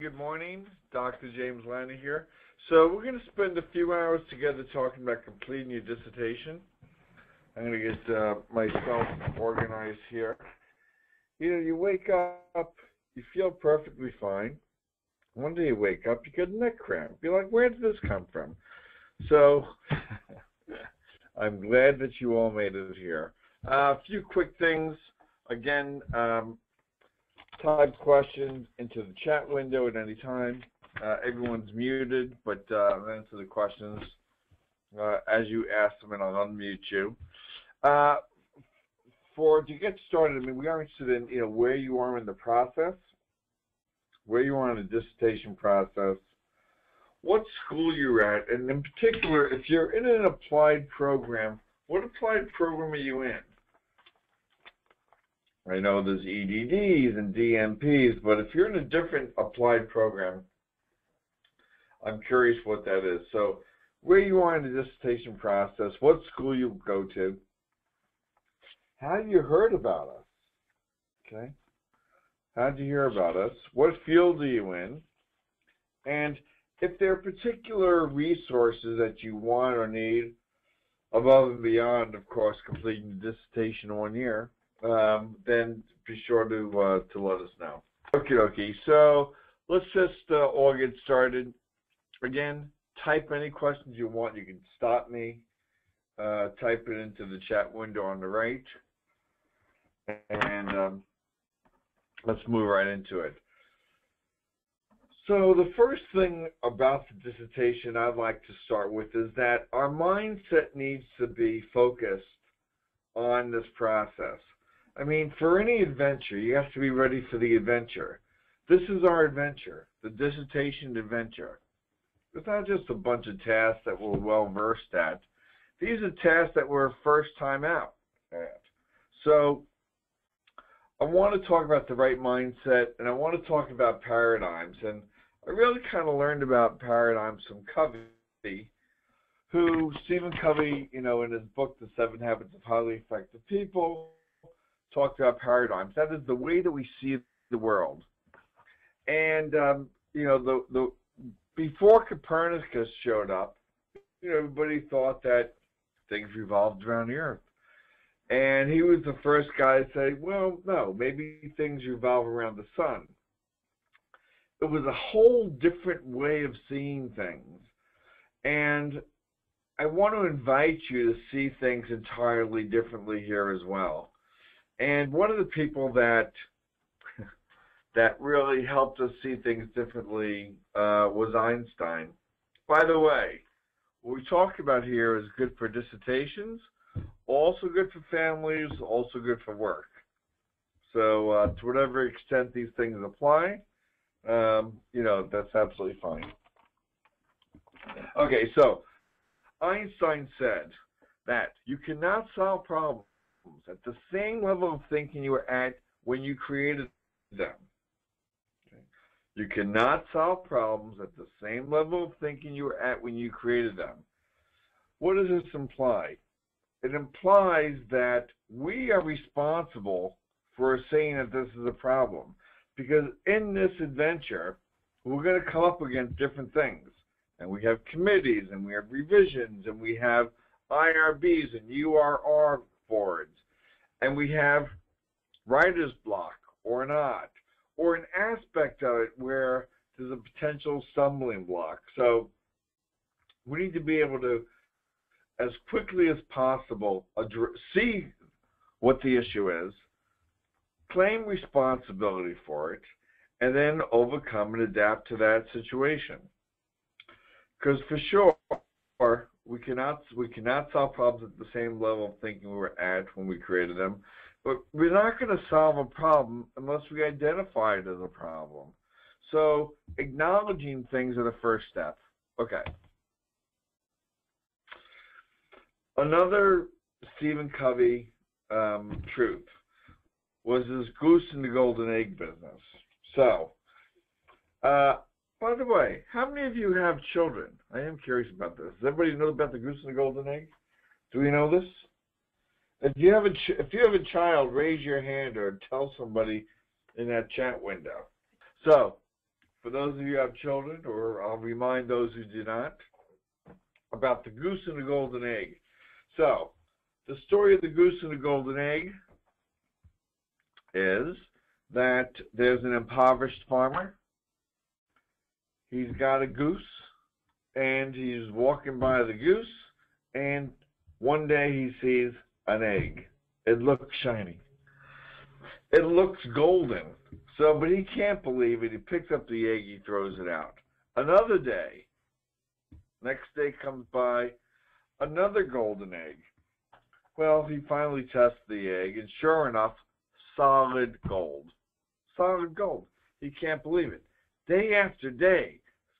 Good morning, Dr. James Lani here. So we're going to spend a few hours together talking about completing your dissertation. I'm going to get myself organized here. You wake up, you feel perfectly fine. One day you wake up, you get a neck cramp. You're like, where did this come from? So I'm glad that you all made it here. A few quick things. Again, type questions into the chat window at any time. Everyone's muted, but answer the questions as you ask them, and I'll unmute you. To get started, we are interested in where you are in the process, where you are in the dissertation process, what school you're at, and in particular, if you're in an applied program, what applied program are you in? I know there's EDDs and DMPs, but if you're in a different applied program, I'm curious what that is. So where you are in the dissertation process, what school you go to, how you heard about us, okay? How did you hear about us? What field are you in? And if there are particular resources that you want or need above and beyond, of course, completing the dissertation in 1 year, then be sure to let us know. Okay. So let's just all get started. Again, type any questions you want. You can stop me, type it into the chat window on the right, and let's move right into it. So the first thing about the dissertation I'd like to start with is that our mindset needs to be focused on this process. For any adventure, you have to be ready for the adventure. This is our adventure, the dissertation adventure. It's not just a bunch of tasks that we're well-versed at. These are tasks that we're first time out at. So I want to talk about the right mindset, and I want to talk about paradigms. And I really kind of learned about paradigms from Covey, Stephen Covey, in his book, The 7 Habits of Highly Effective People, talked about paradigms. That is the way that we see the world. And, before Copernicus showed up, everybody thought that things revolved around the Earth. And he was the first guy to say, well, no, maybe things revolve around the sun. It was a whole different way of seeing things. And I want to invite you to see things entirely differently here as well. And one of the people that really helped us see things differently was Einstein. By the way, what we talk about here is good for dissertations, also good for families, also good for work. So to whatever extent these things apply, that's absolutely fine. Okay, so Einstein said that you cannot solve problems at the same level of thinking you were at when you created them. Okay? You cannot solve problems at the same level of thinking you were at when you created them. What does this imply? It implies that we are responsible for saying that this is a problem, because in this adventure, we're going to come up against different things. And we have committees, and we have revisions, and we have IRBs and URR boards, and we have writer's block or not, or an aspect of it where there's a potential stumbling block. So we need to be able to, as quickly as possible, see what the issue is, claim responsibility for it, and then overcome and adapt to that situation. Because for sure, we cannot solve problems at the same level of thinking we were at when we created them, but we're not going to solve a problem unless we identify it as a problem. So acknowledging things are the first step. Okay. Another Stephen Covey truth was this goose and the golden egg business. So, by the way, how many of you have children? I am curious about this. Does everybody know about the goose and the golden egg? Do we know this? If you have a child, raise your hand or tell somebody in that chat window. So, for those of you who have children, or I'll remind those who do not, about the goose and the golden egg. So, the story of the goose and the golden egg is that there's an impoverished farmer. He's got a goose, and he's walking by the goose, and one day he sees an egg. It looks shiny. It looks golden. So, but he can't believe it. He picks up the egg, he throws it out. Another day, next day comes by, another golden egg. Well, he finally tests the egg, and sure enough, solid gold. Solid gold. He can't believe it. Day after day,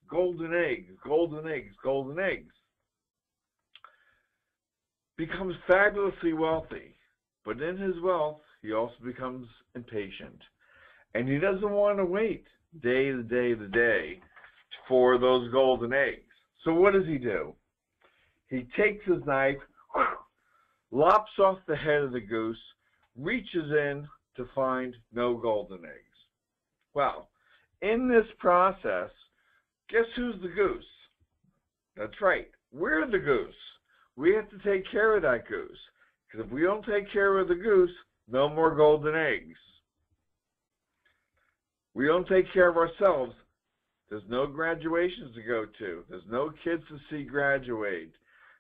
golden eggs, golden eggs, golden eggs. Becomes fabulously wealthy. But in his wealth, he also becomes impatient. And he doesn't want to wait day to day to day for those golden eggs. So what does he do? He takes his knife, lops off the head of the goose, reaches in to find no golden eggs. Well, in this process, guess who's the goose? That's right, we're the goose. We have to take care of that goose. Because if we don't take care of the goose, no more golden eggs. We don't take care of ourselves, there's no graduations to go to. There's no kids to see graduate.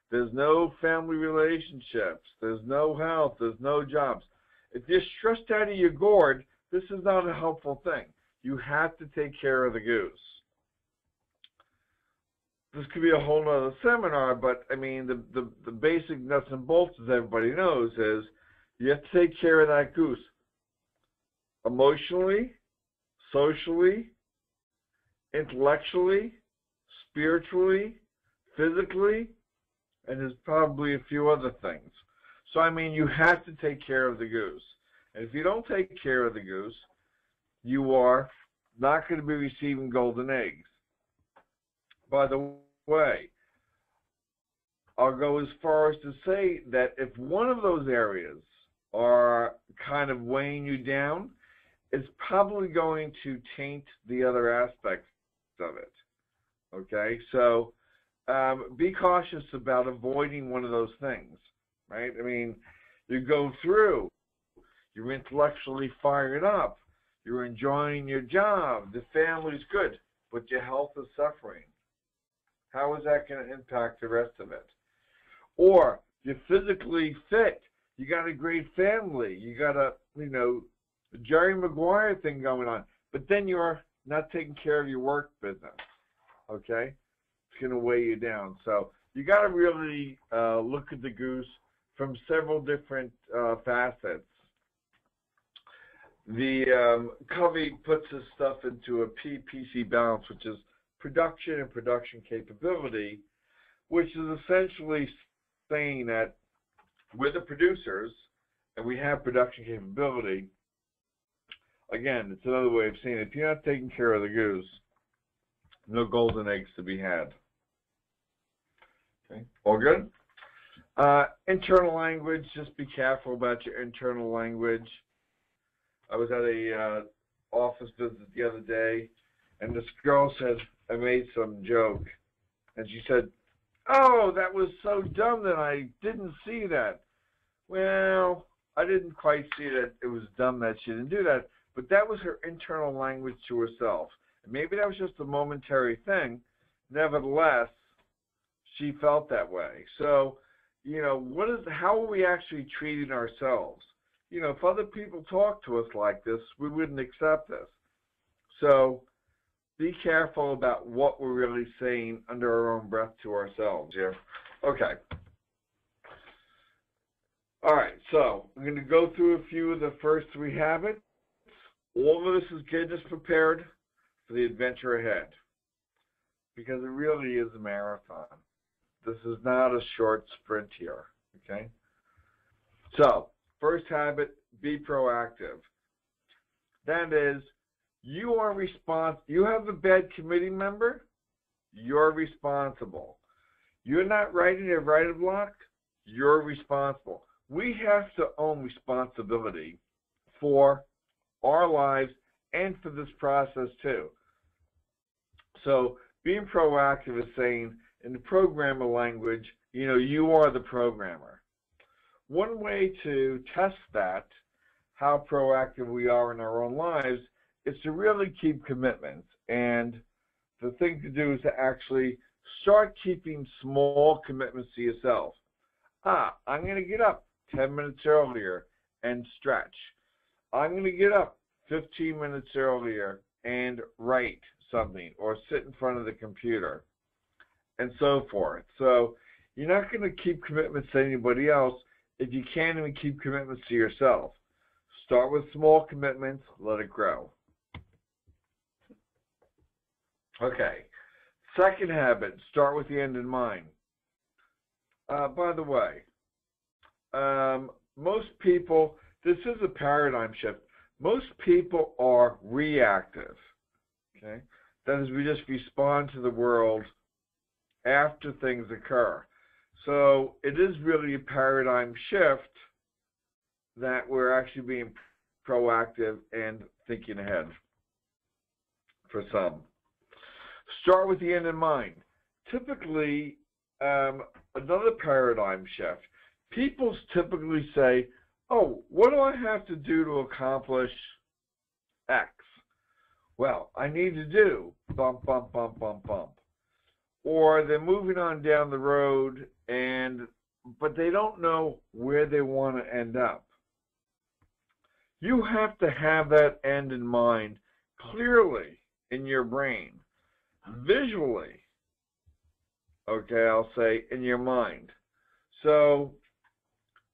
There's no family relationships. There's no health. There's no jobs. If you're stressed out of your gourd, this is not a helpful thing. You have to take care of the goose. This could be a whole other seminar, but I mean, the basic nuts and bolts, as everybody knows, is you have to take care of that goose emotionally, socially, intellectually, spiritually, physically, and there's probably a few other things. So, I mean, you have to take care of the goose. And if you don't take care of the goose, you are not going to be receiving golden eggs. By the way, I'll go as far as to say that if one of those areas are kind of weighing you down, it's probably going to taint the other aspects of it. Okay? So, be cautious about avoiding one of those things, right? I mean, you go through, you're intellectually fired up, you're enjoying your job, the family's good, but your health is suffering. How is that going to impact the rest of it? Or you're physically fit, you got a great family, you got a, Jerry Maguire thing going on, but then you're not taking care of your work business, okay? It's going to weigh you down. So you got to really look at the goose from several different facets. The Covey puts his stuff into a PPC balance, which is production and production capability, which is essentially saying that we're the producers and we have production capability. Again, it's another way of saying if you're not taking care of the goose, no golden eggs to be had. Okay, all good? Internal language, just be careful about your internal language. I was at a office visit the other day, and this girl said, I made some joke, and she said, oh, that was so dumb that I didn't see that. Well, I didn't quite see that it was dumb that she didn't do that, but that was her internal language to herself. And maybe that was just a momentary thing. Nevertheless, she felt that way. So, how are we actually treating ourselves? If other people talk to us like this, we wouldn't accept this. So, be careful about what we're really saying under our own breath to ourselves here. Okay. All right, so I'm going to go through a few of the first three habits. All of this is getting us prepared for the adventure ahead, because it really is a marathon. This is not a short sprint here, okay? So, first habit, be proactive. That is, you have a bad committee member, you're responsible. You're not writing a write-up block, you're responsible. We have to own responsibility for our lives and for this process too. So being proactive is saying, in the programmer language, you are the programmer. One way to test that, how proactive we are in our own lives, is to really keep commitments. And the thing to do is to actually start keeping small commitments to yourself. I'm going to get up 10 minutes earlier and stretch. I'm going to get up 15 minutes earlier and write something or sit in front of the computer and so forth. So you're not going to keep commitments to anybody else if you can't even keep commitments to yourself. Start with small commitments, let it grow. Okay. Second habit, start with the end in mind. By the way, most people, this is a paradigm shift. Most people are reactive. Okay? That is, we just respond to the world after things occur. So it is really a paradigm shift that we're actually being proactive and thinking ahead for some. Start with the end in mind. Typically, another paradigm shift. People typically say, what do I have to do to accomplish X? Well, I need to do bump, bump, bump, bump, bump. Or they're moving on down the road, but they don't know where they want to end up. You have to have that end in mind clearly in your brain, visually, okay, I'll say, in your mind. So,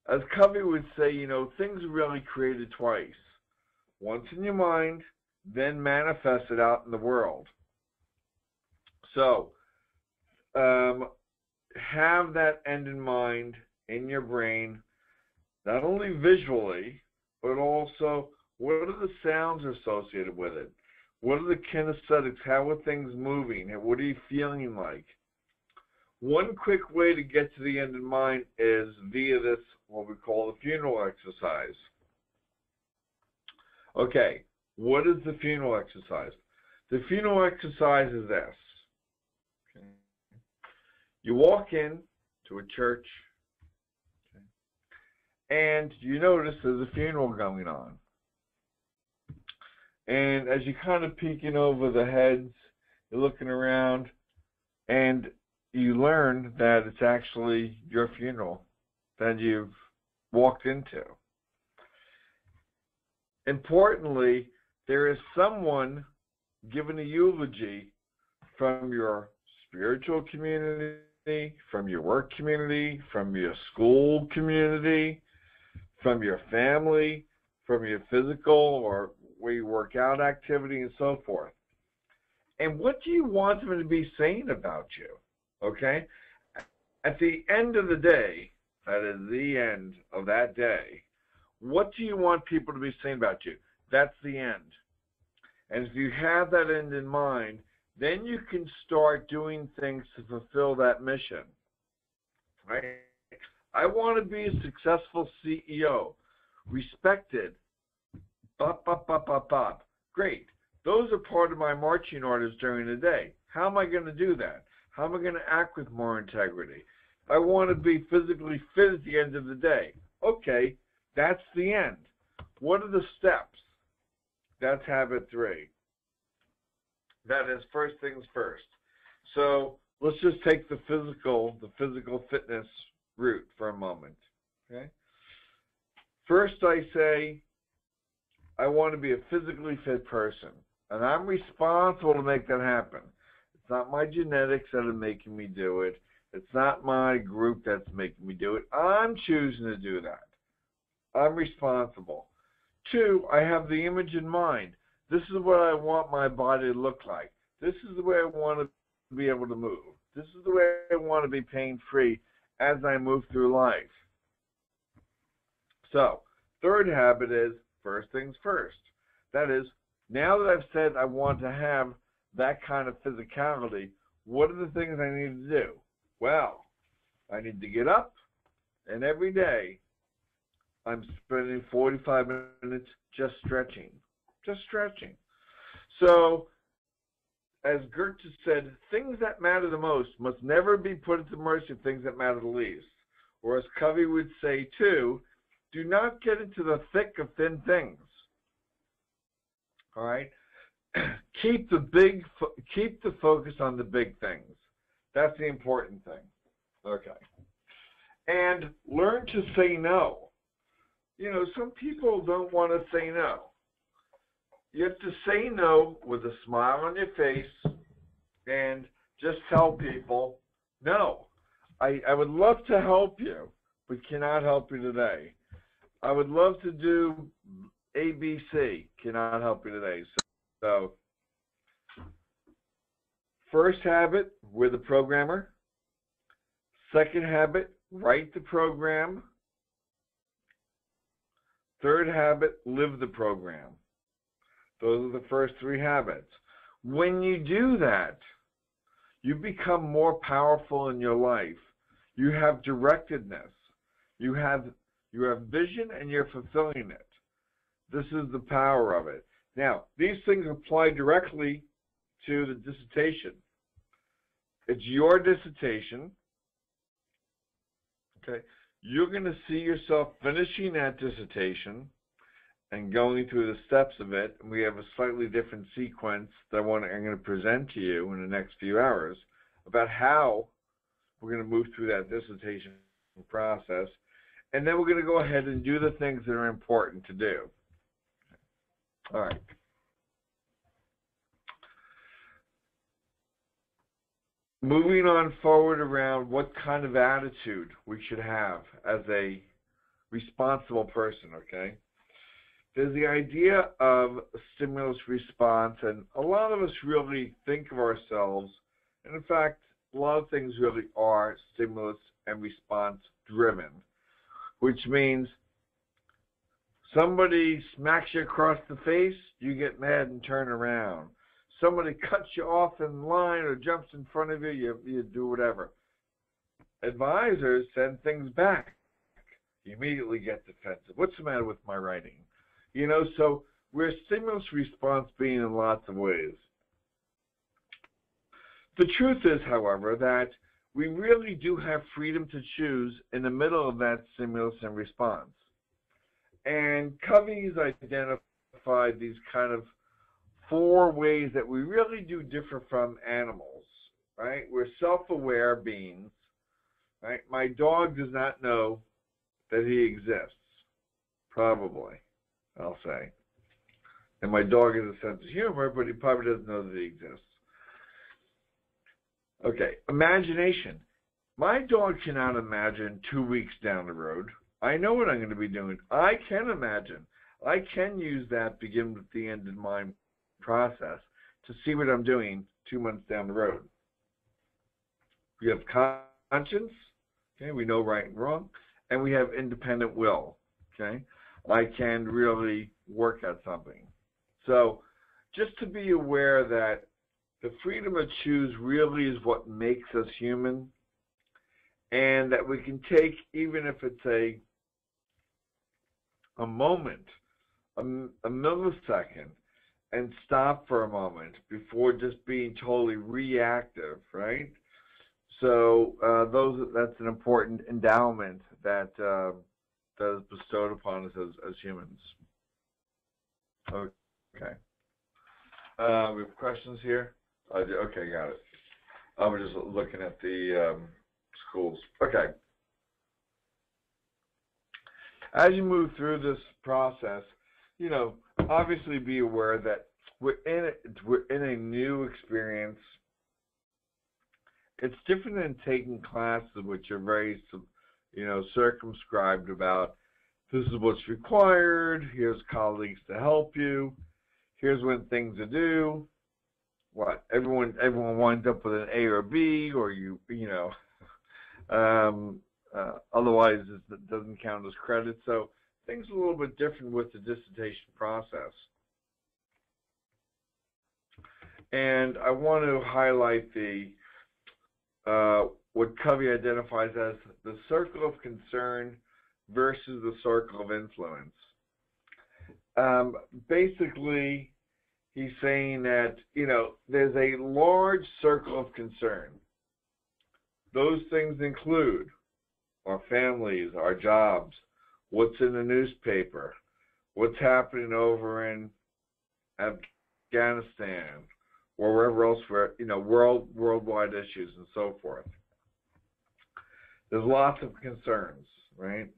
as Covey would say, things are really created twice. Once in your mind, then manifested out in the world. So, have that end in mind in your brain, not only visually, but also what are the sounds associated with it? What are the kinesthetics? How are things moving? What are you feeling like? One quick way to get to the end in mind is via this, what we call the funeral exercise. Okay, what is the funeral exercise? The funeral exercise is this. Okay. You walk in to a church, okay, and you notice there's a funeral going on. And as you're kind of peeking over the heads, you're looking around, and you learn that it's actually your funeral that you've walked into. Importantly, there is someone giving a eulogy from your spiritual community, from your work community, from your school community, from your family, from your physical or where you work out activity and so forth. And what do you want them to be saying about you? Okay? At the end of the day, that is the end of that day, what do you want people to be saying about you? That's the end. And if you have that end in mind, then you can start doing things to fulfill that mission. Right? I want to be a successful CEO, respected. Bop, bop, bop, bop, bop. Great. Those are part of my marching orders during the day. How am I going to do that? How am I going to act with more integrity? I want to be physically fit at the end of the day. Okay, that's the end. What are the steps? That's habit 3. That is first things first. So let's just take the physical fitness route for a moment. Okay. First I say, I want to be a physically fit person, and I'm responsible to make that happen. It's not my genetics that are making me do it. It's not my group that's making me do it. I'm choosing to do that. I'm responsible. 2, I have the image in mind. This is what I want my body to look like. This is the way I want to be able to move. This is the way I want to be pain-free as I move through life. So, third habit is first things first. That is, now that I've said I want to have that kind of physicality, what are the things I need to do? Well, I need to get up, and every day I'm spending 45 minutes just stretching. Just stretching. So as Goethe said, things that matter the most must never be put at the mercy of things that matter the least. Or as Covey would say too, do not get into the thick of thin things. All right? Keep the focus on the big things. That's the important thing. Okay. And learn to say no. You know, some people don't want to say no. You have to say no with a smile on your face and just tell people, no, I would love to help you, but cannot help you today. I would love to do ABC, cannot help you today. So first habit, we're the programmer. Second habit, write the program. Third habit, live the program. Those are the first three habits. When you do that, you become more powerful in your life. You have directedness. You have vision and you're fulfilling it. This is the power of it. Now, these things apply directly to the dissertation. It's your dissertation. Okay. You're going to see yourself finishing that dissertation and going through the steps of it. And we have a slightly different sequence that I'm going to present to you in the next few hours about how we're going to move through that dissertation process. And then we're going to go ahead and do the things that are important to do. All right. Moving on forward around what kind of attitude we should have as a responsible person, okay? There's the idea of stimulus response, and a lot of us really think of ourselves, and in fact, a lot of things really are stimulus and response driven, which means somebody smacks you across the face, you get mad and turn around. Somebody cuts you off in line or jumps in front of you, you do whatever. Advisors send things back. You immediately get defensive. What's the matter with my writing? You know, so we're stimulus response being in lots of ways. The truth is, however, that we really do have freedom to choose in the middle of that stimulus and response. And Covey's identified these kind of 4 ways that we really do differ from animals, right? We're self-aware beings, right? My dog does not know that he exists, probably, I'll say. And my dog has a sense of humor, but he probably doesn't know that he exists. Okay, imagination. My dog cannot imagine 2 weeks down the road. I know what I'm going to be doing. I can imagine. I can use that begin with the end in mind process to see what I'm doing 2 months down the road. We have conscience, okay, we know right and wrong, and we have independent will, okay. I can really work at something. So just to be aware that the freedom to choose really is what makes us human, and that we can take, even if it's a moment, a millisecond, and stop for a moment before just being totally reactive, right? So that's an important endowment that is bestowed upon us as humans. Okay. We have questions here? Okay, got it. We're just looking at the schools. Okay. As you move through this process, you know, obviously be aware that we're in a new experience. It's different than taking classes which are very, you know, circumscribed about this is what's required, here's colleagues to help you, here's when things are due. What? Everyone winds up with an A or B, or you know, otherwise it doesn't count as credit. So things are a little bit different with the dissertation process. And I want to highlight what Covey identifies as the circle of concern versus the circle of influence. Basically, he's saying that, there's a large circle of concern. Those things include our families, our jobs, what's in the newspaper, what's happening over in Afghanistan, or wherever else, where, worldwide issues and so forth. There's lots of concerns, right?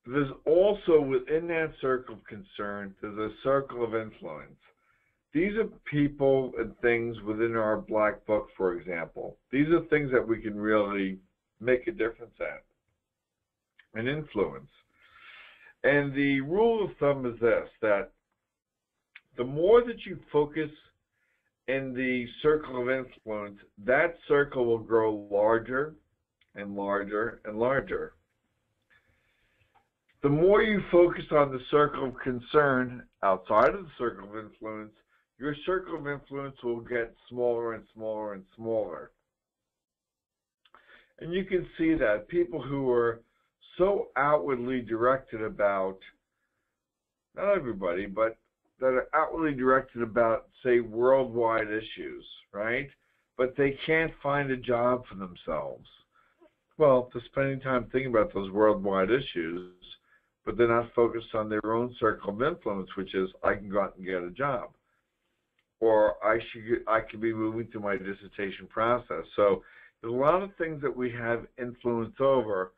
There's also, within that circle of concern, there's a circle of influence. These are people and things within our black book, for example. These are things that we can really make a difference at and influence. And the rule of thumb is this, that the more that you focus in the circle of influence, that circle will grow larger and larger and larger. The more you focus on the circle of concern outside of the circle of influence, your circle of influence will get smaller and smaller and smaller. And you can see that people who are so outwardly directed about, not everybody, but that are outwardly directed about, say, worldwide issues, right? But they can't find a job for themselves. Well, they're spending time thinking about those worldwide issues, but they're not focused on their own circle of influence, which is, I can go out and get a job, or I could be moving through my dissertation process. So there's a lot of things that we have influence over.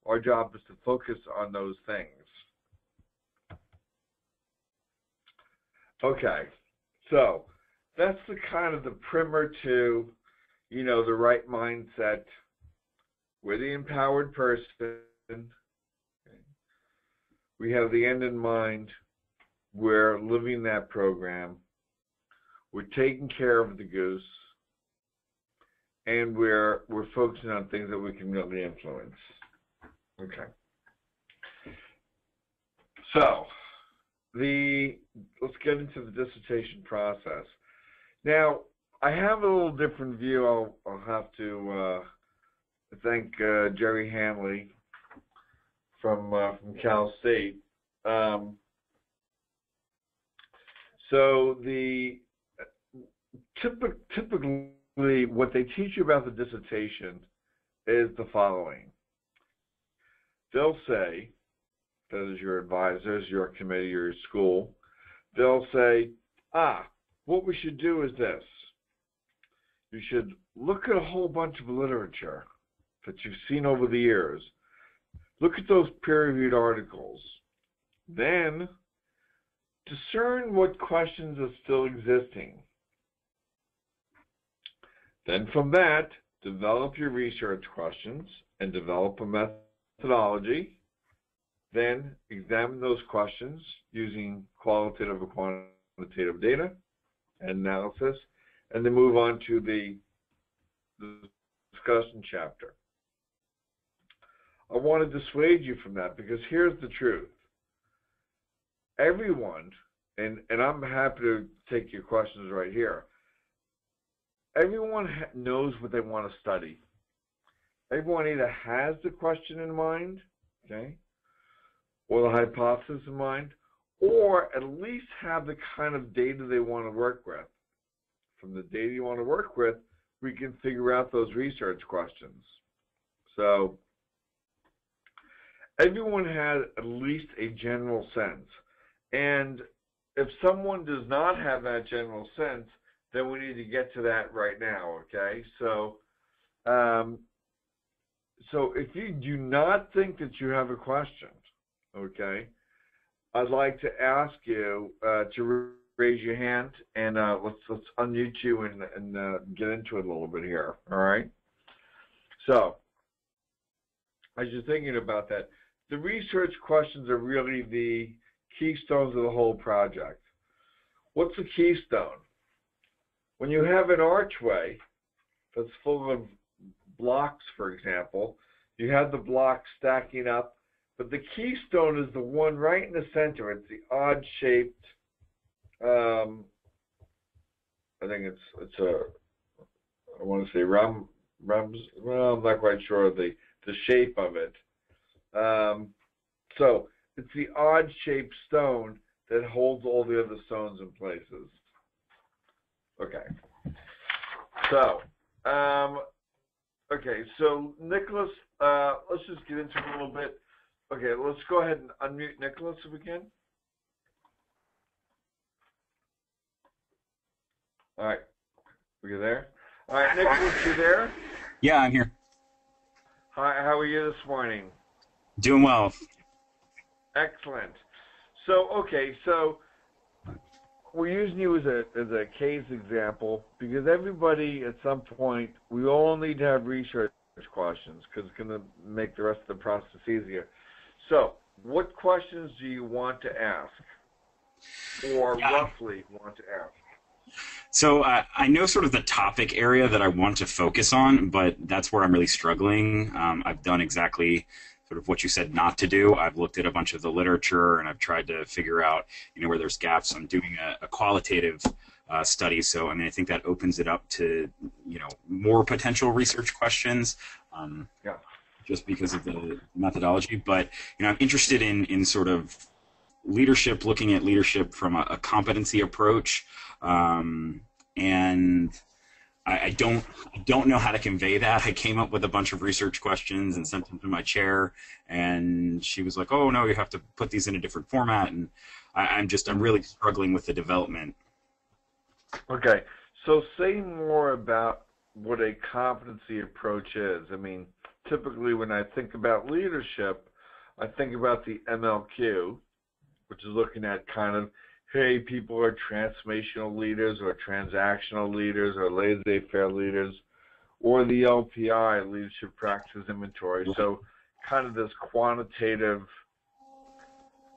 Our job is to focus on those things. Okay, so that's the kind of the primer to, the right mindset. We're the empowered person. We have the end in mind. We're living that program. We're taking care of the goose. And we're focusing on things that we can really influence. Okay. So, let's get into the dissertation process. Now, I have a little different view. I'll have to thank Jerry Hanley from Cal State. So typically what they teach you about the dissertation is the following. They'll say, that is your advisors, your committee, your school, they'll say, what we should do is this. You should look at a whole bunch of literature that you've seen over the years. Look at those peer-reviewed articles. Then discern what questions are still existing. Then from that, develop your research questions and develop a methodology. Then examine those questions using qualitative or quantitative data and analysis, and then move on to the discussion chapter. I want to dissuade you from that, because here's the truth. Everyone, and I'm happy to take your questions right here, everyone knows what they want to study. Everyone either has the question in mind, okay, or the hypothesis in mind, or at least have the kind of data they want to work with. From the data you want to work with, we can figure out those research questions. So everyone has at least a general sense. And if someone does not have that general sense, then we need to get to that right now, okay? So if you do not think that you have a question, okay, I'd like to ask you to raise your hand, and let's unmute you and get into it a little bit here, all right? So as you're thinking about that, the research questions are really the keystones of the whole project. What's the keystone? When you have an archway that's full of blocks, for example, you have the blocks stacking up, but the keystone is the one right in the center. It's the odd-shaped, I think it's a, I want to say well, I'm not quite sure the shape of it. So it's the odd-shaped stone that holds all the other stones in places. Okay. So, okay, so Nicholas, let's just get into it a little bit. Okay, let's go ahead and unmute Nicholas if we can. All right, are you there? All right, Nicholas, you there? Yeah, I'm here. Hi, how are you this morning? Doing well. Excellent. So, okay, so we're using you as a case example because everybody at some point, we all need to have research questions because it's going to make the rest of the process easier. So, what questions do you want to ask, or roughly want to ask? So I know sort of the topic area that I want to focus on, but that's where I'm really struggling. I've done exactly sort of what you said not to do. I've looked at a bunch of the literature and I've tried to figure out, where there's gaps. I'm doing a qualitative study, so I mean I think that opens it up to more potential research questions. Just because of the methodology, but I'm interested in sort of leadership, looking at leadership from a competency approach. And I don't know how to convey that. I came up with a bunch of research questions and sent them to my chair, and she was like, "Oh no, you have to put these in a different format." And I'm really struggling with the development. Okay, so say more about what a competency approach is. I mean, typically when I think about leadership, I think about the MLQ, which is looking at kind of, hey, people are transformational leaders or transactional leaders or laissez-faire leaders, or the LPI, Leadership Practice Inventory. So kind of this quantitative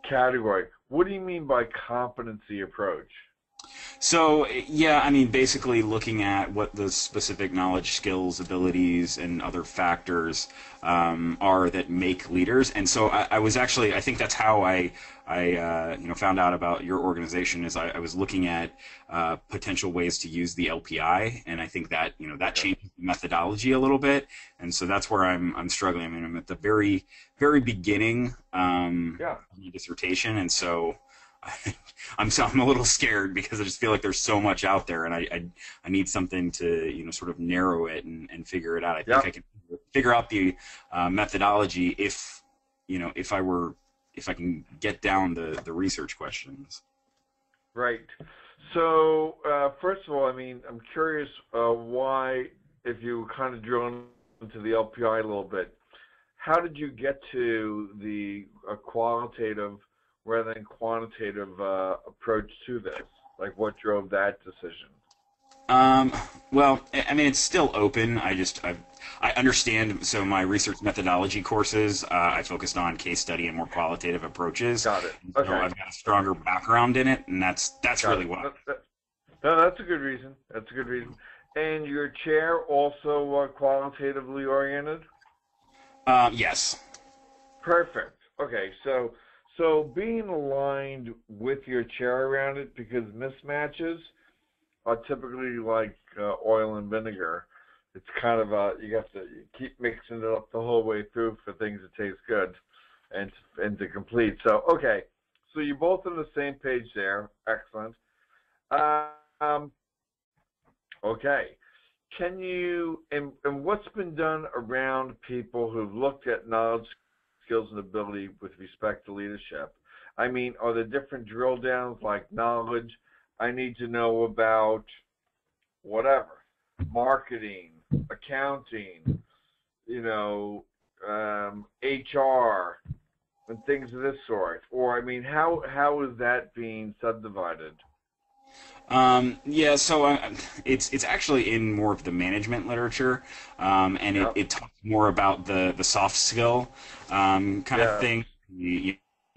category. What do you mean by competency approach? So, yeah, I mean, basically looking at what the specific knowledge, skills, abilities, and other factors are that make leaders. And so I think that's how I found out about your organization is I was looking at potential ways to use the LPI, and I think that, that changes the methodology a little bit. And so that's where I'm struggling. I mean, I'm at the very, very beginning of the dissertation, and so I'm a little scared because I just feel like there's so much out there, and I need something to sort of narrow it and figure it out. I think I can figure out the methodology if I can get down the research questions. Right. So first of all, I mean, I'm curious why, if you kind of drill into the LPI a little bit, how did you get to the qualitative rather than quantitative approach to this? Like, what drove that decision? Well, I mean, it's still open. I understand. So my research methodology courses, I focused on case study and more qualitative approaches. Got it. So Okay. I've got a stronger background in it, and that's really why. No, that's a good reason. That's a good reason. And your chair also qualitatively oriented? Yes. Perfect. Okay, so being aligned with your chair around it, because mismatches are typically like oil and vinegar. It's kind of you have to keep mixing it up the whole way through for things to taste good and to complete. So okay, so you're both on the same page there. Excellent. Okay. Can you and what's been done around people who've looked at knowledge, skills, and ability with respect to leadership? I mean, are there different drill downs like knowledge? I need to know about whatever, marketing, accounting, HR, and things of this sort. Or, I mean, how is that being subdivided? Yeah, so it's actually in more of the management literature, and it talks more about the soft skill kind of thing,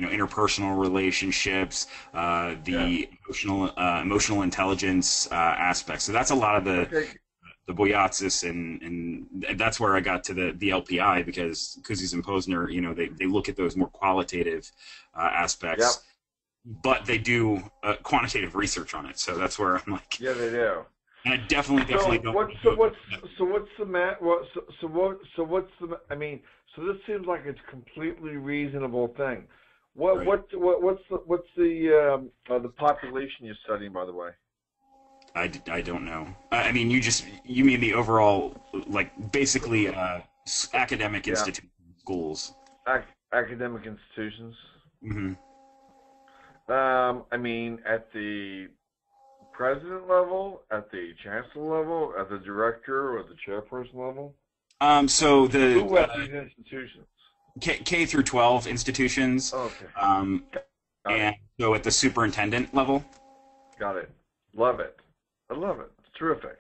interpersonal relationships, the emotional intelligence aspects. So that's a lot of the Boyatzis, and that's where I got to the LPI because Cousins and Posner, they look at those more qualitative aspects. Yep. But they do quantitative research on it, so that's where I'm like, yeah, they do. And I definitely don't. I mean, so this seems like it's a completely reasonable thing. What's the population you're studying, by the way? I don't know. I mean, you mean the overall, like, basically academic institutions, schools. Academic institutions. Mm-hmm. I mean, at the president level, at the chancellor level, at the director or the chairperson level. So who at these institutions? K through 12 institutions. Okay. And so at the superintendent level. Got it. Love it. I love it. It's terrific.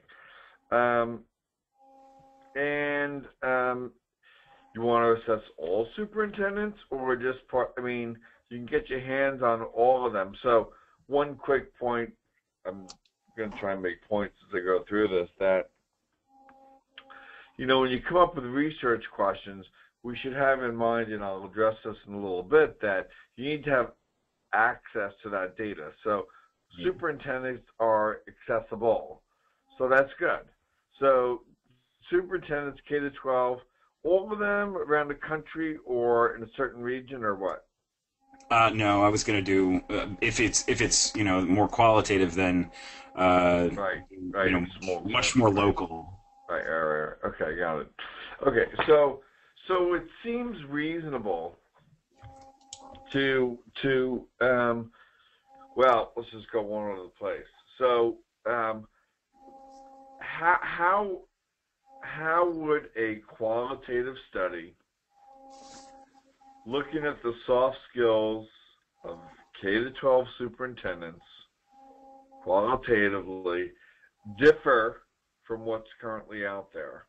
You want to assess all superintendents or just part? I mean, you can get your hands on all of them. So one quick point, I'm going to try and make points as I go through this, that, when you come up with research questions, we should have in mind, and I'll address this in a little bit, that you need to have access to that data. So superintendents are accessible. So that's good. So superintendents K to 12, all of them around the country or in a certain region or what? No, I was going to do if it's more qualitative than much more local. Right. Okay, got it. Okay, so it seems reasonable to let's just go one other place. So how would a qualitative study looking at the soft skills of K to 12 superintendents qualitatively differ from what's currently out there?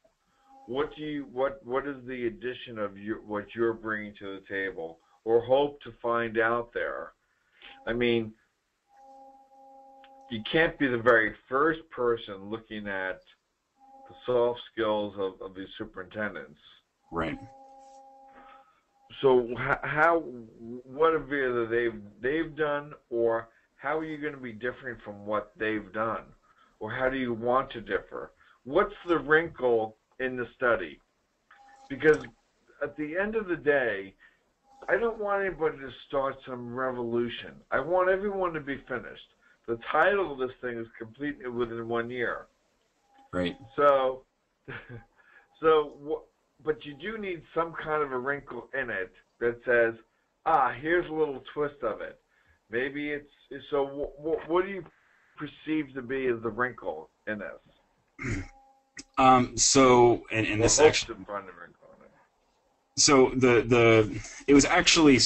What is the addition of what you're bringing to the table or hope to find out there? I mean, you can't be the very first person looking at the soft skills of these superintendents. Right. So what have either they've done, or how are you going to be different from what they've done? Or how do you want to differ? What's the wrinkle in the study? Because at the end of the day, I don't want anybody to start some revolution. I want everyone to be finished. The title of this thing is completed within 1 year. Right. But you do need some kind of a wrinkle in it that says, here's a little twist of it. Maybe it's so. What do you perceive to be as the wrinkle in this? This actually. So it was actually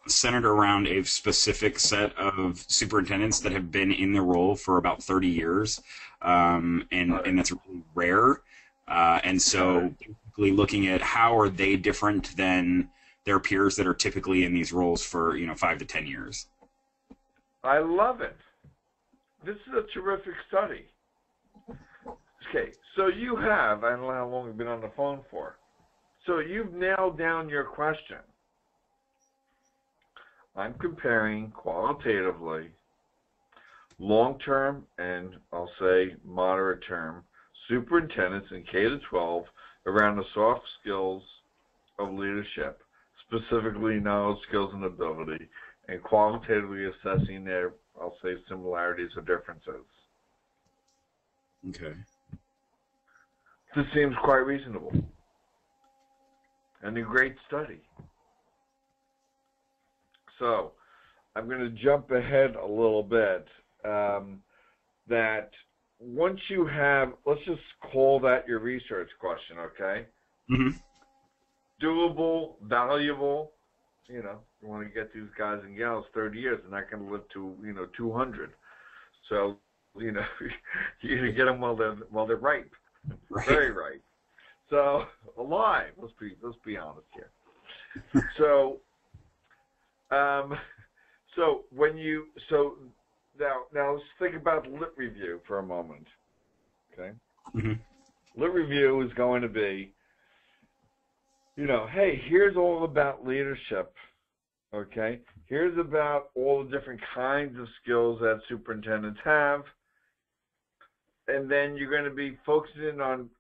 centered around a specific set of superintendents that have been in the role for about 30 years, and that's really rare. And so basically looking at how are they different than their peers that are typically in these roles for 5 to 10 years. I love it. This is a terrific study. Okay, so you have, I don't know how long you've been on the phone for, so you've nailed down your question. I'm comparing qualitatively long-term and I'll say moderate-term superintendents in K to 12 around the soft skills of leadership, specifically knowledge, skills, and ability, and qualitatively assessing their, I'll say, similarities or differences. Okay. This seems quite reasonable and a great study. So I'm going to jump ahead a little bit. That once you have, let's just call that your research question, okay? Mm-hmm. Doable, valuable. You want to get these guys and gals 30 years. They're not going to live to 200. So you're going to get them while they're ripe, right. Very ripe. So alive. Let's be honest here. So now let's think about lit review for a moment. Okay. Mm-hmm. Lit review is going to be, hey, here's all about leadership. Okay. Here's about all the different kinds of skills that superintendents have. And then you're going to be focusing on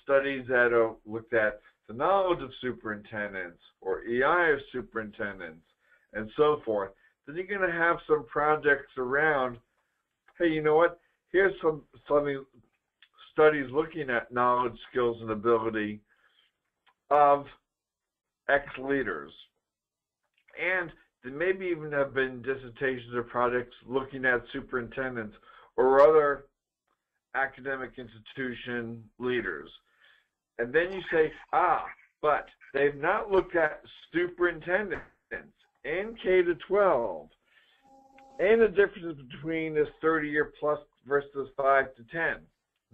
studies that are looked at the knowledge of superintendents or EI of superintendents and so forth, then you're going to have some projects around, hey, you know what, here's some studies looking at knowledge, skills, and ability of ex-leaders. And there maybe even have been dissertations or projects looking at superintendents or other academic institution leaders. And then you say, but they've not looked at superintendents in K-12 and the difference between this 30-year plus versus 5 to 10.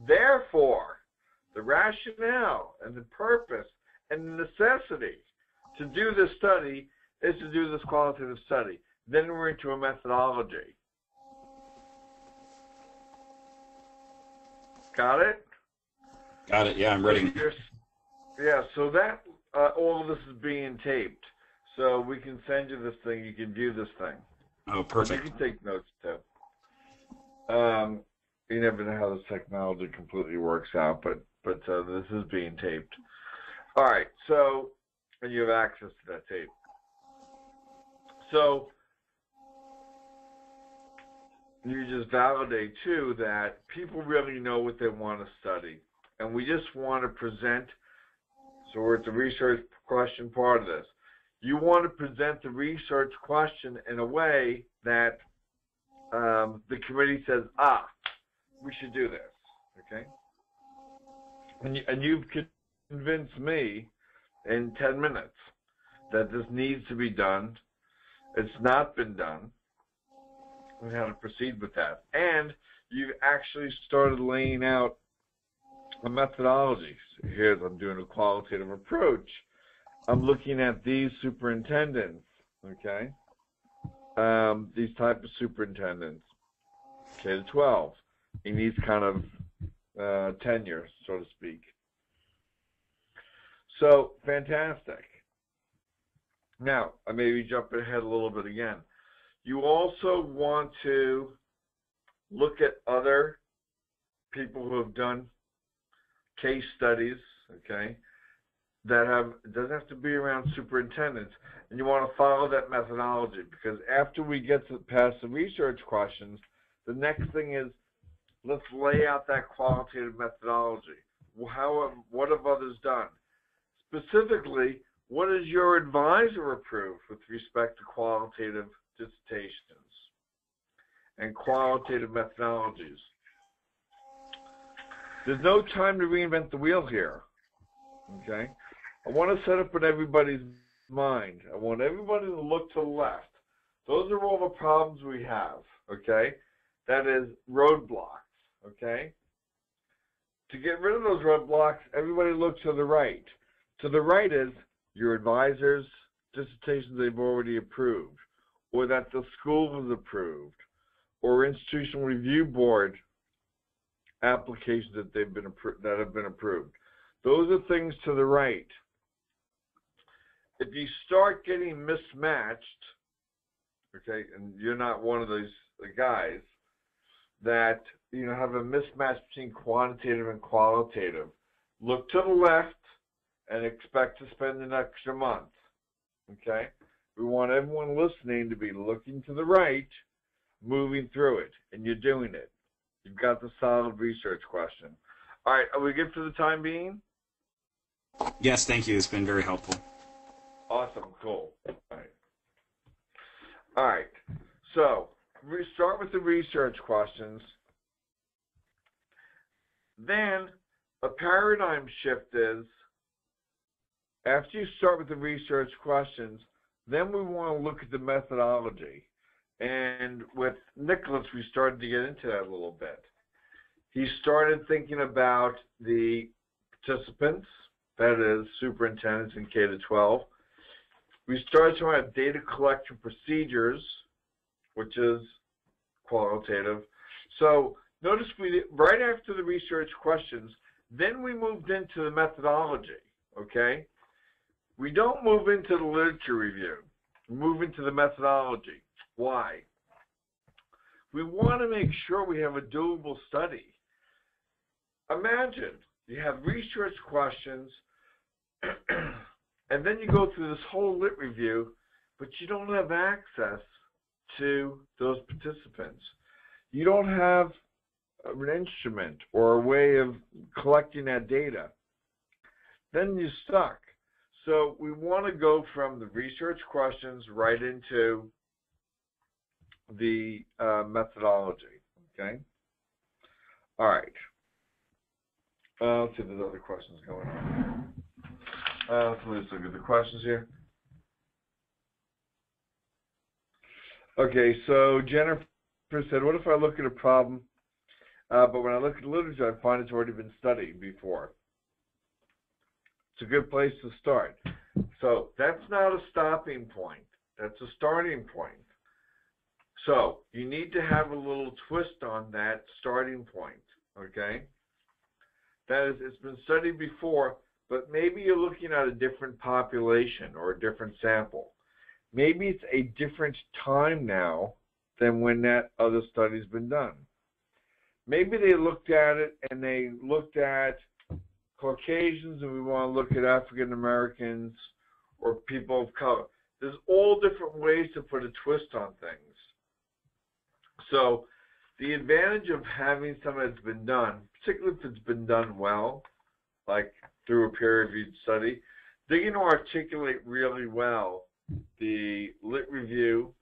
Therefore, the rationale and the purpose and the necessity to do this study is to do this qualitative study. Then we're into a methodology. Got it? Got it. Yeah, I'm ready. Yeah, so that all of this is being taped. So we can send you this thing. You can view this thing. Oh, perfect. You can take notes too. You never know how this technology completely works out, but this is being taped. All right, so and you have access to that tape. So you just validate too that people really know what they want to study, and we just want to present. So we're at the research question part of this. You want to present the research question in a way that the committee says, we should do this, okay? And you've convinced me in 10 minutes that this needs to be done. It's not been done. And how to proceed with that. And you've actually started laying out a methodology. So here's, I'm doing a qualitative approach. I'm looking at these superintendents, okay? These type of superintendents, K-12, in these kind of tenure, so to speak. So, fantastic. Now, I maybe jump ahead a little bit again. You also want to look at other people who have done case studies, okay, that have, it doesn't have to be around superintendents, and you want to follow that methodology, because after we get past the research questions, the next thing is, let's lay out that qualitative methodology. What have others done? Specifically, what does your advisor approve with respect to qualitative dissertations and qualitative methodologies? There's no time to reinvent the wheel here, okay? I want to set up in everybody's mind. I want everybody to look to the left. Those are all the problems we have, okay? That is roadblocks, okay? To get rid of those roadblocks, everybody look to the right. To the right is your advisors' dissertations they've already approved, or that the school has approved, or institutional review board applications that have been approved. Those are things to the right. If you start getting mismatched, okay, and you're not one of those guys that have a mismatch between quantitative and qualitative, look to the left and expect to spend an extra month. Okay? We want everyone listening to be looking to the right, moving through it, and you're doing it. You've got the solid research question. All right, are we good for the time being? Yes, thank you. It's been very helpful. Awesome, cool. All right. So we start with the research questions. Then a paradigm shift is, after you start with the research questions, then we want to look at the methodology. And with Nicholas, we started to get into that a little bit. He started thinking about the participants, that is, superintendents in K-12. We started talking about data collection procedures, which is qualitative. So notice we did, right after the research questions, then we moved into the methodology, okay? We don't move into the literature review. We move into the methodology. Why? We want to make sure we have a doable study. Imagine you have research questions, And then you go through this whole lit review, but you don't have access to those participants. You don't have an instrument or a way of collecting that data. Then you're stuck. So we want to go from the research questions right into the methodology, okay? All right. Let's see if there's other questions going on. Let's look at the questions here. Okay, so Jennifer said, what if I look at a problem, but when I look at the literature, I find it's already been studied before? It's a good place to start. So that's not a stopping point. That's a starting point. So you need to have a little twist on that starting point, okay? That is, it's been studied before, but maybe you're looking at a different population or a different sample. Maybe it's a different time now than when that other study's been done. Maybe they looked at it and they looked at Caucasians and we want to look at African Americans or people of color. There's all different ways to put a twist on things. So the advantage of having something that's been done, particularly if it's been done well, like through a peer-reviewed study, they're going to articulate really well the lit review,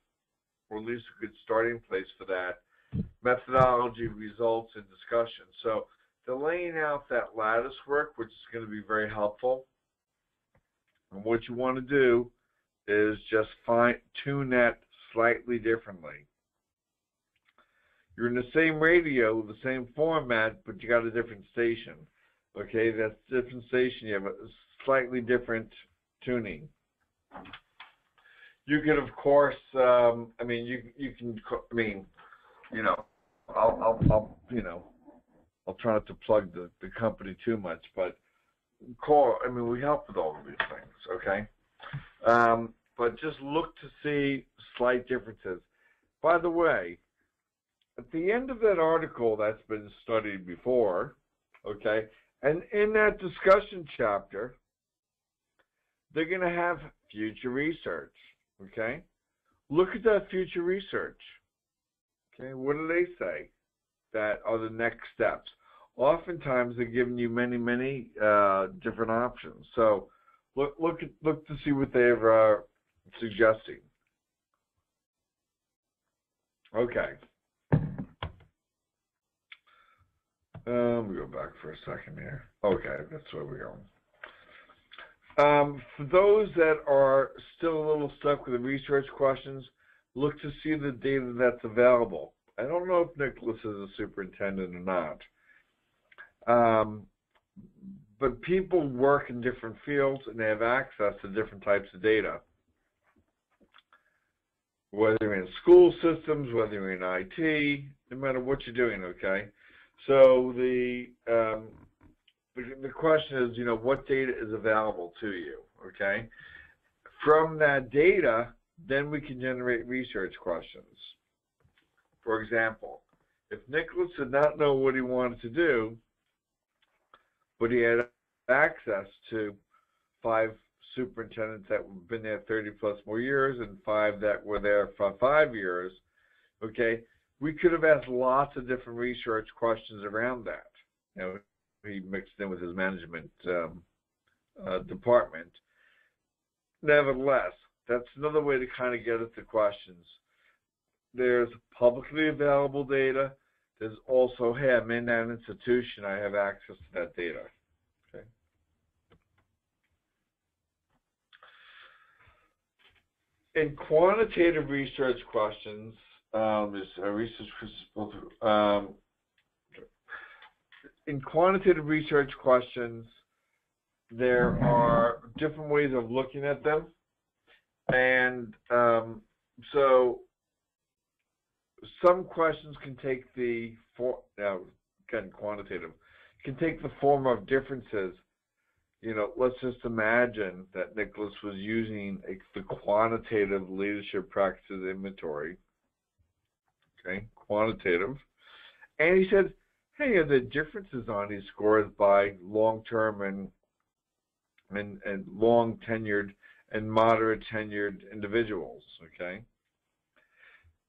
or at least a good starting place for that, methodology, results, and discussion. So they're laying out that lattice work, which is going to be very helpful. And what you want to do is just tune that slightly differently. You're in the same radio, the same format, but you got a different station. Okay, that's a different station. You have a slightly different tuning. You could, of course, I mean, you can, I mean, you know, I'll try not to plug the company too much, but I mean, we help with all of these things, okay? But just look to see slight differences. By the way, at the end of that article that's been studied before, okay, and in that discussion chapter, they're going to have future research, okay? Look at that future research, okay? What do they say that are the next steps? Oftentimes, they're giving you many, many different options. So look to see what they're suggesting. Okay. Let me go back for a second here. Okay, that's where we're going. For those that are still a little stuck with the research questions, look to see the data that's available. I don't know if Nicholas is a superintendent or not. But people work in different fields and they have access to different types of data. Whether you're in school systems, whether you're in IT, no matter what you're doing, okay? So the question is, you know, what data is available to you, okay? From that data, then we can generate research questions. For example, if Nicholas did not know what he wanted to do, but he had access to 5 superintendents that have been there 30 plus more years and 5 that were there for 5 years, okay, we could have asked lots of different research questions around that. You know, he mixed in with his management department. Nevertheless, that's another way to kind of get at the questions. There's publicly available data. There's also, hey, I'm in that institution, I have access to that data. Okay. In quantitative research questions, in quantitative research questions, there are different ways of looking at them, and so some questions can take the again, quantitative can take the form of differences. You know, let's just imagine that Nicholas was using the quantitative leadership practices inventory. Okay, quantitative, and he said, "Hey, are there differences on these scores by long-term and and long tenured and moderate tenured individuals, okay?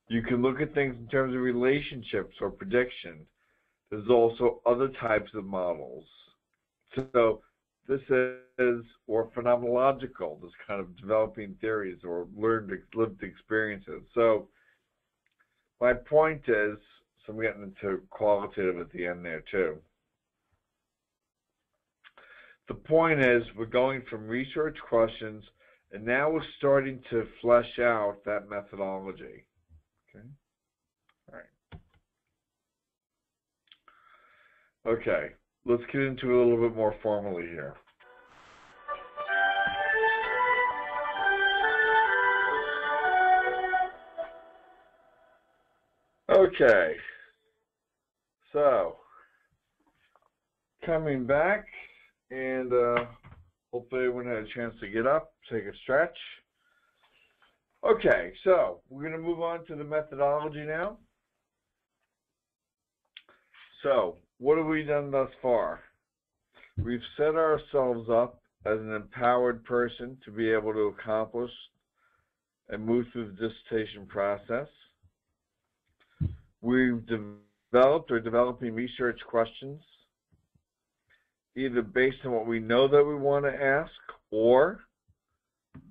You can look at things in terms of relationships or prediction. There's also other types of models. So this is, or phenomenological, this kind of developing theories or lived experiences. So my point is, so I'm getting into qualitative at the end there too. The point is, we're going from research questions, and now we're starting to flesh out that methodology. Okay. All right. Okay. Let's get into it a little bit more formally here. Okay. So, coming back, and hopefully everyone had a chance to get up, take a stretch. Okay, so we're going to move on to the methodology now. So, what have we done thus far? We've set ourselves up as an empowered person to be able to accomplish and move through the dissertation process. We've developed or developing research questions, either based on what we know that we want to ask or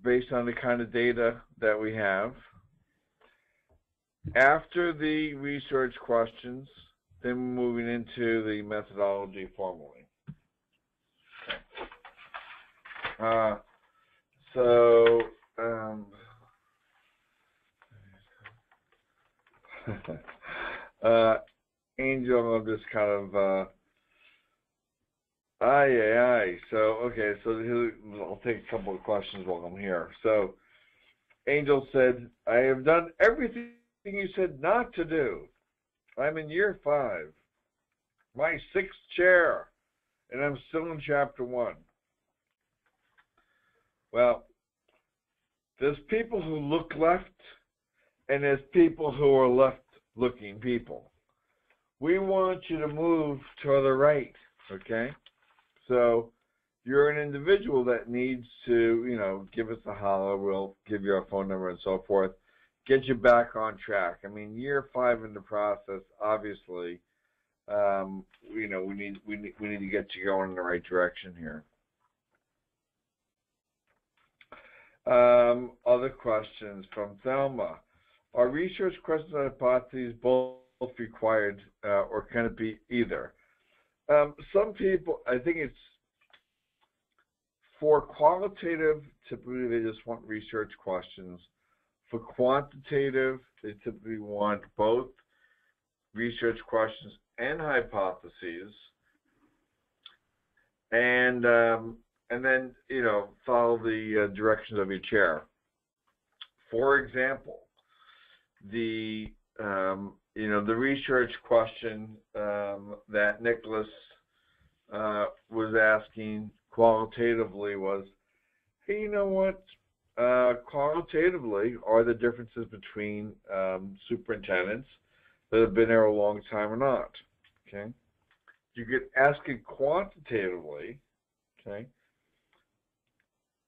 based on the kind of data that we have. After the research questions, then we're moving into the methodology formally. Angel, I'm just kind of, So, okay, so I'll take a couple of questions while I'm here. So, Angel said, I have done everything you said not to do. I'm in year 5, my 6th chair, and I'm still in chapter 1. Well, there's people who look left, and there's people who are left-looking people. We want you to move to the right, okay? So you're an individual that needs to, give us a holler. We'll give you our phone number and so forth. Get you back on track. I mean, year 5 in the process, obviously, we need to get you going in the right direction here. Other questions from Thelma. Are research questions and hypotheses both required, or can it be either? Some people, I think it's for qualitative, typically they just want research questions. For quantitative, they typically want both research questions and hypotheses. And then, follow the directions of your chair. For example, the research question that Nicholas was asking qualitatively was, hey, you know what? Qualitatively, are the differences between superintendents that have been there a long time or not? Okay. You could ask it quantitatively, okay,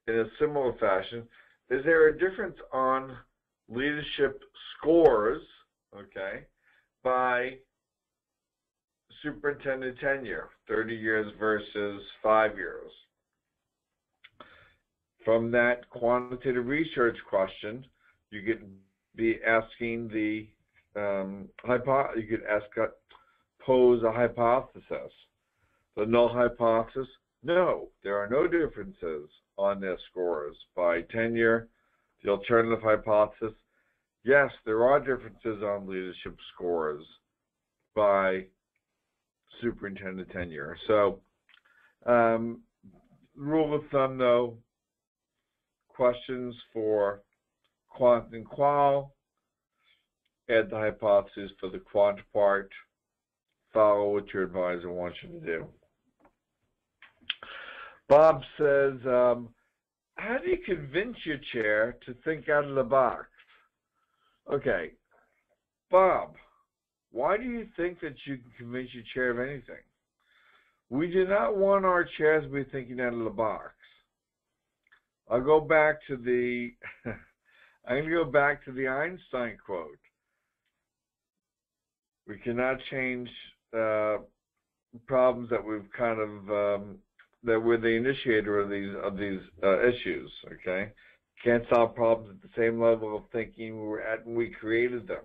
in a similar fashion. Is there a difference on leadership scores, okay, by superintendent tenure, 30 years versus 5 years? From that quantitative research question, you could be asking the pose a hypothesis. The null hypothesis: no, there are no differences on their scores by tenure. The alternative hypothesis: yes, there are differences on leadership scores by superintendent tenure. So, rule of thumb, though, questions for quant and qual, add the hypothesis for the quant part, follow what your advisor wants you to do. Bob says, how do you convince your chair to think out of the box? Okay, Bob, why do you think that you can convince your chair of anything? We do not want our chairs to be thinking out of the box. I'll go back to the I'm going to go back to the Einstein quote. We cannot change problems that we've kind of that we're the initiator of these issues. Okay, can't solve problems at the same level of thinking we were at when we created them.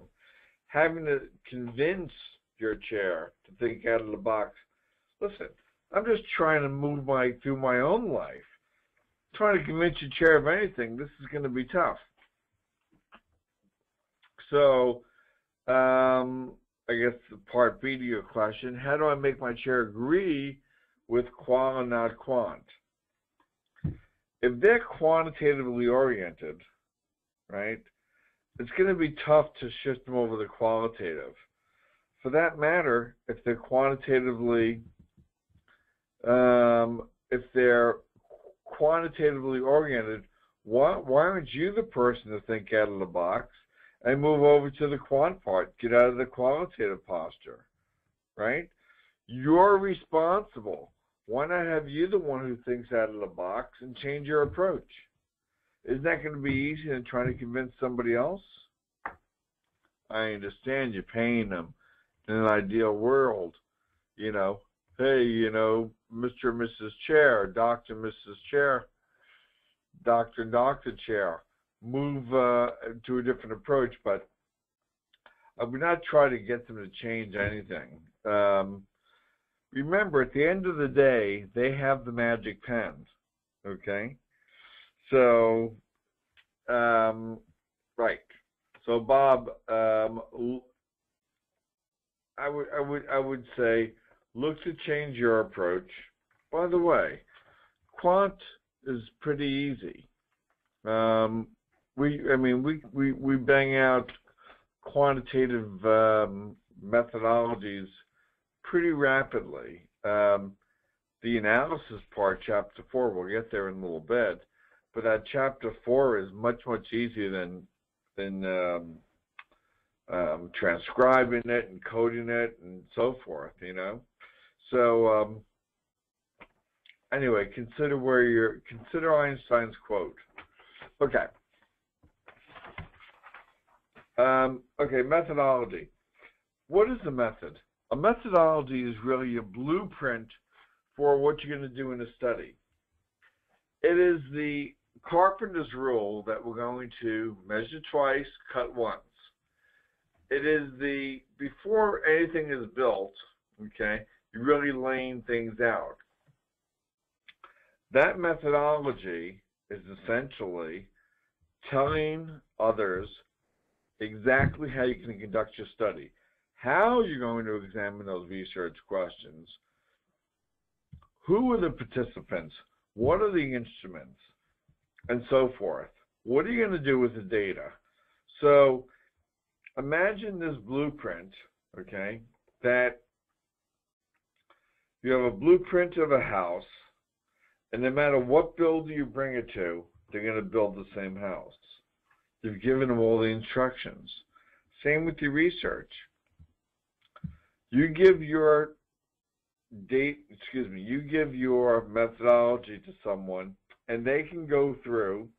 Having to convince your chair to think out of the box. Listen, I'm just trying to move through my own life. Trying to convince your chair of anything, this is going to be tough. So, I guess the part B to your question, how do I make my chair agree with qual and not quant? If they're quantitatively oriented, right, it's going to be tough to shift them over to qualitative. For that matter, if they're quantitatively oriented, why aren't you the person to think out of the box and move over to the quant part, get out of the qualitative posture, right? You're responsible. Why not have you the one who thinks out of the box and change your approach? Isn't that going to be easier than trying to convince somebody else? I understand you're paying them in an ideal world, you know, hey, you know, Mr. and Mrs. Chair, Dr. and Mrs. Chair, Dr. and Dr. Chair, move to a different approach, but I would not try to get them to change anything. Remember, at the end of the day, they have the magic pen, okay? So, right. So, Bob, I would say, look to change your approach. By the way, quant is pretty easy. We bang out quantitative methodologies pretty rapidly. The analysis part, chapter 4, we'll get there in a little bit, but that chapter 4 is much easier than transcribing it and coding it and so forth, you know. So anyway, consider Einstein's quote. Okay. Okay, methodology. What is a method? A methodology is really a blueprint for what you're going to do in a study. It is the carpenter's rule that we're going to measure twice, cut once. It is before anything is built, okay, you're really laying things out. That methodology is essentially telling others exactly how you can conduct your study, how you're going to examine those research questions, who are the participants, what are the instruments, and so forth. What are you going to do with the data? So imagine this blueprint, okay, that you have a blueprint of a house, and no matter what builder you bring it to, they're going to build the same house. You've given them all the instructions. Same with your research. You give your you give your methodology to someone, and they can go through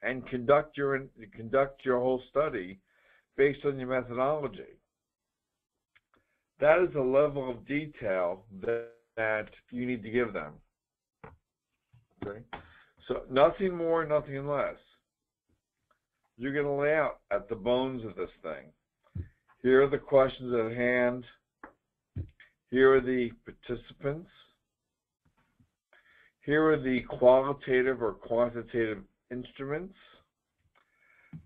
and conduct your whole study based on your methodology. That is a level of detail that you need to give them. Okay? So nothing more, nothing less. You're going to lay out at the bones of this thing. Here are the questions at hand. Here are the participants. Here are the qualitative or quantitative instruments.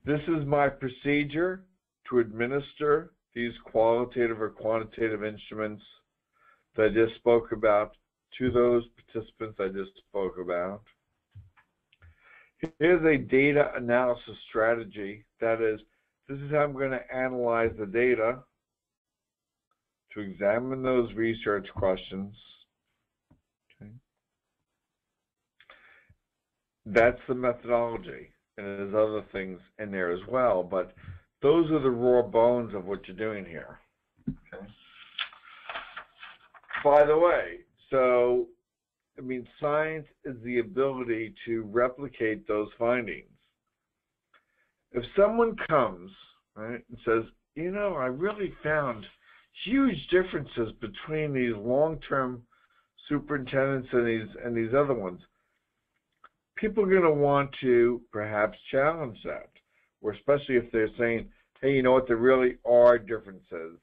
This is my procedure to administer these qualitative or quantitative instruments that I just spoke about to those participants I just spoke about. Here's a data analysis strategy. That is, this is how I'm going to analyze the data to examine those research questions. Okay. That's the methodology, and there's other things in there as well, but those are the raw bones of what you're doing here. Okay. By the way, so I mean, science is the ability to replicate those findings. If someone comes, right, and says, you know, I really found huge differences between these long-term superintendents and these other ones, people are going to want to perhaps challenge that, or especially if they're saying, hey, you know what, there really are differences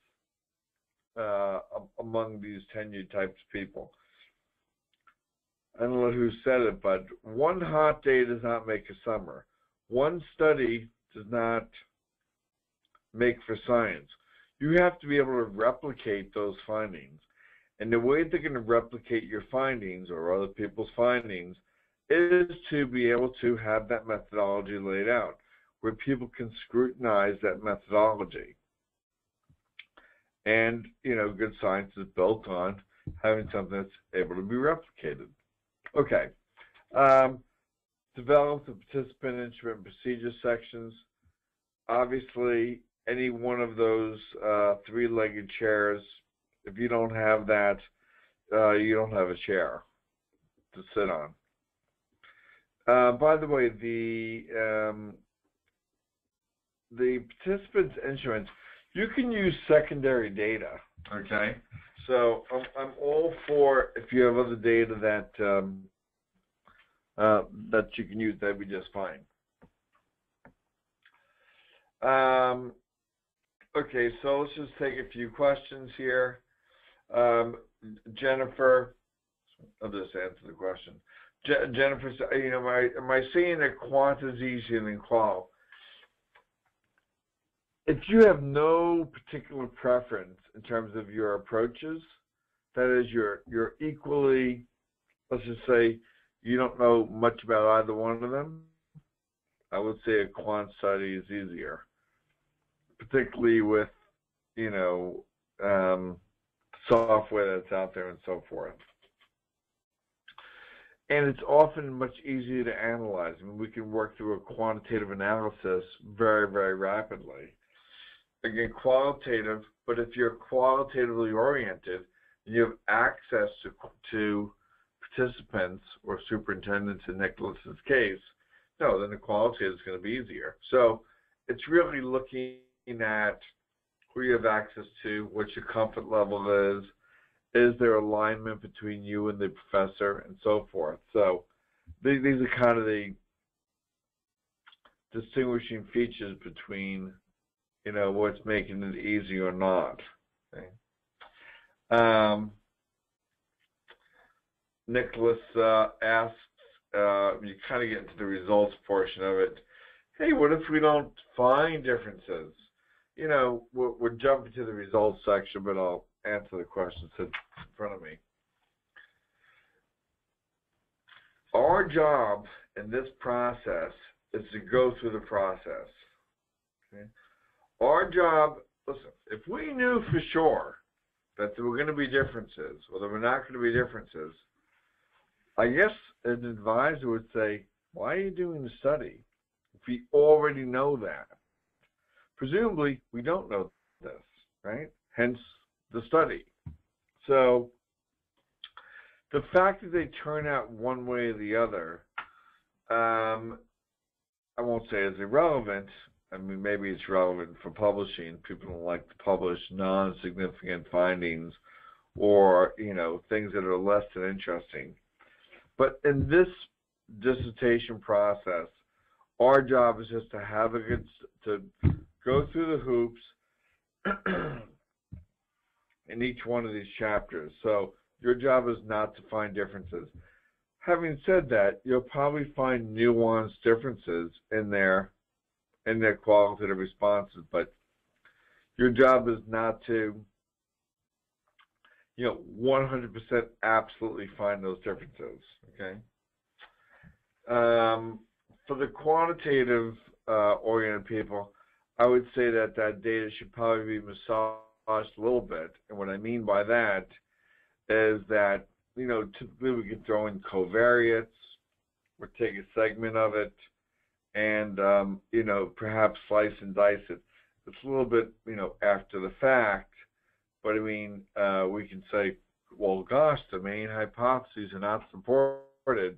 among these tenured types of people. I don't know who said it, but one hot day does not make a summer. One study does not make for science. You have to be able to replicate those findings. And the way they're going to replicate your findings or other people's findings is to be able to have that methodology laid out where people can scrutinize that methodology. And, you know, good science is built on having something that's able to be replicated. Okay. Develop the participant instrument procedure sections. Obviously, any one of those three-legged chairs, if you don't have that, you don't have a chair to sit on. By the way, the participants' instruments, you can use secondary data, okay? So I'm all for, if you have other data that that you can use, that'd be just fine. Okay, so let's just take a few questions here. Jennifer, I'll just answer the question. Jennifer, you know, am I saying that quant is easier than qual? If you have no particular preference in terms of your approaches, that is, you're equally, let's just say, you don't know much about either one of them, I would say a quant study is easier, particularly with, you know, software that's out there and so forth. And it's often much easier to analyze. I mean, we can work through a quantitative analysis very, very rapidly. Again, qualitative, but if you're qualitatively oriented and you have access to participants or superintendents in Nicholas's case, no, then the qualitative is going to be easier. So it's really looking at who you have access to, what your comfort level is there alignment between you and the professor, and so forth. So these are kind of the distinguishing features between, you know, what's making it easy or not. Okay. Nicholas asks, you kind of get into the results portion of it. Hey, what if we don't find differences? You know, we're jumping to the results section, but I'll answer the questions in front of me. Our job in this process is to go through the process. Okay? Our job, listen, if we knew for sure that there were going to be differences or there were not going to be differences, I guess an advisor would say, why are you doing the study if we already know that? Presumably, we don't know this, right? Hence the study. So the fact that they turn out one way or the other, I won't say is irrelevant. I mean, maybe it's relevant for publishing. People don't like to publish non-significant findings or, you know, things that are less than interesting. But in this dissertation process, our job is just to have a good, to go through the hoops in each one of these chapters. So your job is not to find differences. Having said that, you'll probably find nuanced differences in their qualitative responses, but your job is not to, you know, 100% absolutely find those differences, okay? For the quantitative oriented people, I would say that that data should probably be massaged a little bit. And what I mean by that is that, you know, typically we can throw in covariates or take a segment of it and, you know, perhaps slice and dice it. It's a little bit, you know, after the fact, but I mean, we can say well, gosh, the main hypotheses are not supported.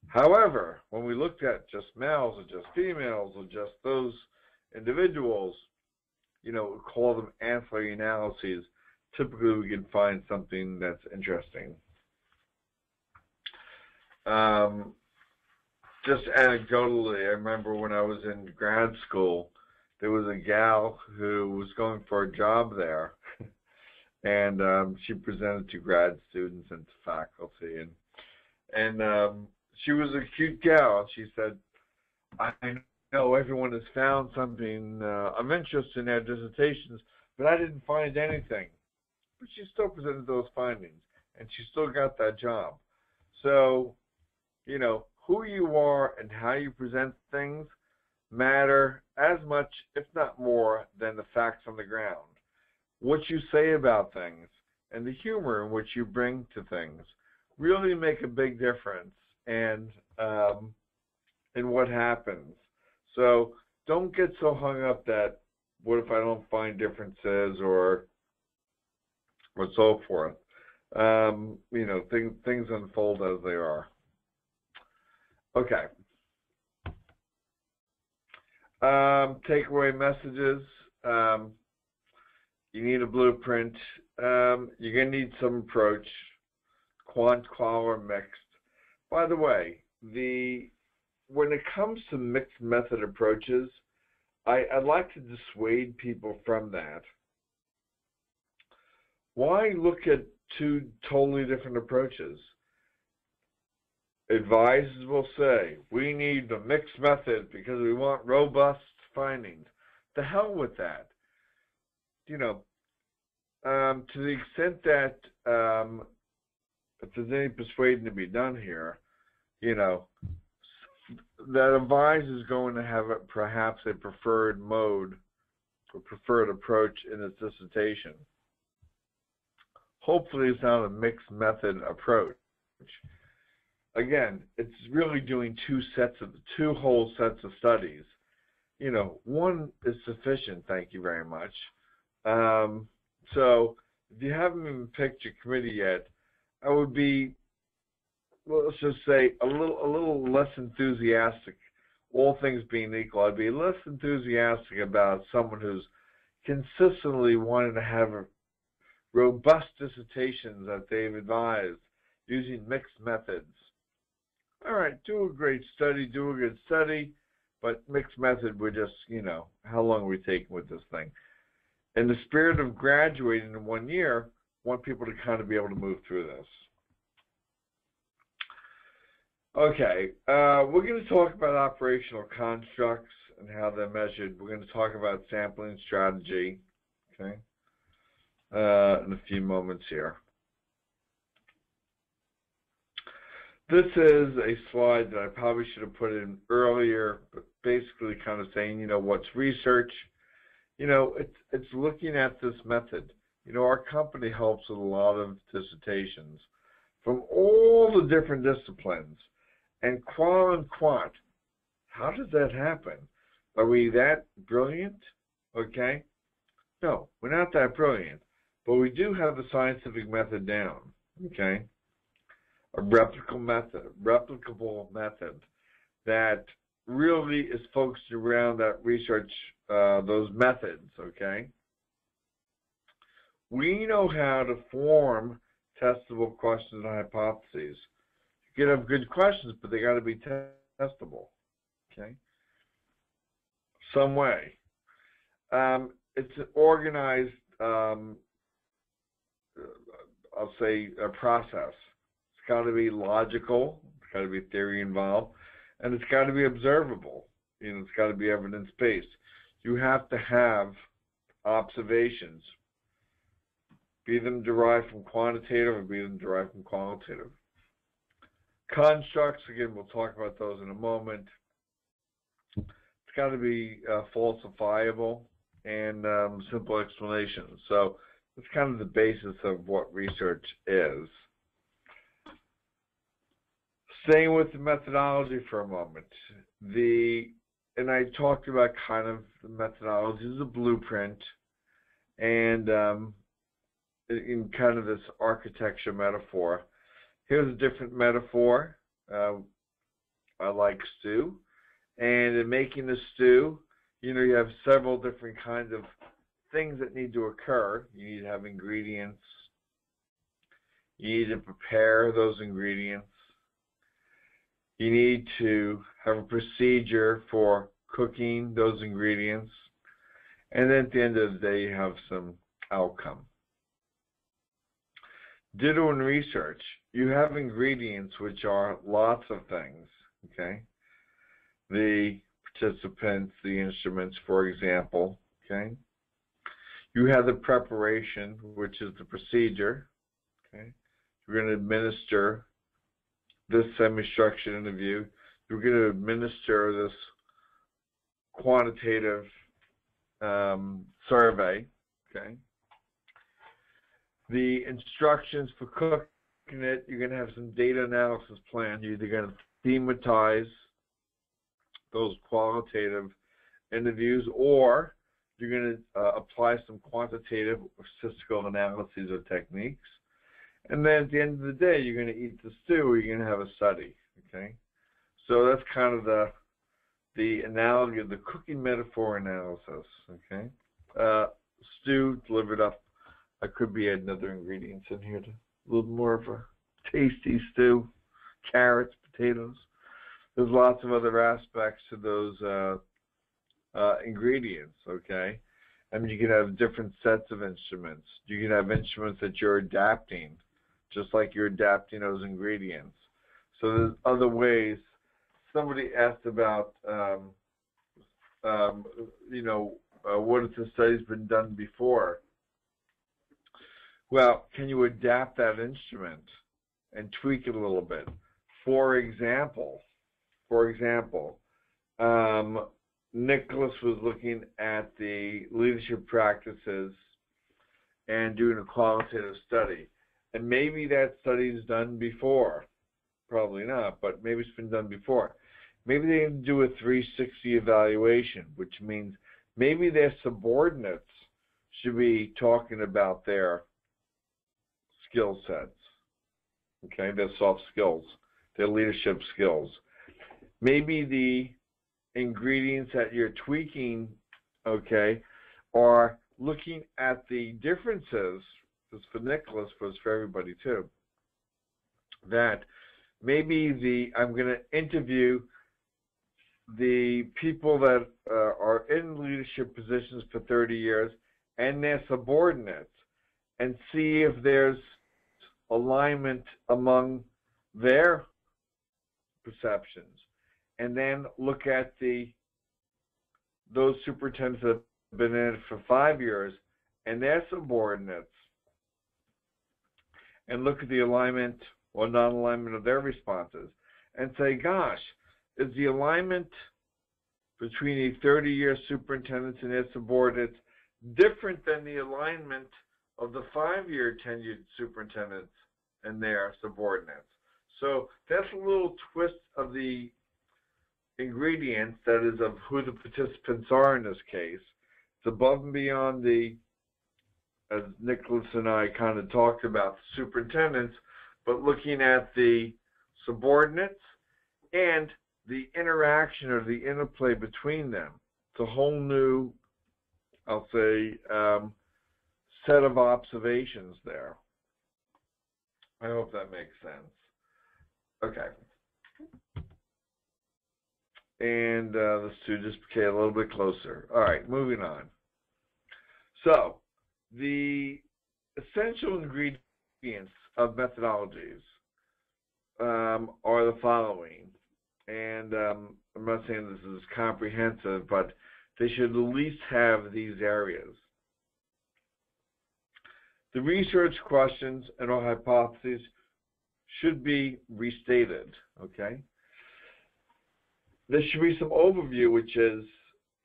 However, when we looked at just males or just females or just those individuals, we call them ancillary analyses. Typically, we can find something that's interesting. Just anecdotally, I remember when I was in grad school, there was a gal who was going for a job there, and she presented to grad students and to faculty, and she was a cute gal. She said, "I know everyone has found something of interest in their dissertations, but I didn't find anything." But she still presented those findings, and she still got that job. So, who you are and how you present things matter as much, if not more, than the facts on the ground. What you say about things and the humor in which you bring to things really make a big difference in what happens. So don't get so hung up that what if I don't find differences or so forth. Things unfold as they are. Okay. Takeaway messages. You need a blueprint. You're going to need some approach, quant, qual, or mixed. By the way, when it comes to mixed method approaches, I'd like to dissuade people from that. Why look at two totally different approaches? Advisors will say, we need the mixed method because we want robust findings. The hell with that. To the extent that if there's any persuading to be done here, that advisor is going to have perhaps a preferred mode or preferred approach in its dissertation. Hopefully it's not a mixed method approach. Again, it's really doing two whole sets of studies. One is sufficient, thank you very much. So if you haven't even picked your committee yet, I would be, let's just say, a little less enthusiastic. All things being equal, I'd be less enthusiastic about someone who's consistently wanting to have robust dissertations that they've advised using mixed methods. All right, do a great study, do a good study, but mixed method, we're just, how long are we taking with this thing? In the spirit of graduating in 1 year, I want people to kind of be able to move through this. Okay, we're going to talk about operational constructs and how they're measured. We're going to talk about sampling strategy, okay, in a few moments here. This is a slide that I probably should have put in earlier, but basically kind of saying, what's research? It's looking at this method. Our company helps with a lot of dissertations from all the different disciplines. And qual and quant, how does that happen? Are we that brilliant? Okay? No, we're not that brilliant. But we do have the scientific method down. Okay? A replicable method that really is focused around that research, those methods, okay? We know how to form testable questions and hypotheses. You can have good questions, but they got to be testable, okay? Some way. It's an organized, I'll say, a process. It's got to be logical, it's got to be theory involved, and it's got to be observable. It's got to be evidence-based. You have to have observations, be them derived from quantitative or be them derived from qualitative. Constructs, again, we'll talk about those in a moment. It's got to be falsifiable and simple explanations. So it's kind of the basis of what research is. Staying with the methodology for a moment, and I talked about kind of the methodology as a blueprint, and in kind of this architecture metaphor. Here's a different metaphor. I like stew. And in making the stew, you have several different kinds of things that need to occur. You need to have ingredients. You need to prepare those ingredients. You need to have a procedure for cooking those ingredients. And then at the end of the day, you have some outcome. Ditto in research, you have ingredients which are lots of things, okay? The participants, the instruments, for example, okay? You have the preparation, which is the procedure, okay? You're going to administer this semi-structured interview. You're going to administer this quantitative survey, okay? The instructions for cooking it, you're going to have some data analysis plan. You're either going to thematize those qualitative interviews, or you're going to apply some quantitative or statistical analyses or techniques. And then at the end of the day, you're going to eat the stew, or you're going to have a study, okay? So that's kind of the analogy of the cooking metaphor analysis, okay? Stew delivered up. I could be adding other ingredients in here to a little more of a tasty stew, carrots, potatoes. There's lots of other aspects to those ingredients, okay? I mean, you can have different sets of instruments. You can have instruments that you're adapting, just like you're adapting those ingredients. So there's other ways. Somebody asked about, what if the study's been done before? Well, can you adapt that instrument and tweak it a little bit? For example, Nicholas was looking at the leadership practices and doing a qualitative study. And maybe that study is done before. Probably not, but maybe it's been done before. Maybe they need to do a 360 evaluation, which means maybe their subordinates should be talking about their skill sets, okay, their soft skills, their leadership skills. Maybe the ingredients that you're tweaking, okay, are looking at the differences, this for Nicholas, but it's for everybody too, that maybe I'm going to interview the people that are in leadership positions for 30 years and their subordinates, and see if there's alignment among their perceptions, and then look at those superintendents that have been in it for 5 years and their subordinates, and look at the alignment or non-alignment of their responses, and say, gosh, is the alignment between the 30-year superintendents and their subordinates different than the alignment of the 5-year tenured superintendents and their subordinates? So that's a little twist of the ingredients, that is, of who the participants are in this case. It's above and beyond as Nicholas and I kind of talked about, the superintendents, but looking at the subordinates and the interaction or the interplay between them. It's a whole new, I'll say, set of observations there. I hope that makes sense. Okay. And let's just get a little bit closer. All right, moving on. So, the essential ingredients of methodologies are the following. And I'm not saying this is comprehensive, but they should at least have these areas. The research questions and or hypotheses should be restated, okay? There should be some overview, which is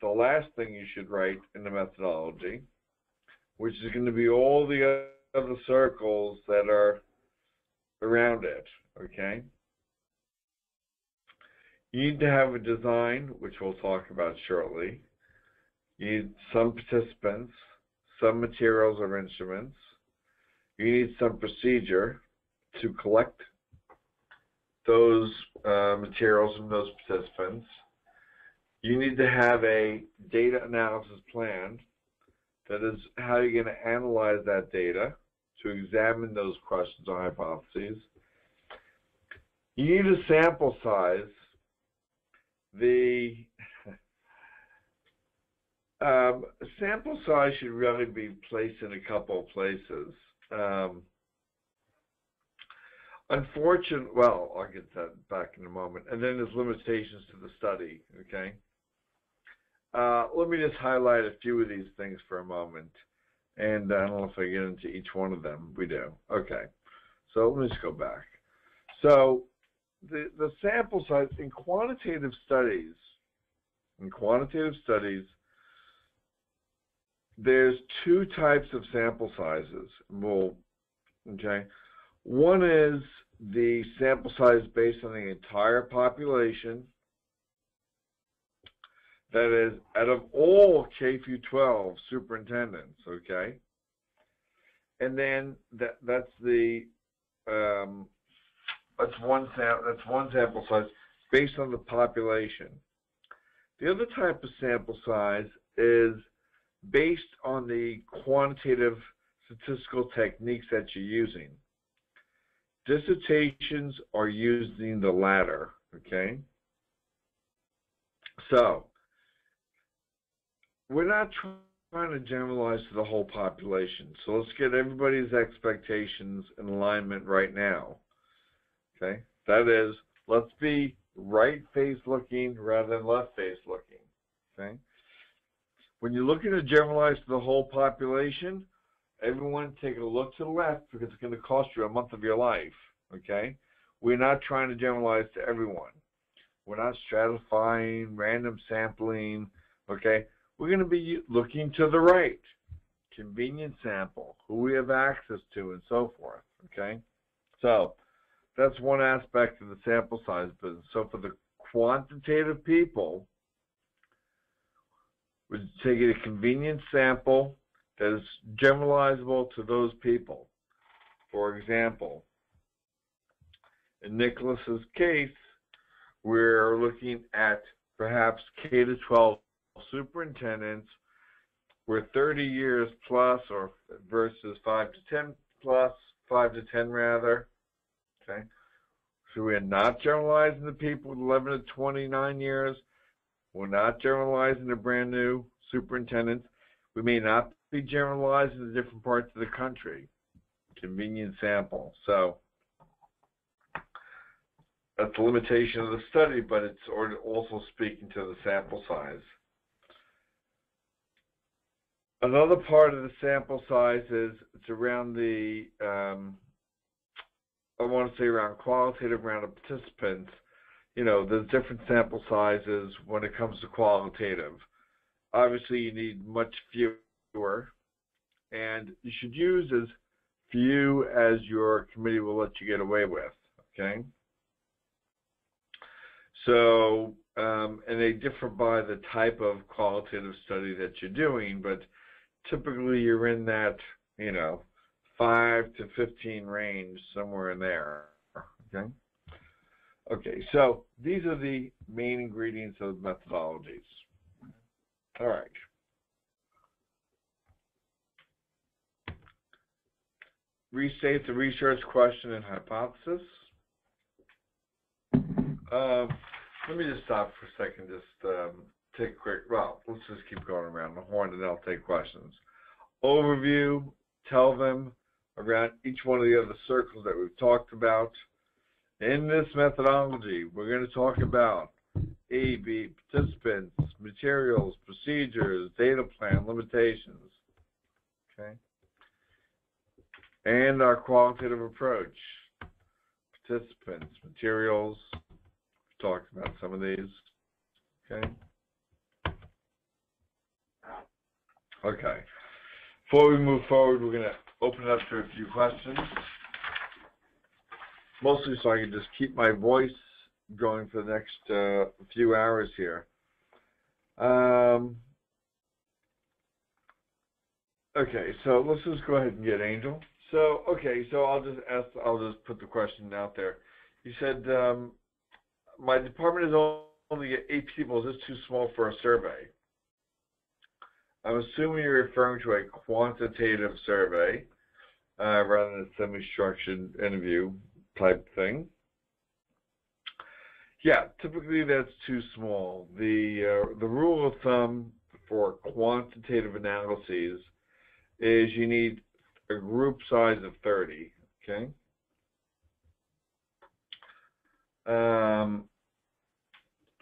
the last thing you should write in the methodology, which is going to be all the other circles that are around it, okay? You need to have a design, which we'll talk about shortly. You need some participants, some materials or instruments. You need some procedure to collect those materials from those participants. You need to have a data analysis plan. That is how you're going to analyze that data to examine those questions or hypotheses. You need a sample size. The sample size should really be placed in a couple of places. Unfortunately, well, I'll get that back in a moment. And then there's limitations to the study, okay? Let me just highlight a few of these things for a moment. And I don't know if I get into each one of them. We do. Okay. So let me just go back. So the sample size in quantitative studies, there's two types of sample sizes. Well, okay. One is the sample size based on the entire population. That is, out of all K through 12 superintendents, okay? And then that's one sample size based on the population. The other type of sample size is based on the quantitative statistical techniques that you're using. Dissertations are using the latter, okay? So, we're not trying to generalize to the whole population. So let's get everybody's expectations in alignment right now. Okay? That is, let's be right face looking rather than left face looking. Okay? When you're looking to generalize to the whole population, everyone take a look to the left because it's going to cost you a month of your life. Okay? We're not trying to generalize to everyone. We're not stratifying, random sampling. Okay? We're going to be looking to the right, convenient sample, who we have access to, and so forth, okay? So that's one aspect of the sample size business. So for the quantitative people, we're taking a convenient sample that is generalizable to those people. For example, in Nicholas's case, we're looking at perhaps K to 12 superintendents were 30 years plus, or versus 5 to 10 plus, 5 to 10 rather. Okay, so we're not generalizing the people with 11 to 29 years. We're not generalizing the brand new superintendents. We may not be generalizing the different parts of the country. Convenient sample. So that's the limitation of the study, but it's also speaking to the sample size. Another part of the sample size is it's around the, I want to say around qualitative, around the participants. You know, there's different sample sizes when it comes to qualitative. Obviously, you need much fewer, and you should use as few as your committee will let you get away with, okay? So, and they differ by the type of qualitative study that you're doing, but typically you're in that, 5 to 15 range, somewhere in there, okay? Okay, so these are the main ingredients of methodologies. All right. Restate the research question and hypothesis. Let me just stop for a second, just take a quick, well, let's just keep going around the horn and then I'll take questions. Overview, tell them around each one of the other circles that we've talked about. In this methodology, we're going to talk about A, B, participants, materials, procedures, data plan, limitations, okay? And our qualitative approach, participants, materials, we've talked about some of these, okay? Okay, before we move forward, we're going to open it up to a few questions. Mostly so I can just keep my voice going for the next few hours here. Okay, so let's just go ahead and get Angel So, okay, so I'll just put the question out there. You said, my department is only 8 people. Is this too small for a survey? I'm assuming you're referring to a quantitative survey rather than a semi-structured interview type thing. Yeah, typically that's too small. The rule of thumb for quantitative analyses is you need a group size of 30. Okay.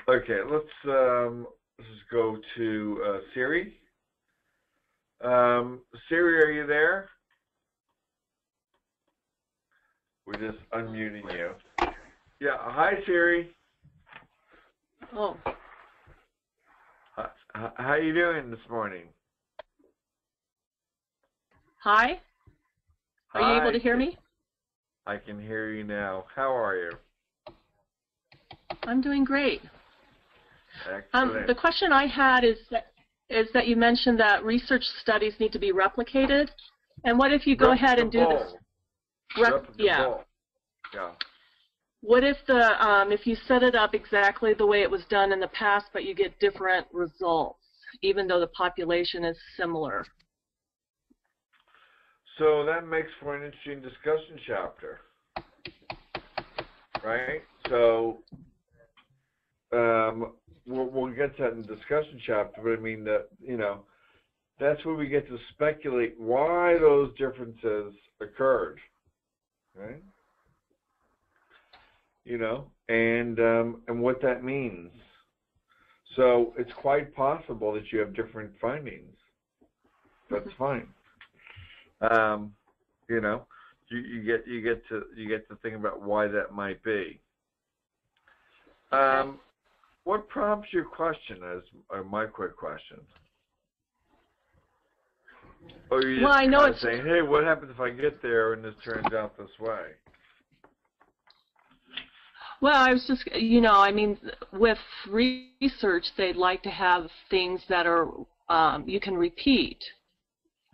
Okay, let's just go to Siri. Siri, are you there? We're just unmuting you. Yeah, hi Siri. Oh. How you doing this morning? Hi. Are you able to hear me? I can hear you now. How are you? I'm doing great. Excellent. The question I had is that you mentioned that research studies need to be replicated, and what if you go ahead and do this? Yeah. Yeah. What if if you set it up exactly the way it was done in the past, but you get different results, even though the population is similar? So that makes for an interesting discussion chapter, right? So we'll get to that in the discussion chapter, but I mean that, you know, that's where we get to speculate why those differences occurred, right? You know, and what that means. So it's quite possible that you have different findings. That's fine. You know, you get to think about why that might be. What prompts your question as my quick question? Or you just I know it's saying, hey, what happens if I get there and this turns out this way? Well, I was just, you know, I mean, with research, they'd like to have things that are you can repeat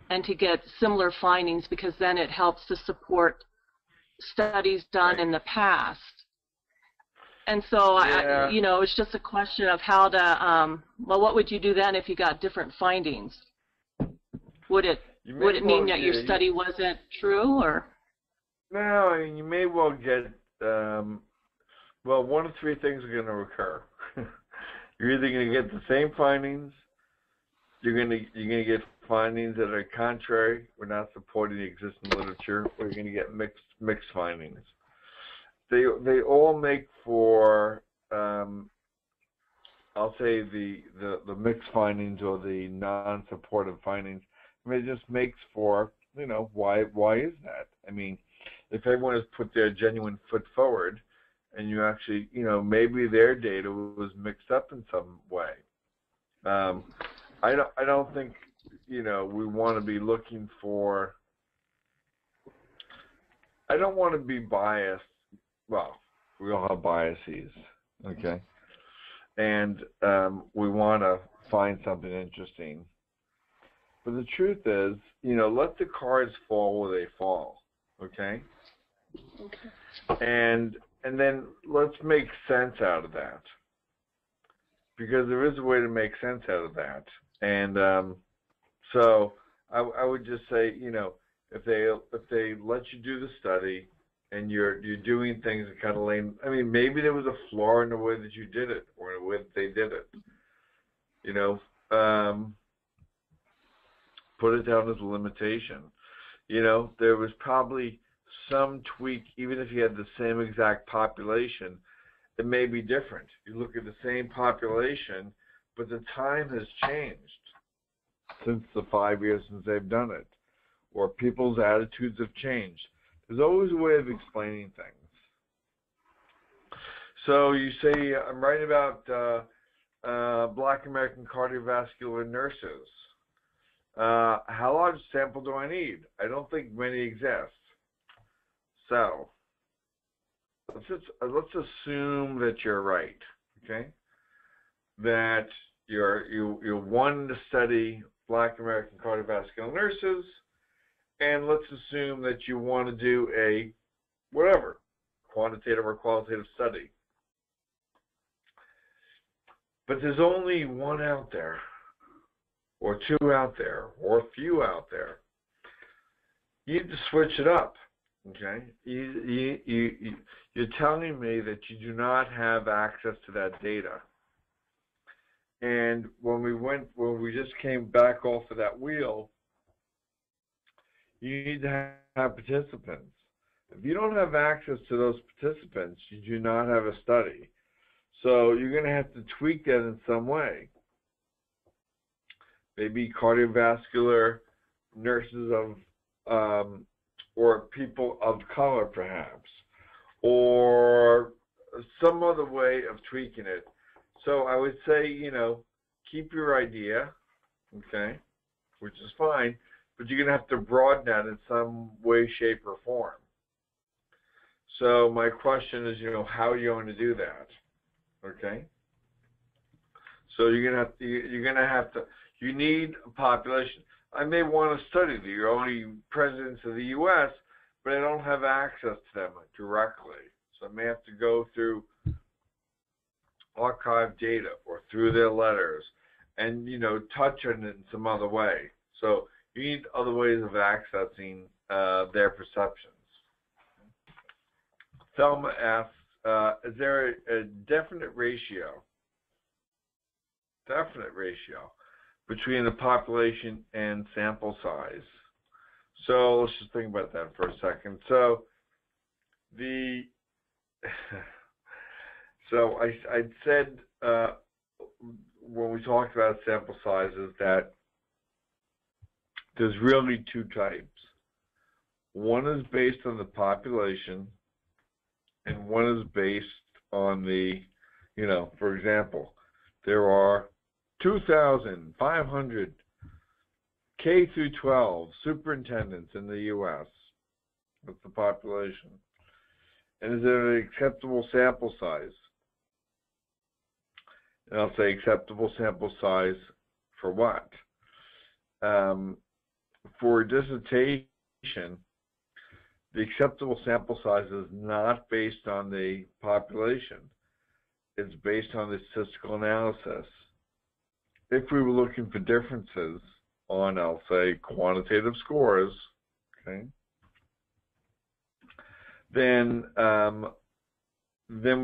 and to get similar findings, because then it helps to support studies done in the past. And so, yeah. you know, it's just a question of how to, well, what would you do then if you got different findings? Would it mean that your study wasn't true, or? No, I mean, you may well get, well, one of 3 things are going to occur. You're either going to get the same findings, you're going to get findings that are contrary, or not supporting the existing literature, or you're going to get mixed findings. They all make for, I'll say the mixed findings or the non-supportive findings. I mean, it just makes for, you know, why is that? I mean, if everyone has put their genuine foot forward, and you actually, you know, maybe their data was mixed up in some way. I don't think, you know, we want to be looking for. I don't want to be biased. Well, we all have biases, okay? And we want to find something interesting. But the truth is, you know, let the cards fall where they fall, okay? And then let's make sense out of that, because there is a way to make sense out of that. And so I would just say, you know, if they let you do the study and you're doing things that kind of lame, I mean, maybe there was a flaw in the way that you did it or the way that they did it. You know, put it down as a limitation. You know, there was probably some tweak, even if you had the same exact population, it may be different. You look at the same population, but the time has changed since the 5 years since they've done it, or people's attitudes have changed. There's always a way of explaining things. So you say, I'm writing about Black American cardiovascular nurses. How large a sample do I need? I don't think many exist. So let's assume that you're right, okay? That you want to study Black American cardiovascular nurses, And let's assume that you want to do a whatever, quantitative or qualitative study. But there's only one out there, or two out there, or a few out there. You need to switch it up, okay? You're telling me that you do not have access to that data. And when we just came back off of that wheel, you need to have participants. If you don't have access to those participants, you do not have a study. So you're going to have to tweak that in some way. Maybe cardiovascular nurses or people of color, perhaps, or some other way of tweaking it. So I would say, keep your idea, okay, which is fine, but you're going to have to broaden that in some way, shape, or form. So my question is, how are you going to do that? Okay. So you need a population. I may want to study the only presidents of the U.S., but I don't have access to them directly. So I may have to go through archive data or through their letters and, touch on it in some other way. So you need other ways of accessing their perceptions. Thelma asks, is there a definite ratio between the population and sample size? So let's just think about that for a second. So I said when we talked about sample sizes that there's really two types. One is based on the population, and one is based on the, for example, there are 2,500 K through 12 superintendents in the U.S. That's the population. And is there an acceptable sample size? And I'll say acceptable sample size for what? For a dissertation, the acceptable sample size is not based on the population. It's based on the statistical analysis. If we were looking for differences on, I'll say, quantitative scores, okay, then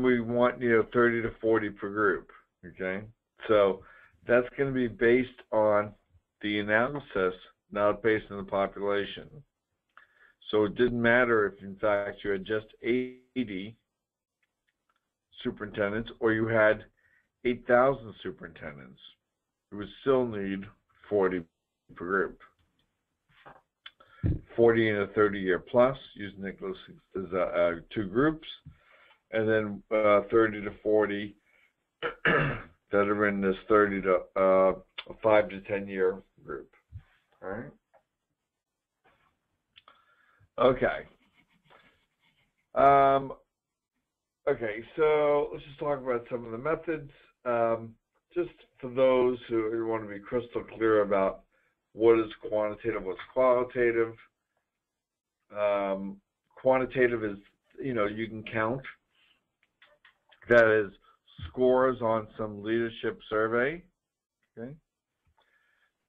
we want 30 to 40 per group, okay. So that's going to be based on the analysis, not based on the population. So it didn't matter if, in fact, you had just 80 superintendents or you had 8,000 superintendents. You would still need 40 per group. 40 in a 30-year plus, using Nicholas as two groups, and then 30 to 40 that are in this 30 to 5 to 10-year group. All right. Okay. Okay, so let's just talk about some of the methods. Just for those who want to be crystal clear about what is quantitative, what's qualitative. Quantitative is, you can count. That is scores on some leadership survey. Okay.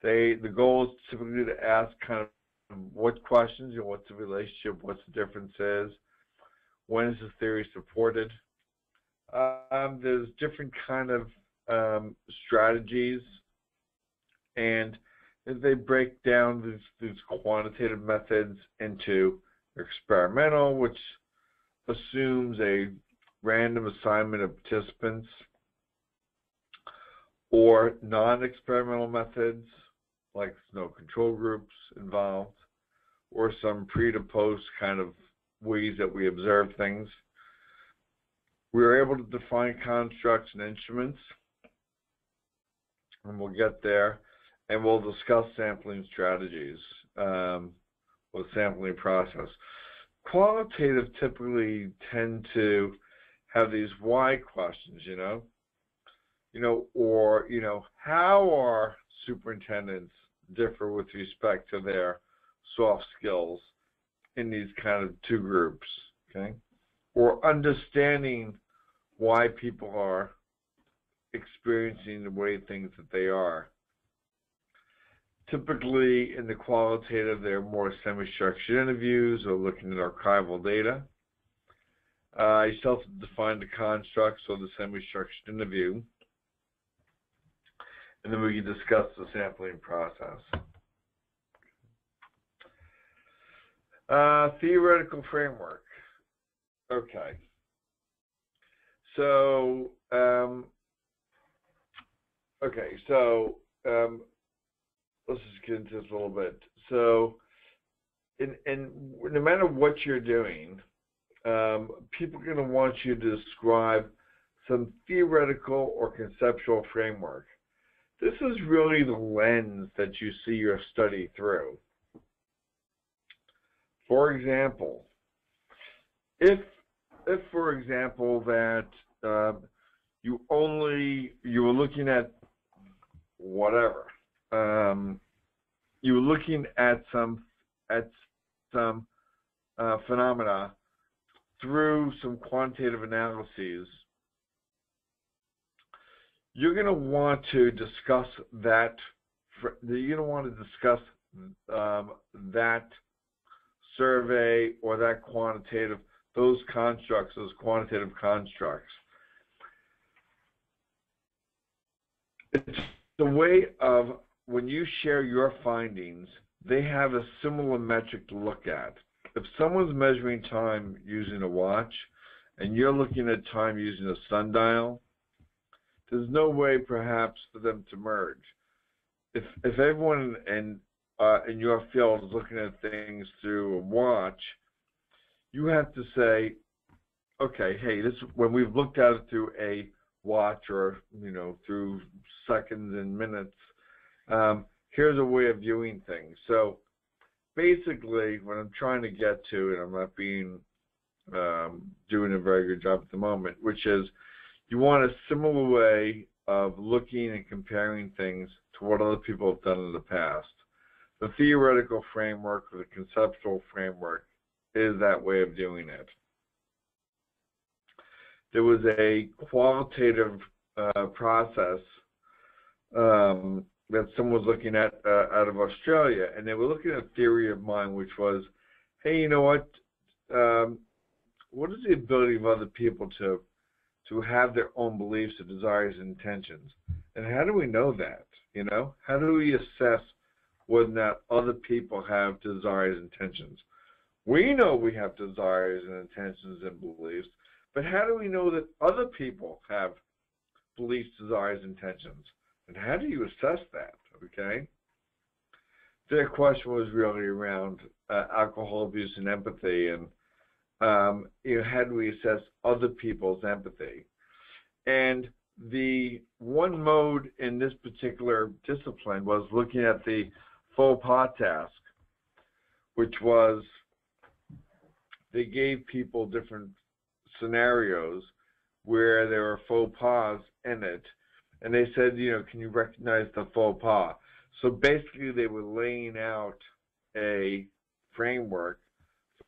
The goal is typically to ask kind of what questions, what's the relationship, what's the differences, when is the theory supported. There's different kind of strategies, and they break down these quantitative methods into experimental, which assumes a random assignment of participants, or non-experimental methods, like no control groups involved, or some pre to post kind of ways that we observe things. We are able to define constructs and instruments, and we'll get there, and we'll discuss sampling strategies with sampling process. Qualitative typically tend to have these why questions, or how are superintendents differ with respect to their soft skills in these kind of two groups, okay? Or understanding why people are experiencing the way things that they are. Typically, in the qualitative, they're more semi-structured interviews or looking at archival data. I self-define the constructs or the semi-structured interview, and then we can discuss the sampling process. Theoretical framework. Okay. So, let's just get into this a little bit. So, no matter what you're doing, people are going to want you to describe some theoretical or conceptual framework. This is really the lens that you see your study through. For example, if for example that you were looking at whatever, you were looking at some phenomena through some quantitative analyses, you're going to want to discuss that. You're going to want to discuss that survey or that quantitative, those constructs, those quantitative constructs. It's the way of when you share your findings, they have a similar metric to look at. If someone's measuring time using a watch and you're looking at time using a sundial, there's no way perhaps for them to merge. If everyone in your field is looking at things through a watch, you have to say, okay, hey, this when we've looked at it through a watch or through seconds and minutes, here's a way of viewing things. So basically, what I'm trying to get to, and I'm not doing a very good job at the moment, which is you want a similar way of looking and comparing things to what other people have done in the past. The theoretical framework or the conceptual framework is that way of doing it. There was a qualitative process that someone was looking at out of Australia, and they were looking at theory of mind, which was, hey, you know what? What is the ability of other people to have their own beliefs, or desires, and intentions? And how do we know that? How do we assess whether or not other people have desires and intentions? We know we have desires and intentions and beliefs, but how do we know that other people have beliefs, desires, intentions? And how do you assess that, okay? Their question was really around alcohol abuse and empathy, and how do we assess other people's empathy? And the one mode in this particular discipline was looking at the faux pas task, which was they gave people different scenarios where there were faux pas in it, and they said, can you recognize the faux pas? So basically they were laying out a framework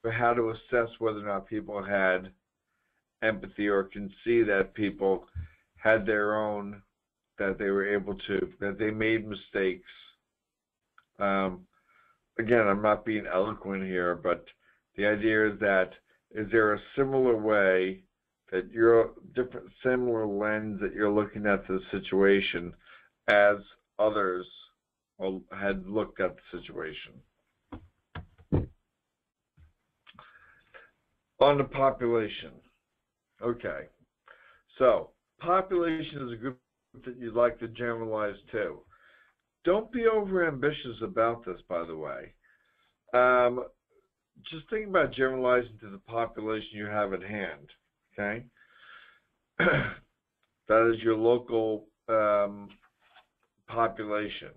for how to assess whether or not people had empathy or can see that people had their own, that they were able to, that they made mistakes. Again, I'm not being eloquent here, but the idea is that, is there a similar way that similar lens that you're looking at the situation as others had looked at the situation? On the population. Okay. So, population is a group that you'd like to generalize to. Don't be overambitious about this, by the way. Just think about generalizing to the population you have at hand, okay? That is your local population.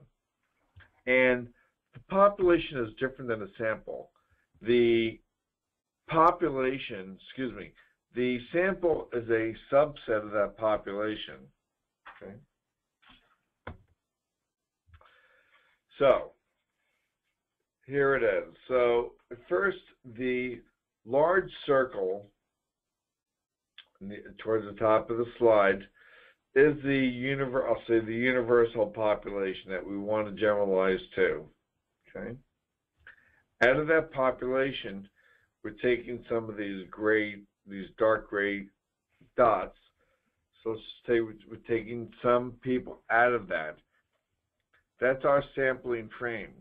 And the population is different than a sample. The sample is a subset of that population, okay? So, here it is. So first, the large circle towards the top of the slide is I'll say the universal population that we want to generalize to. Okay. Out of that population, we're taking some of these dark gray dots. So let's say we're taking some people out of that. That's our sampling frame.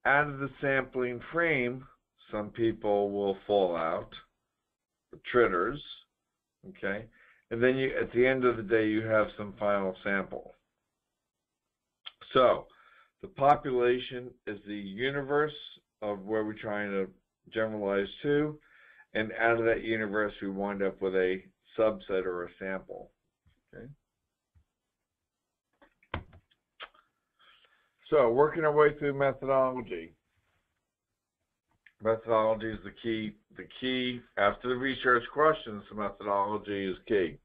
Out of the sampling frame, some people will fall out, the tritters, okay? And then at the end of the day, you have some final sample. So the population is the universe of where we're trying to generalize to, and out of that universe, we wind up with a subset or a sample, okay? So working our way through methodology. Methodology is the key. The key, after the research questions, the methodology is key.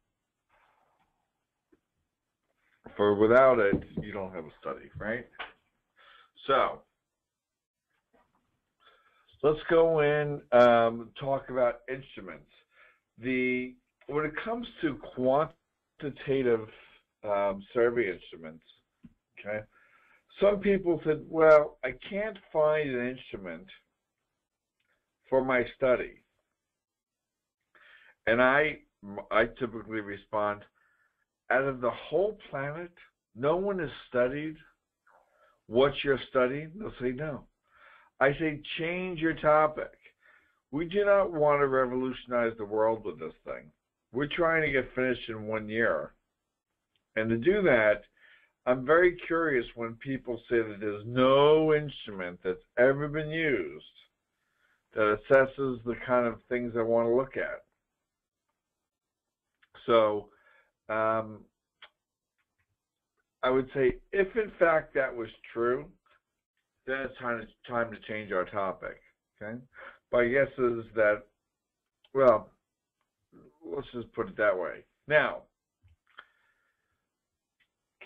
For without it, you don't have a study, right? So let's go in, talk about instruments. When it comes to quantitative survey instruments, okay, some people said, well, I can't find an instrument for my study. And I typically respond, out of the whole planet, no one has studied what you're studying? They'll say no. I say, change your topic. We do not want to revolutionize the world with this thing. We're trying to get finished in 1 year. And to do that, I'm very curious when people say that there's no instrument that's ever been used that assesses the kind of things I want to look at. So I would say, if in fact that was true, then it's time to change our topic. Okay? My guess is that, well, let's just put it that way. Now,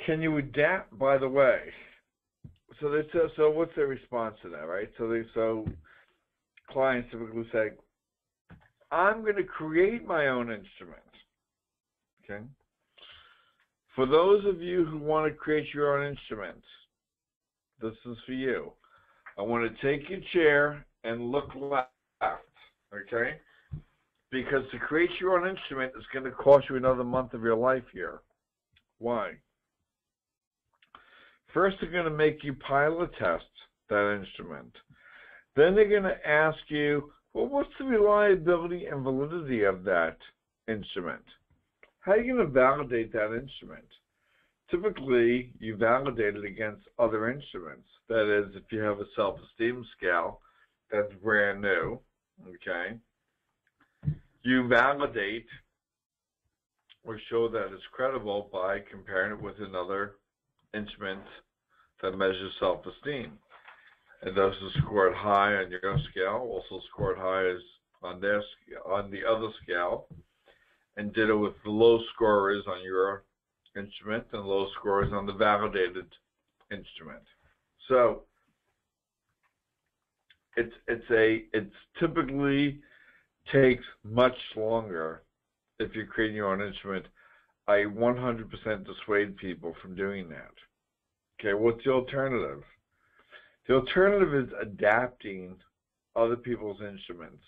can you adapt? By the way, so what's their response to that, right? So clients typically say, I'm going to create my own instrument. Okay. For those of you who want to create your own instrument, this is for you. I want to take your chair and look left, okay? Because to create your own instrument is going to cost you another month of your life here. Why? First, they're going to make you pilot test that instrument. Then they're going to ask you, well, what's the reliability and validity of that instrument? How are you going to validate that instrument? Typically, you validate it against other instruments. That is, if you have a self-esteem scale that's brand new, okay, you validate or show that it's credible by comparing it with another instrument that measures self-esteem. And those who scored high on your scale also scored high as on the other scale, and did it with the low scorers on your instrument and low scorers on the validated instrument. So it typically takes much longer if you're creating your own instrument. I 100% dissuade people from doing that. Okay, what's the alternative? The alternative is adapting other people's instruments.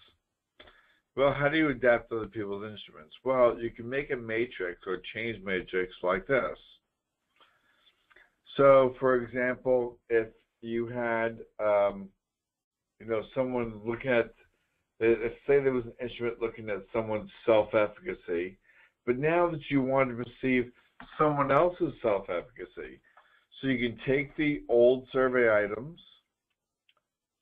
Well, how do you adapt other people's instruments? Well, you can make a matrix or change matrix like this. So, for example, if you had, someone look at, say there was an instrument looking at someone's self-efficacy, but now that you want to perceive someone else's self-efficacy, so you can take the old survey items,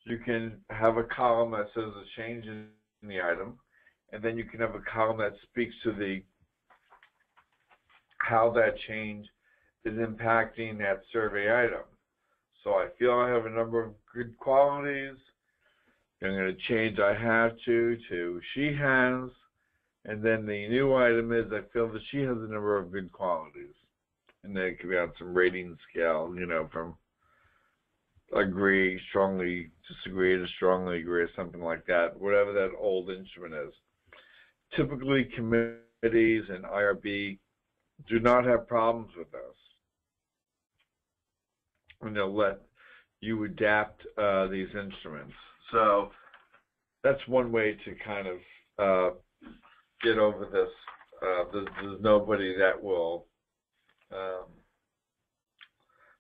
you can have a column that says a change in the item, and then you can have a column that speaks to how that change is impacting that survey item. So I feel I have a number of good qualities. I'm going to change I have to she has, and then the new item is I feel that she has a number of good qualities. And then it could be on some rating scale, from agree, strongly disagree, to strongly agree, or something like that, whatever that old instrument is. Typically, committees and IRB do not have problems with this. And they'll let you adapt these instruments. So that's one way to kind of get over this. There's nobody that will,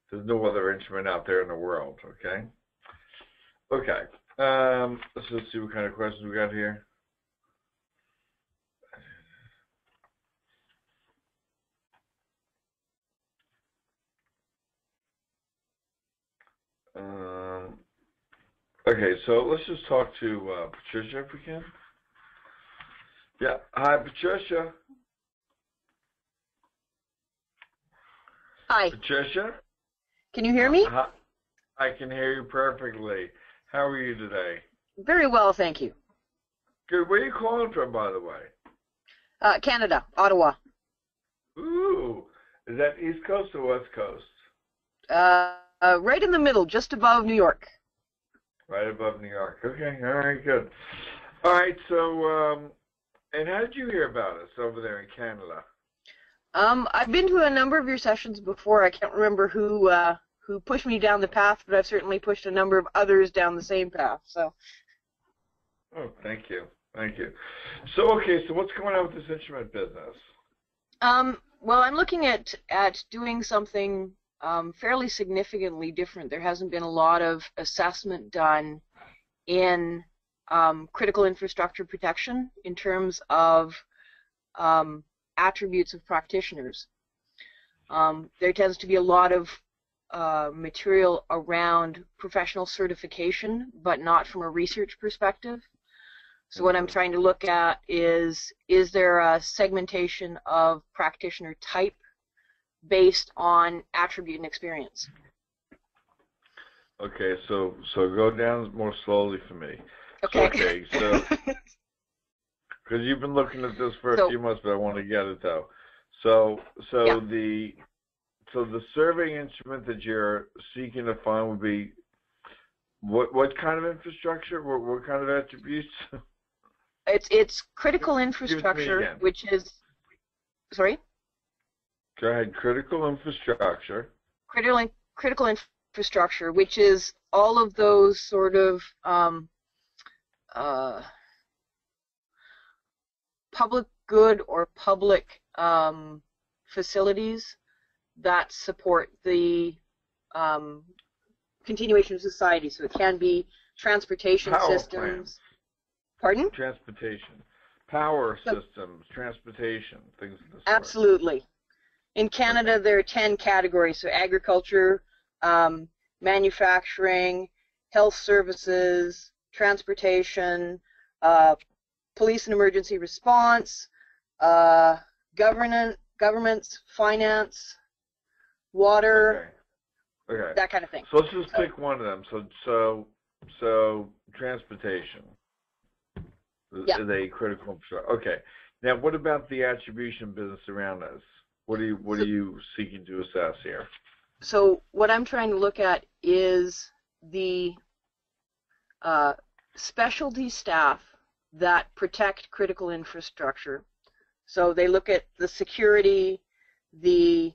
there's no other instrument out there in the world, okay? Okay, let's just see what kind of questions we got here. Okay, so let's just talk to Patricia if we can. Yeah, hi Patricia. Hi. Patricia? Can you hear me? I can hear you perfectly. How are you today? Very well, thank you. Good. Where are you calling from, by the way? Canada, Ottawa. Ooh, is that East Coast or West Coast? Right in the middle, just above New York. Right above New York. Okay, all right, good. All right, so, and how did you hear about us over there in Canada? I've been to a number of your sessions before. I can't remember who pushed me down the path, but I've certainly pushed a number of others down the same path. So. Oh, thank you, thank you. So, okay, so what's going on with this instrument business? Well, I'm looking at doing something fairly significantly different. There hasn't been a lot of assessment done in critical infrastructure protection in terms of attributes of practitioners. There tends to be a lot of material around professional certification, but not from a research perspective. So what I'm trying to look at is there a segmentation of practitioner type based on attribute and experience? Okay, so go down more slowly for me. Okay. Okay, so because you've been looking at this for a few months, but I want to get it though. So Yeah. the survey instrument that you're seeking to find would be what kind of infrastructure? What kind of attributes? It's critical infrastructure, which is, sorry? Go ahead. Critical infrastructure. Critical infrastructure, which is all of those sort of public good or public facilities that support the continuation of society. So it can be transportation systems. Plants. Pardon? Transportation. Power systems, transportation, things of this sort. Absolutely. In Canada, there are 10 categories, so agriculture, manufacturing, health services, transportation, police and emergency response, governments, finance, water, okay. That kind of thing. So let's just pick one of them. So transportation is a critical infrastructure. Okay. Now, what about the attribution business around us? What are you seeking to assess here? So what I'm trying to look at is the specialty staff that protect critical infrastructure. So they look at the security, the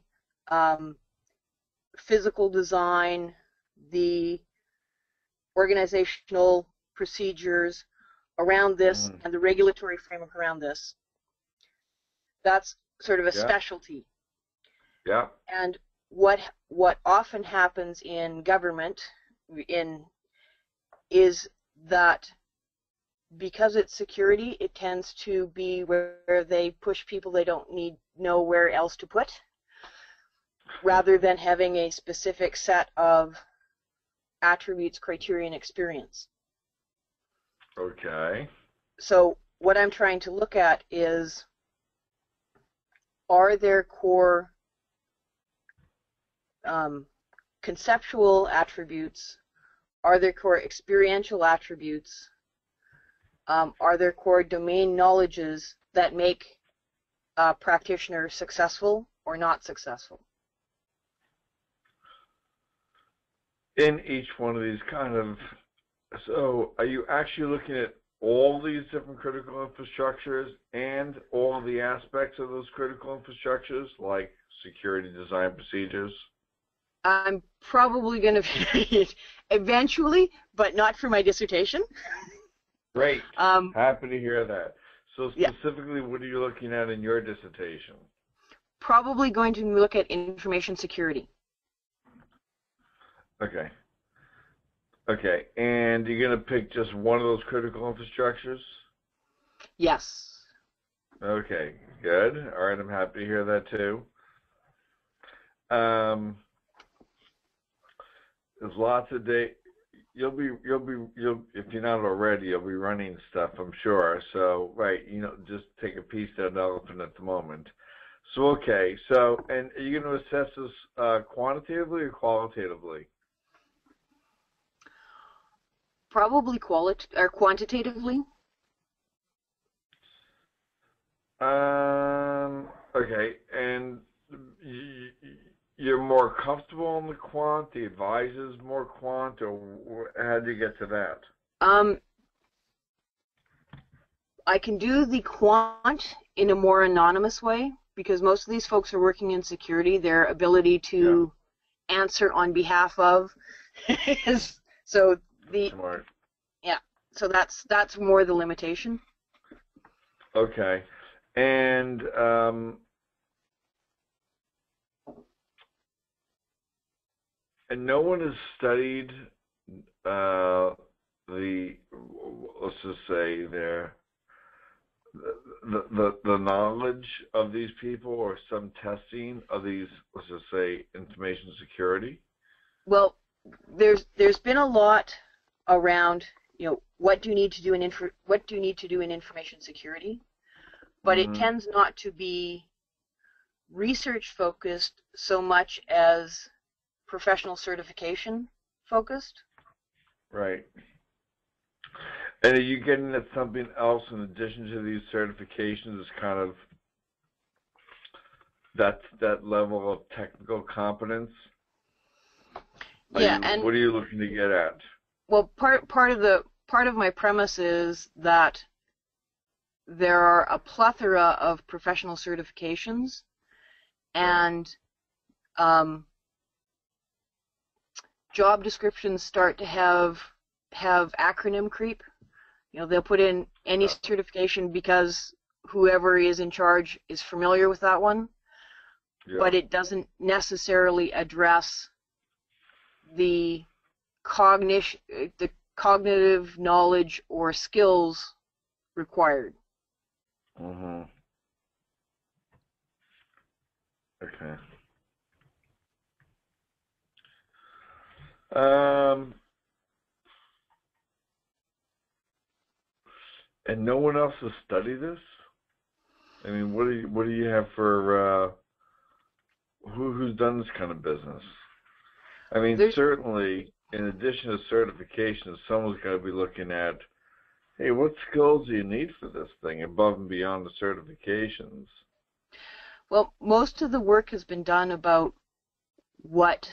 physical design, the organizational procedures around this, and the regulatory framework around this. That's sort of a specialty. Yeah. And what often happens in government is that because it's security, it tends to be where they push people they don't know where else to put, rather than having a specific set of attributes, criteria, and experience. Okay. So what I'm trying to look at is, are there core conceptual attributes? Are there core experiential attributes? Are there core domain knowledges that make a practitioner successful or not successful? in each one of these kind of, so are you actually looking at all these different critical infrastructures and all the aspects of those critical infrastructures, like security design procedures? I'm probably going to eventually, but not for my dissertation. Great. Happy to hear that. So Yeah. specifically, what are you looking at in your dissertation? Probably going to look at information security. Okay. Okay, and you're going to pick just one of those critical infrastructures? Yes. Okay, good. All right, I'm happy to hear that too. There's lots of data. You'll if you're not already, you'll be running stuff, I'm sure. So, right, just take a piece of that elephant at the moment. So, okay, so, and are you going to assess this quantitatively or qualitatively? Probably quantitatively. Okay, and you're more comfortable in the quant, the advisor's more quant, or how do you get to that? I can do the quant in a more anonymous way, because most of these folks are working in security. Their ability to answer on behalf of is so the Smart. Yeah, so that's more the limitation. Okay, and no one has studied let's just say the knowledge of these people, or some testing of these, let's just say, information security. Well, there's been a lot around, what do you need to do in information security, but it tends not to be research focused so much as professional certification focused. Right. And are you getting at something else in addition to these certifications, is kind of that level of technical competence? And what are you looking to get at? Well, part of my premise is that there are a plethora of professional certifications, and job descriptions start to have acronym creep. They'll put in any certification because whoever is in charge is familiar with that one, but it doesn't necessarily address the cognitive knowledge or skills required. Okay. And no one else has studied this? I mean, what do you have for who's done this kind of business? I mean, certainly, in addition to certifications, someone's got to be looking at, hey, what skills do you need for this thing above and beyond the certifications? Well, most of the work has been done about what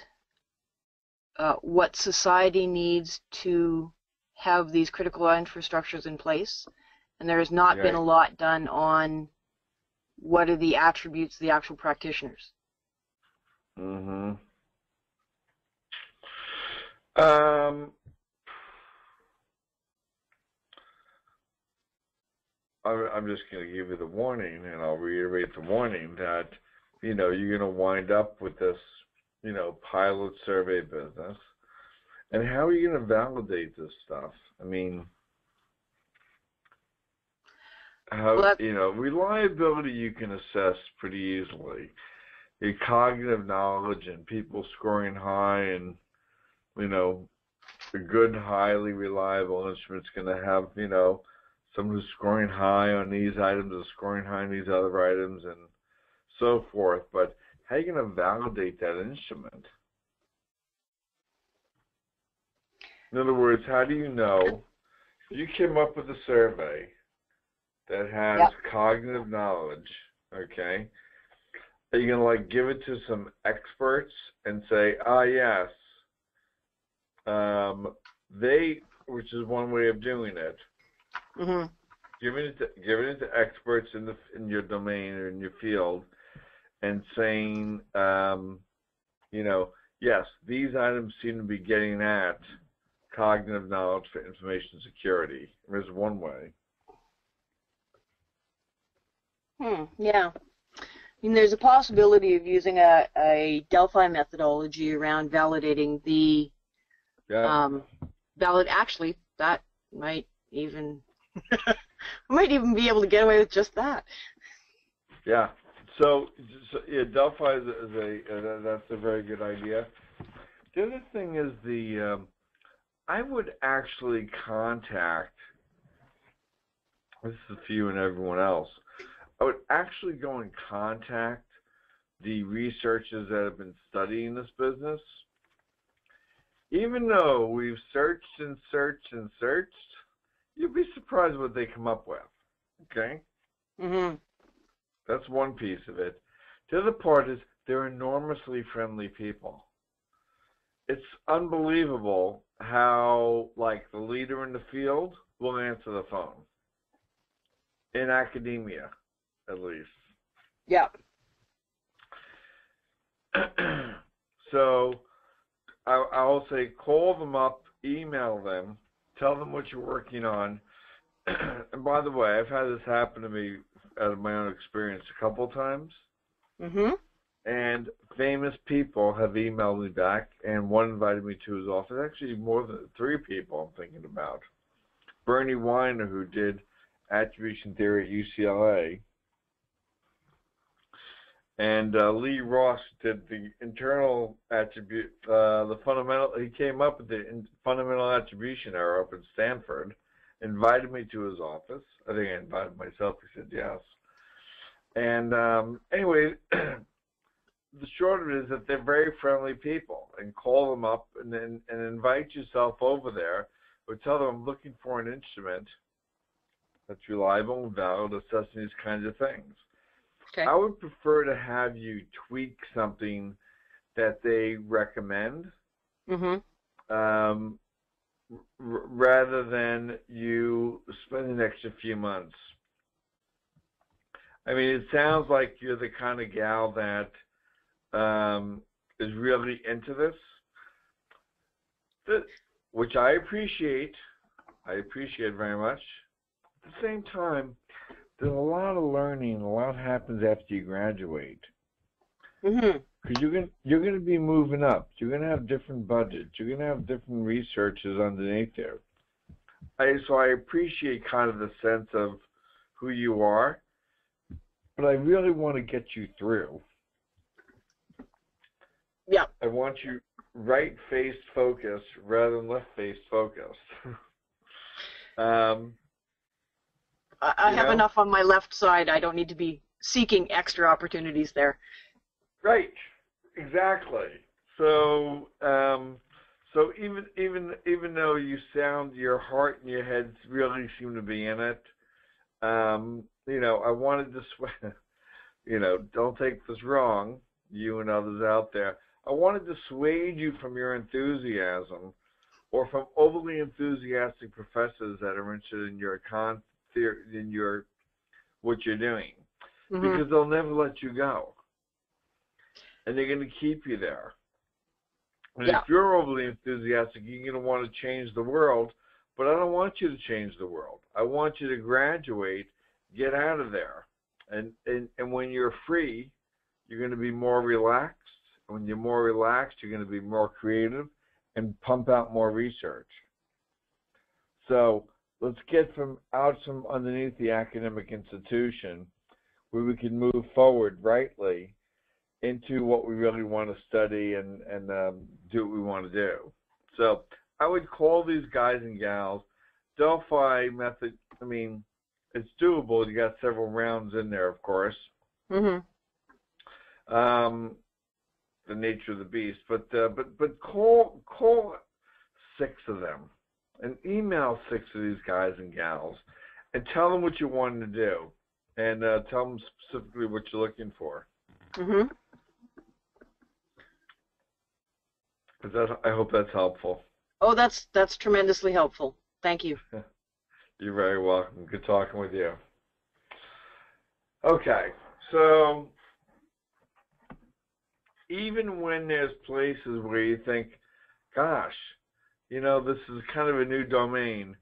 society needs to have these critical infrastructures in place, and there has not been a lot done on what are the attributes of the actual practitioners. I'm just going to give you the warning, and I'll reiterate the warning that, you're going to wind up with this, pilot survey business. And how are you going to validate this stuff? I mean, reliability you can assess pretty easily. Your cognitive knowledge and people scoring high, and, a good, highly reliable instrument's going to have, someone who's scoring high on these items is scoring high on these other items, and so forth. But how are you going to validate that instrument? In other words, how do you know you came up with a survey that has cognitive knowledge, okay? Are you going to give it to some experts and say, yes, which is one way of doing it, Mm-hmm. giving it to experts in your domain or in your field, and saying, yes, these items seem to be getting at cognitive knowledge for information security. There's one way. Yeah. I mean, there's a possibility of using a Delphi methodology around validating the actually, that might even might even be able to get away with just that. Yeah. So yeah, Delphi that's a very good idea. The other thing is I would actually contact, this is for you and everyone else, I would actually go and contact the researchers that have been studying this business. Even though we've searched and searched and searched, you'd be surprised what they come up with. Okay? Mm-hmm. That's one piece of it. The other part is they're enormously friendly people. It's unbelievable how, like, the leader in the field will answer the phone. In academia, at least. Yeah. So I'll say call them up, email them, tell them what you're working on. And by the way, I've had this happen to me out of my own experience a couple times. Mm-hmm. And famous people have emailed me back, and one invited me to his office. Actually, more than 3 people I'm thinking about. Bernie Weiner, who did attribution theory at UCLA, and Lee Ross did the internal attribute, the fundamental. He came up with the fundamental attribution error up at Stanford. Invited me to his office. I think I invited myself. He said yes. And anyway, the short of it is that they're very friendly people, and call them up and invite yourself over there, or tell them I'm looking for an instrument that's reliable and valid, assessing these kinds of things. Okay. I would prefer to have you tweak something that they recommend, rather than you spend an extra few months. I mean, it sounds like you're the kind of gal that is really into this, which I appreciate. I appreciate very much. At the same time, there's a lot of learning. A lot happens after you graduate. Because you're going to be moving up. You're going to have different budgets. You're going to have different researchers underneath there. So I appreciate kind of the sense of who you are, but I really want to get you through. Yeah. I want you right-faced focused rather than left-faced focused. I have enough on my left side. I don't need to be seeking extra opportunities there. Right. Exactly. So, so even though you sound, your heart and your head really seem to be in it, I wanted to, don't take this wrong, you and others out there. I wanted to dissuade you from your enthusiasm, or from overly enthusiastic professors that are interested in your what you're doing, because they'll never let you go, and they're going to keep you there. And if you're overly enthusiastic, you're going to want to change the world, but I don't want you to change the world. I want you to graduate, get out of there, and when you're free, you're going to be more relaxed. When you're more relaxed, you're going to be more creative and pump out more research. So let's get from underneath the academic institution, where we can move forward rightly into what we really want to study and do what we want to do. So I would call these guys and gals. Delphi method, I mean, it's doable. You got several rounds in there, of course. The nature of the beast, but call 6 of them, and email 6 of these guys and gals, and tell them what you want to do, and tell them specifically what you're looking for. I hope that's helpful. Oh, that's tremendously helpful. Thank you. You're very welcome. Good talking with you. Okay, so even when there's places where you think, gosh, you know, this is kind of a new domain,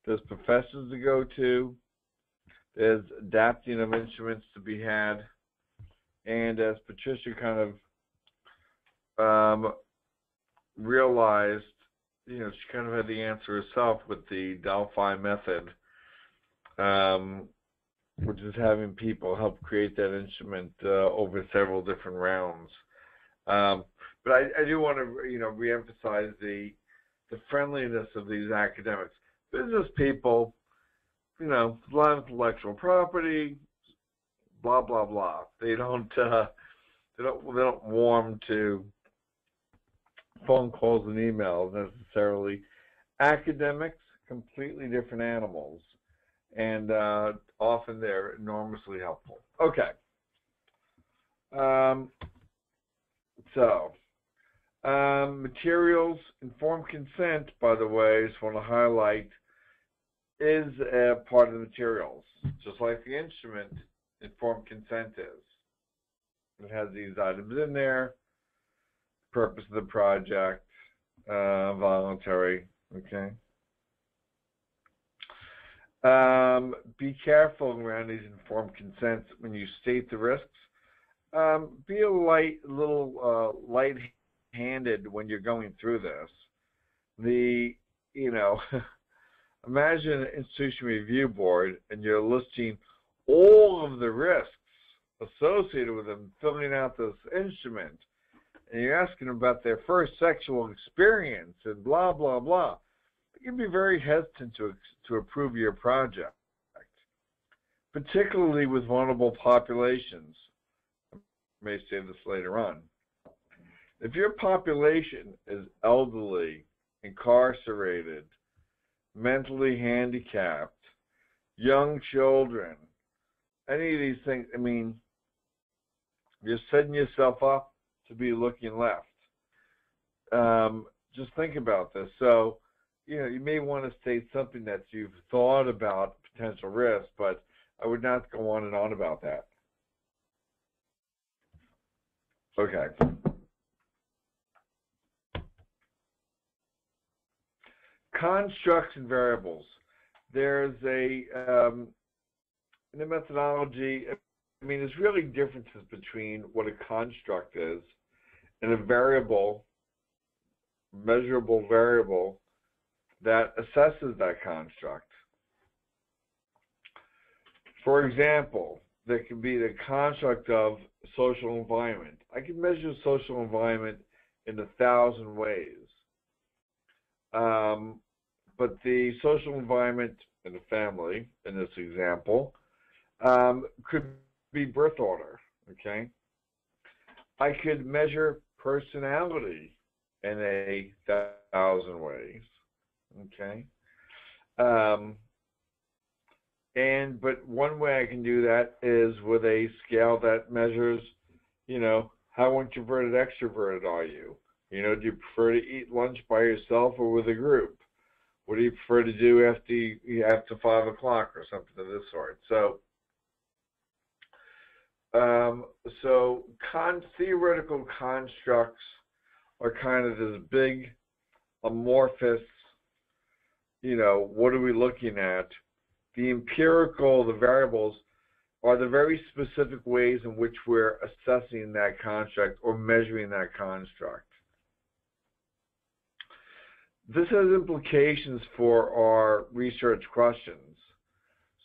there's professors to go to, there's adapting of instruments to be had, and as Patricia kind of realized, you know, she kind of had the answer herself with the Delphi method, which is having people help create that instrument over several different rounds. But I do want to, you know, reemphasize the friendliness of these academics. Business people, you know, a lot of intellectual property, blah blah blah. They don't warm to phone calls and emails necessarily. Academics, completely different animals, and often they're enormously helpful. Okay. Materials, informed consent, by the way, I just want to highlight, is a part of the materials, just like the instrument, informed consent is. It has these items in there, purpose of the project, voluntary, okay? Be careful around these informed consents when you state the risks. Be a little light-handed when you're going through this. Imagine an institution review board and you're listing all of the risks associated with them filling out this instrument, and you're asking them about their first sexual experience and blah, blah, blah. You can be very hesitant to approve your project, particularly with vulnerable populations. I may say this later on. If your population is elderly, incarcerated, mentally handicapped, young children, any of these things, I mean, you're setting yourself up to be looking left. Just think about this. So, you know, you may want to state something that you've thought about potential risks, but I would not go on and on about that. Okay. Constructs and variables. There's in the methodology, I mean, there's really differences between what a construct is and a variable, measurable variable that assesses that construct. For example, there can be the construct of social environment. I can measure social environment in 1,000 ways. But the social environment in the family, in this example, could be birth order, okay? I could measure personality in 1,000 ways, okay? But one way I can do that is with a scale that measures, you know, how introverted, extroverted are you? You know, do you prefer to eat lunch by yourself or with a group? What do you prefer to do after 5 o'clock or something of this sort? So, theoretical constructs are kind of this big, amorphous, you know, what are we looking at? The empirical, the variables, are the very specific ways in which we're assessing that construct or measuring that construct. This has implications for our research questions.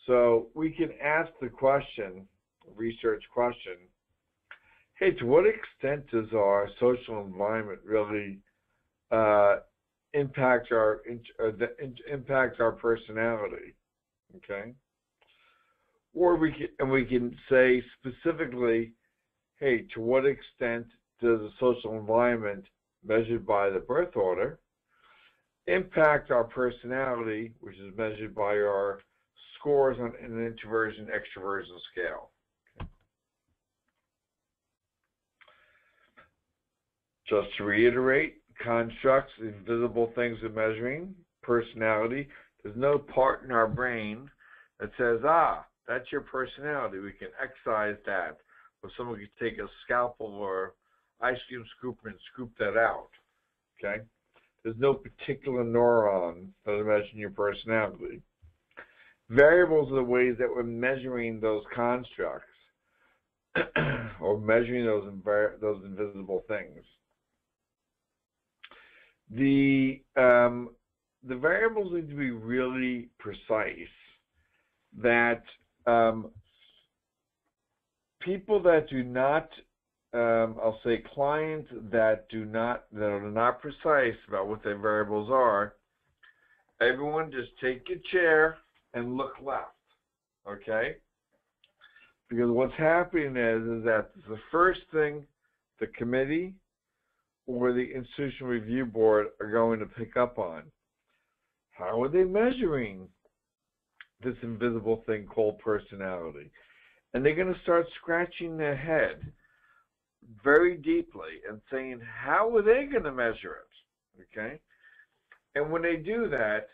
So we can ask the question, research question, hey, to what extent does our social environment really impact our personality? Okay. Or we can say specifically, hey, to what extent does the social environment measured by the birth order impact our personality, which is measured by our scores on an introversion-extroversion scale. Okay. Just to reiterate, constructs, invisible things of measuring, personality. There's no part in our brain that says, that's your personality. We can excise that. Or someone could take a scalpel or ice cream scooper and scoop that out. Okay? There's no particular neuron that imagine your personality. Variables are the ways that we're measuring those constructs or measuring those invisible things. The variables need to be really precise. That people that do not, I'll say clients that are not precise about what their variables are, everyone just take your chair and look left, okay? Because what's happening is that the first thing the committee or the institutional review board are going to pick up on. How are they measuring this invisible thing called personality? And they're going to start scratching their head very deeply and saying, how are they going to measure it? Okay? And when they do that,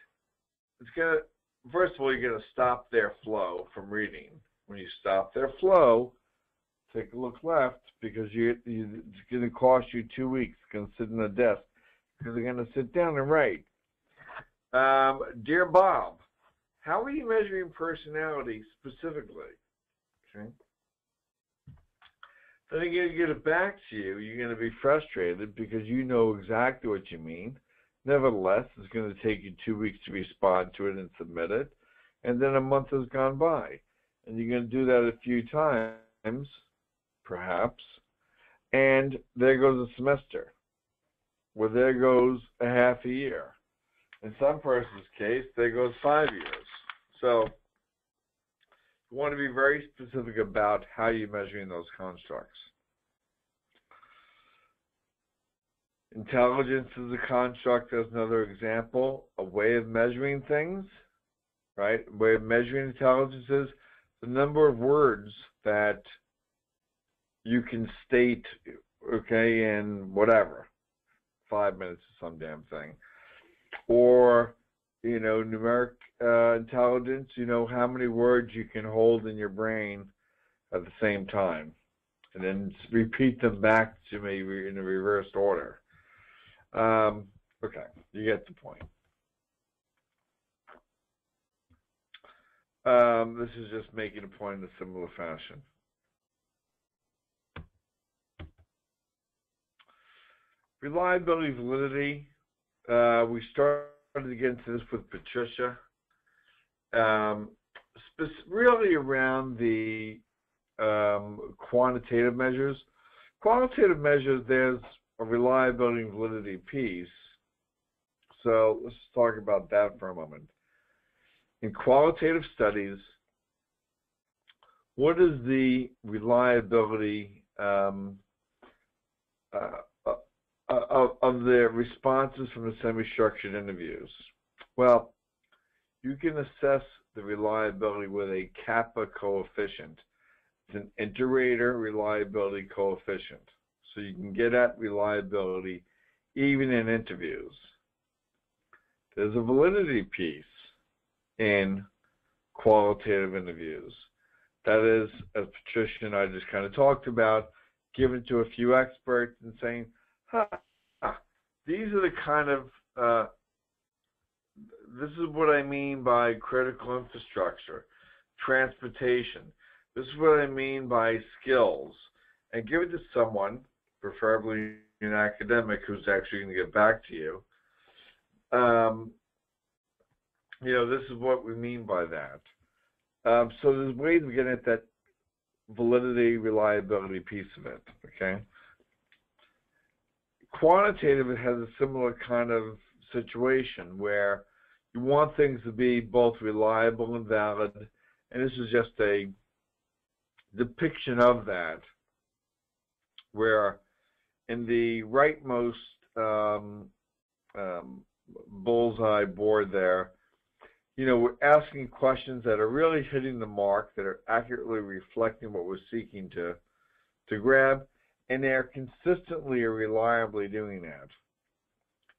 it's going to, first of all, you're going to stop their flow from reading. When you stop their flow, take a look left, because it's going to cost you 2 weeks. It's going to sit in a desk because they're going to sit down and write. Dear Bob, how are you measuring personality specifically? Okay. Then they're going to get it back to you. You're going to be frustrated because you know exactly what you mean. Nevertheless, it's going to take you 2 weeks to respond to it and submit it. And then a month has gone by. And you're going to do that a few times, perhaps. And there goes a semester. Well, there goes a half a year. In some person's case, there goes 5 years. So you want to be very specific about how you're measuring those constructs. Intelligence is a construct. As another example, a way of measuring things, right? A way of measuring intelligence is the number of words that you can state, okay, in whatever, 5 minutes or some damn thing. Or, numeric intelligence, how many words you can hold in your brain at the same time. And then repeat them back to me in a reversed order. Okay, you get the point. This is just making a point in a similar fashion. Reliability, validity. We started to get into this with Patricia. Really around the quantitative measures. Qualitative measures, there's a reliability and validity piece. So let's talk about that for a moment. In qualitative studies, what is the reliability of the responses from the semi-structured interviews? Well, you can assess the reliability with a kappa coefficient. It's an inter-rater reliability coefficient. So you can get at reliability even in interviews. There's a validity piece in qualitative interviews. That is, as Patricia and I just kind of talked about, given to a few experts and saying, these are the kind of, this is what I mean by critical infrastructure, transportation. This is what I mean by skills. And give it to someone, preferably an academic who's actually going to get back to you. This is what we mean by that. So there's ways of getting at that validity, reliability piece of it, okay? Quantitative, it has a similar kind of situation where you want things to be both reliable and valid, and this is just a depiction of that, where in the rightmost bullseye board there, we're asking questions that are really hitting the mark, that are accurately reflecting what we're seeking to grab, and they're consistently or reliably doing that.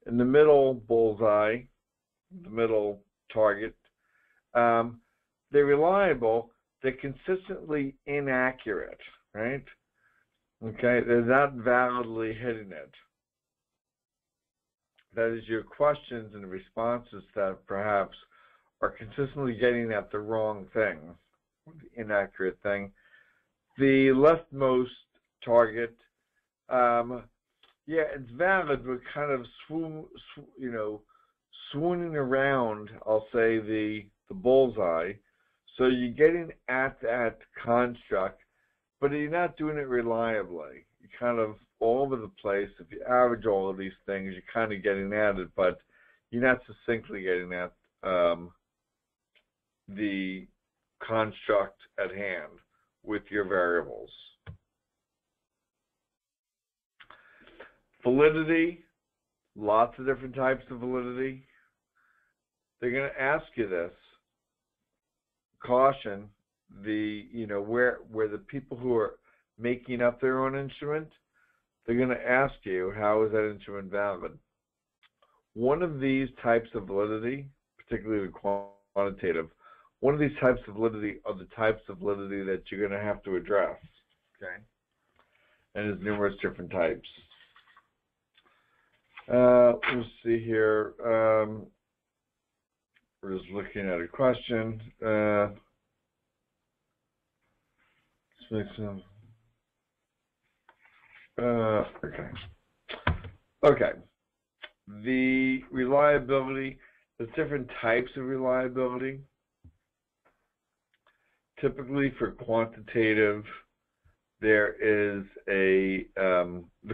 in the middle bullseye, the middle target, they're reliable, they're consistently inaccurate, right? Okay, they're not validly hitting it. That is, your questions and responses that perhaps are consistently getting at the wrong thing, the inaccurate thing. The leftmost target, yeah, it's valid, but kind of swooning around, I'll say, the bullseye. So you're getting at that construct, but you're not doing it reliably. You're kind of all over the place. If you average all of these things, you're kind of getting at it, but you're not succinctly getting at the construct at hand with your variables. Validity, lots of different types of validity. They're going to ask you this. Caution, where the people who are making up their own instrument, they're going to ask you, how is that instrument valid? One of these types of validity, particularly the quantitative, one of these types of validity are the types of validity that you're going to have to address, okay? And there's numerous different types. Let's see here. We're just looking at a question. Let's make some. Okay. The reliability, there's different types of reliability. Typically for quantitative, there is the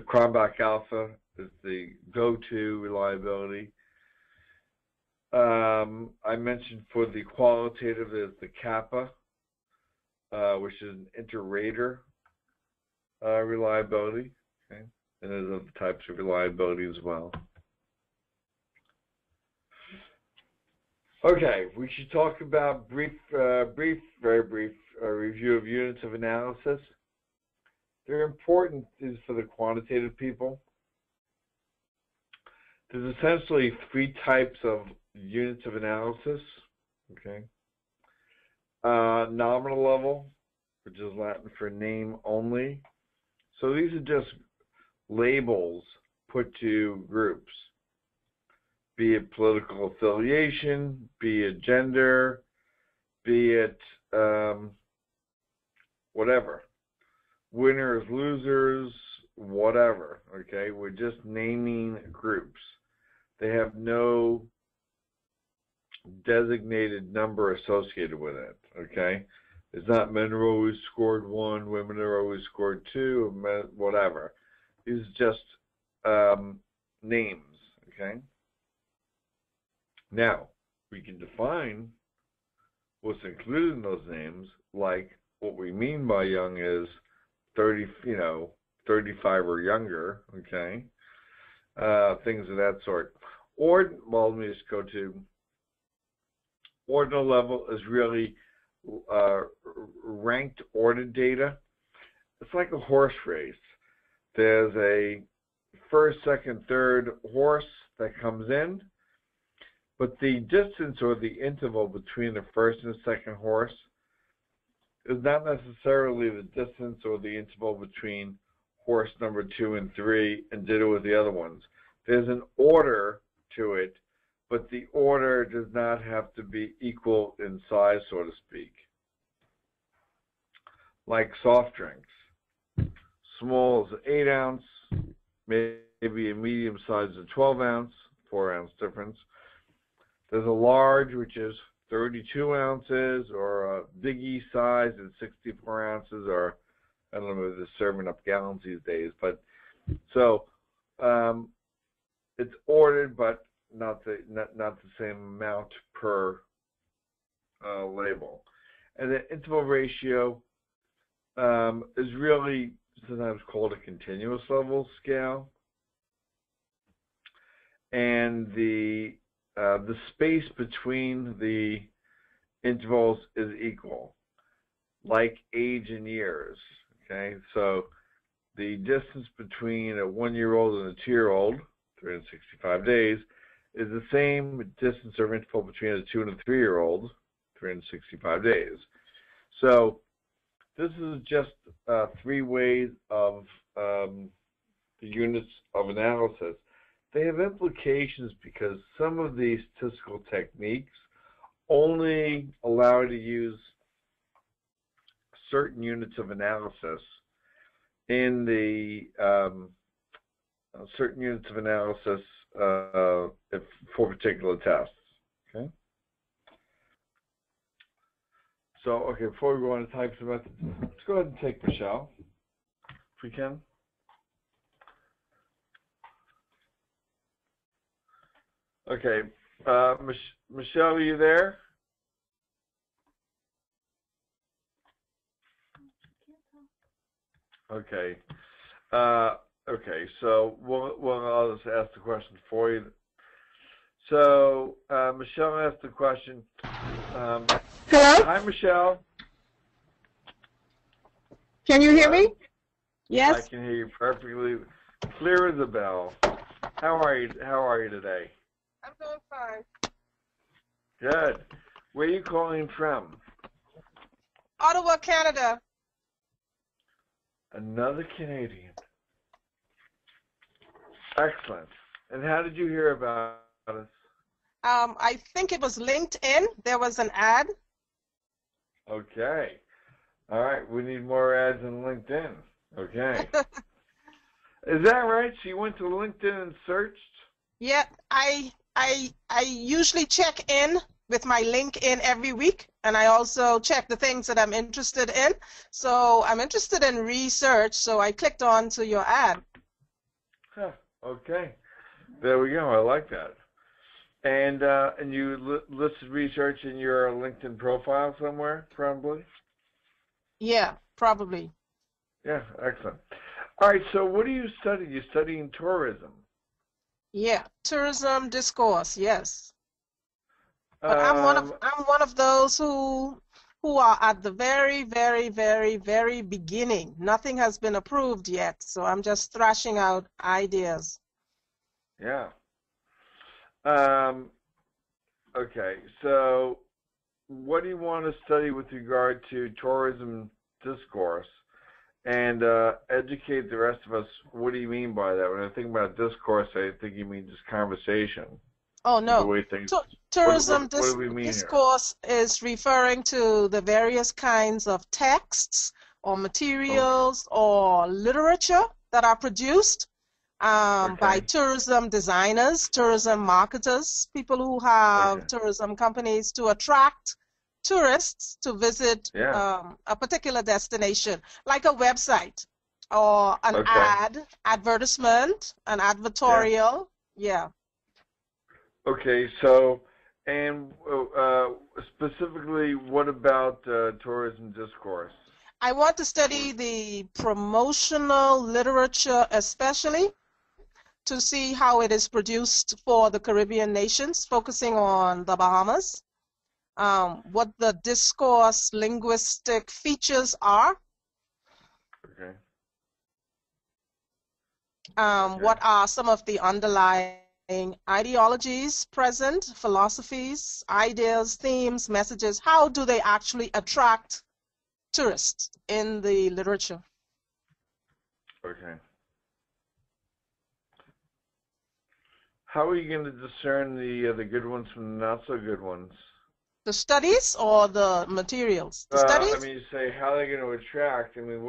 Cronbach alpha is the go-to reliability. I mentioned for the qualitative, there's the kappa, which is an inter-rater reliability, okay? And there's other types of reliability as well. Okay, we should talk about very brief review of units of analysis. They're important for the quantitative people. There's essentially 3 types of units of analysis, okay? Nominal level, which is Latin for name only. So these are just labels put to groups, be it political affiliation, be it gender, be it whatever. Winners, losers, whatever, okay? We're just naming groups. They have no designated number associated with it, okay? It's not men are always scored 1, women are always scored 2, men, whatever. These are just names, okay? Now, we can define what's included in those names, like what we mean by young is 35 or younger, okay? Things of that sort. Or, well, let me just go to ordinal level is really ranked ordered data. It's like a horse race. There's a first, second, third horse that comes in, but the distance or the interval between the first and the second horse is not necessarily the distance or the interval between horse number 2 and 3, and ditto with the other ones. There's an order to it, but the order does not have to be equal in size, so to speak. Like soft drinks. Small is 8 ounce, maybe a medium size is 12 ounce, 4 ounce difference. There's a large, which is 32 ounces, or a biggie size is 64 ounces, or I don't know if they're serving up gallons these days, but so it's ordered, but not the same amount per label. And the interval ratio is really sometimes called a continuous level scale, and the space between the intervals is equal, like age and years. Okay, so the distance between a 1-year-old and a 2-year-old, 365 days, is the same distance or interval between a 2 and a 3-year-old, 365 days. So this is just 3 ways of the units of analysis. They have implications because some of these statistical techniques only allow you to use certain units of analysis in the for particular tests. Okay. So, okay, before we go on to types of methods, let's go ahead and take Michelle, if we can. Okay, Michelle, are you there? Okay. Okay, so I'll just ask the question for you. So, Michelle asked the question. Hello? Hi, Michelle. Can you hear me? Yes. I can hear you perfectly clear as a bell. How are you today? I'm doing fine. Good. Where are you calling from? Ottawa, Canada. Another Canadian. Excellent. And how did you hear about us? I think it was LinkedIn. There was an ad. Okay. All right. We need more ads on LinkedIn. Okay. Is that right? So you went to LinkedIn and searched? Yeah, I usually check in with my LinkedIn every week, and I also check the things that I'm interested in. So I'm interested in research, so I clicked on to your ad. Huh. Okay. There we go. I like that. And you listed research in your LinkedIn profile somewhere, probably? Yeah, probably. Yeah, excellent. All right, so what do you study? You're studying tourism. Yeah, tourism discourse, yes. But I'm one of those who are at the very, very, very, very beginning. Nothing has been approved yet, so I'm just thrashing out ideas. Yeah. Okay, so what do you want to study with regard to tourism discourse? And educate the rest of us, what do you mean by that? When I think about discourse, I think you mean just conversation. Oh, no. The way things, Tourism what do we mean discourse here? Is referring to the various kinds of texts or materials or literature that are produced by tourism designers, tourism marketers, people who have tourism companies to attract tourists to visit a particular destination, like a website or an advertisement, an advertorial. Yeah. Okay, so, and specifically, what about tourism discourse? I want to study the promotional literature, especially to see how it is produced for the Caribbean nations, focusing on the Bahamas. What the discourse linguistic features are. Okay. What are some of the underlying ideologies present, philosophies, ideas, themes, messages? How do they actually attract tourists in the literature? Okay. How are you going to discern the good ones from the not so good ones? The studies or the materials? The studies? I mean, you say how are they going to attract? I mean,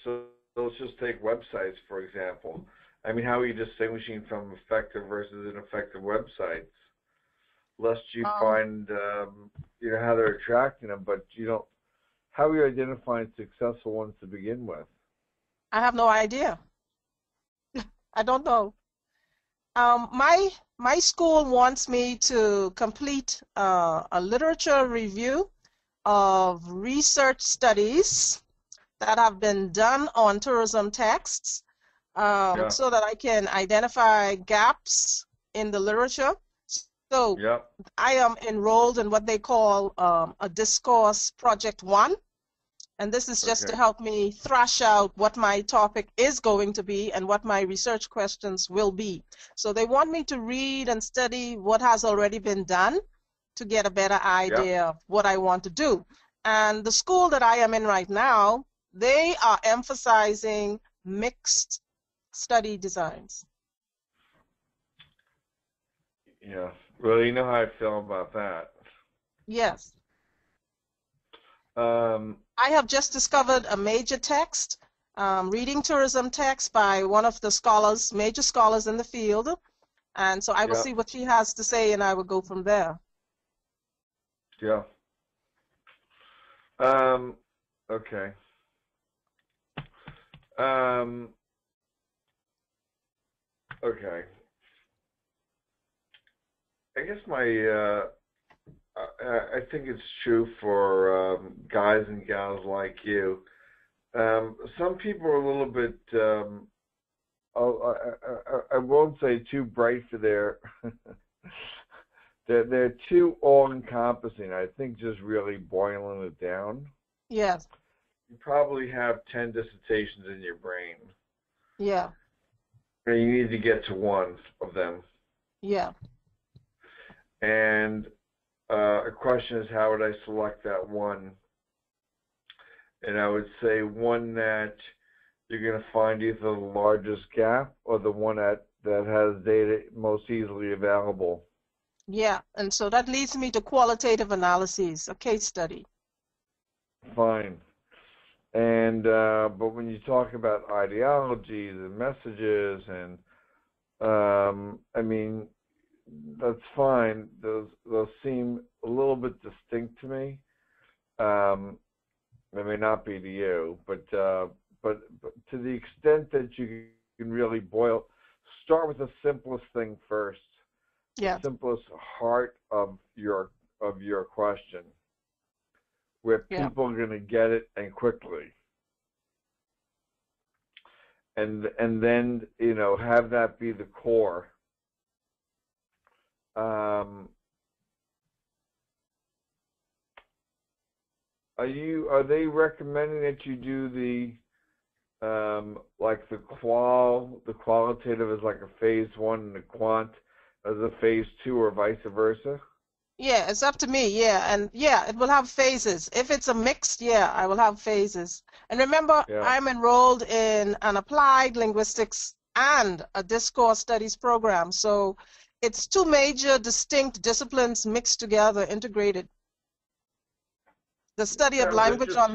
so let's just take websites, for example. I mean, how are you distinguishing from effective versus ineffective websites? Lest you find, you know, how they're attracting them, but you don't. How are you identifying successful ones to begin with? I have no idea. I don't know. My school wants me to complete a literature review of research studies that have been done on tourism texts, so that I can identify gaps in the literature. So I am enrolled in what they call a discourse project 1, And this is just Okay. to help me thrash out what my topic is going to be and what my research questions will be. So they want me to read and study what has already been done to get a better idea of what I want to do. And the school that I am in right now, they are emphasizing mixed study designs. Yeah. Well, you know how I feel about that. Yes. Um, I have just discovered a major text, reading tourism text by one of the scholars, major scholars in the field. And so I will see what she has to say, and I will go from there. Yeah. Okay. Okay. I guess I think it's true for guys and gals like you. Some people are a little bit, I won't say too bright for their, they're too all-encompassing. I think just really boiling it down. Yes. You probably have 10 dissertations in your brain. Yeah. And you need to get to one of them. Yeah. And a question is, how would I select that one? And I would say one that you're going to find either the largest gap or the one that has data most easily available. Yeah, and so that leads me to qualitative analyses, a case study. Fine. And but when you talk about ideologies and messages and I mean, that's fine. Those seem a little bit distinct to me. They may not be to you, but to the extent that you can really start with the simplest thing first. Yeah. The simplest heart of your question, where people are going to get it and quickly. And then, you know, have that be the core. Are they recommending that you do the like the qualitative as like a phase 1 and the quant as a phase 2 or vice versa? Yeah, it's up to me. Yeah, and yeah, it will have phases. If it's a mixed, yeah, I will have phases. And remember, I'm enrolled in an applied linguistics and a discourse studies program. So it's two major distinct disciplines mixed together, integrated. The study of language on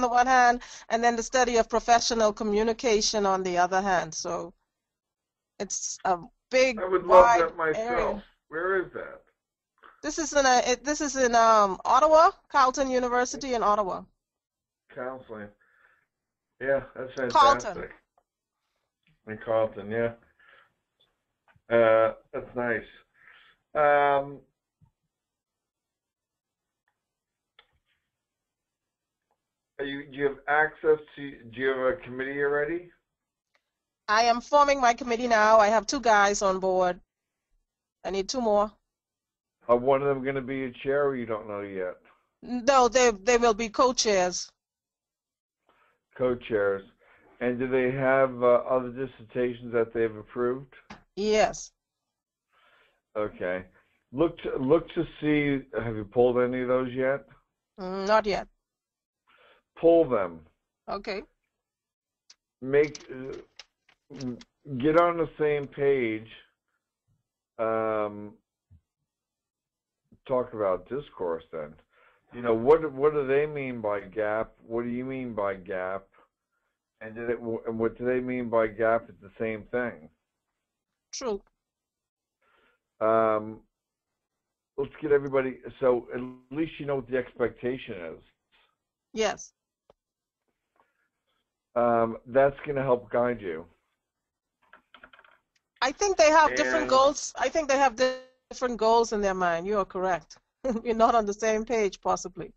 the one hand, and then the study of professional communication on the other hand. So it's a big, I would love that myself. Area. Where is that? This is in Ottawa, Carleton University in Ottawa. Counseling. Yeah, that's fantastic. Carleton. In Carleton, yeah. That's nice. Do you have access to? Do you have a committee already? I am forming my committee now. I have 2 guys on board. I need 2 more. Are one of them going to be a chair, or you don't know yet? No, they will be co-chairs. Co-chairs. And do they have other dissertations that they've approved? Yes. Okay. Look to see. Have you pulled any of those yet? Not yet. Pull them. Okay. Get on the same page. Talk about discourse then. You know, what do they mean by gap? What do you mean by gap? And what do they mean by gap? It's the same thing. True. Let's get everybody, so at least you know what the expectation is. Yes. That's going to help guide you. I think they have different goals. I think they have different goals in their mind. You are correct. You're not on the same page, possibly.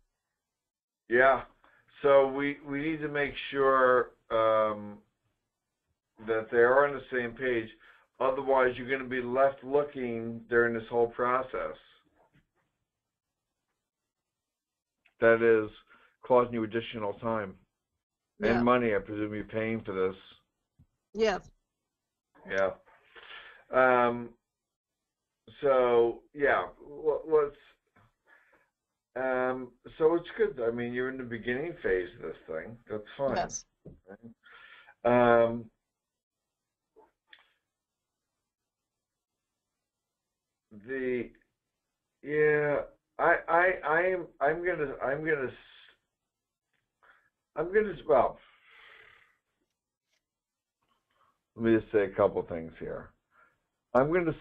Yeah. So we need to make sure that they are on the same page. Otherwise, you're going to be left looking during this whole process. That is, causing you additional time and money. I presume you're paying for this. Yes. Yeah. So yeah, let's. So it's good. I mean, you're in the beginning phase of this thing. That's fine. Yes. Right? Well, let me just say a couple things here. I'm gonna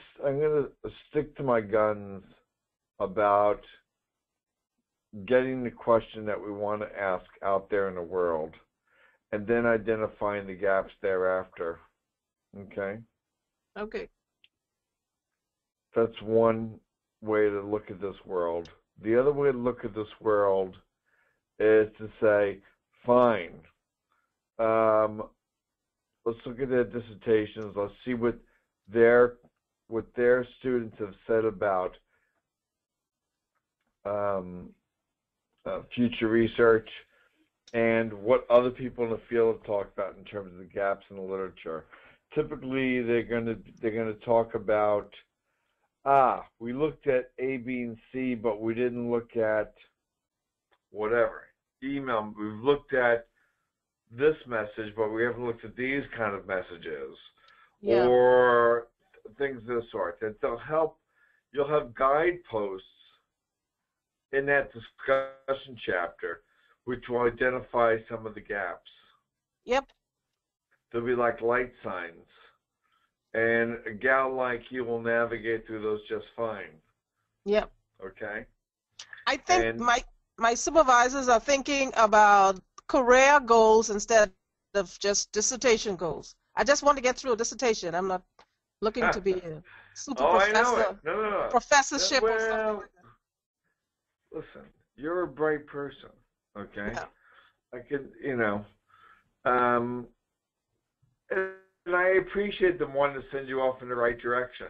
stick to my guns about getting the question that we want to ask out there in the world, and then identifying the gaps thereafter. Okay? Okay. That's one way to look at this world. The other way to look at this world is to say, fine, let's look at their dissertations. Let's see what their students have said about future research and what other people in the field have talked about in terms of the gaps in the literature. Typically, they're going to talk about, we looked at A, B, and C, but we didn't look at whatever. Email, we've looked at this message, but we haven't looked at these kind of messages. Yeah. Or things of this sort. That they'll help. You'll have guideposts in that discussion chapter, which will identify some of the gaps. Yep. They'll be like light signs. And a gal like you will navigate through those just fine. Yep. Okay? I think my supervisors are thinking about career goals instead of just dissertation goals. I just want to get through a dissertation. I'm not looking to be a super professor. I know it. No. Professorship or something like that. Listen, you're a bright person, okay? Yeah. I could, and I appreciate them wanting to send you off in the right direction.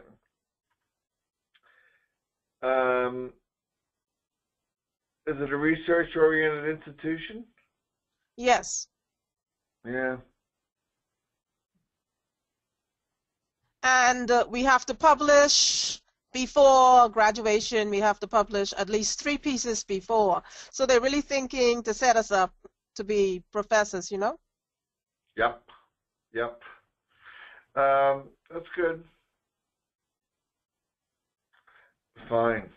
Is it a research-oriented institution? Yes. Yeah. And we have to publish before graduation. We have to publish at least 3 pieces before. So they're really thinking to set us up to be professors, you know? Yep. That's good. Fine.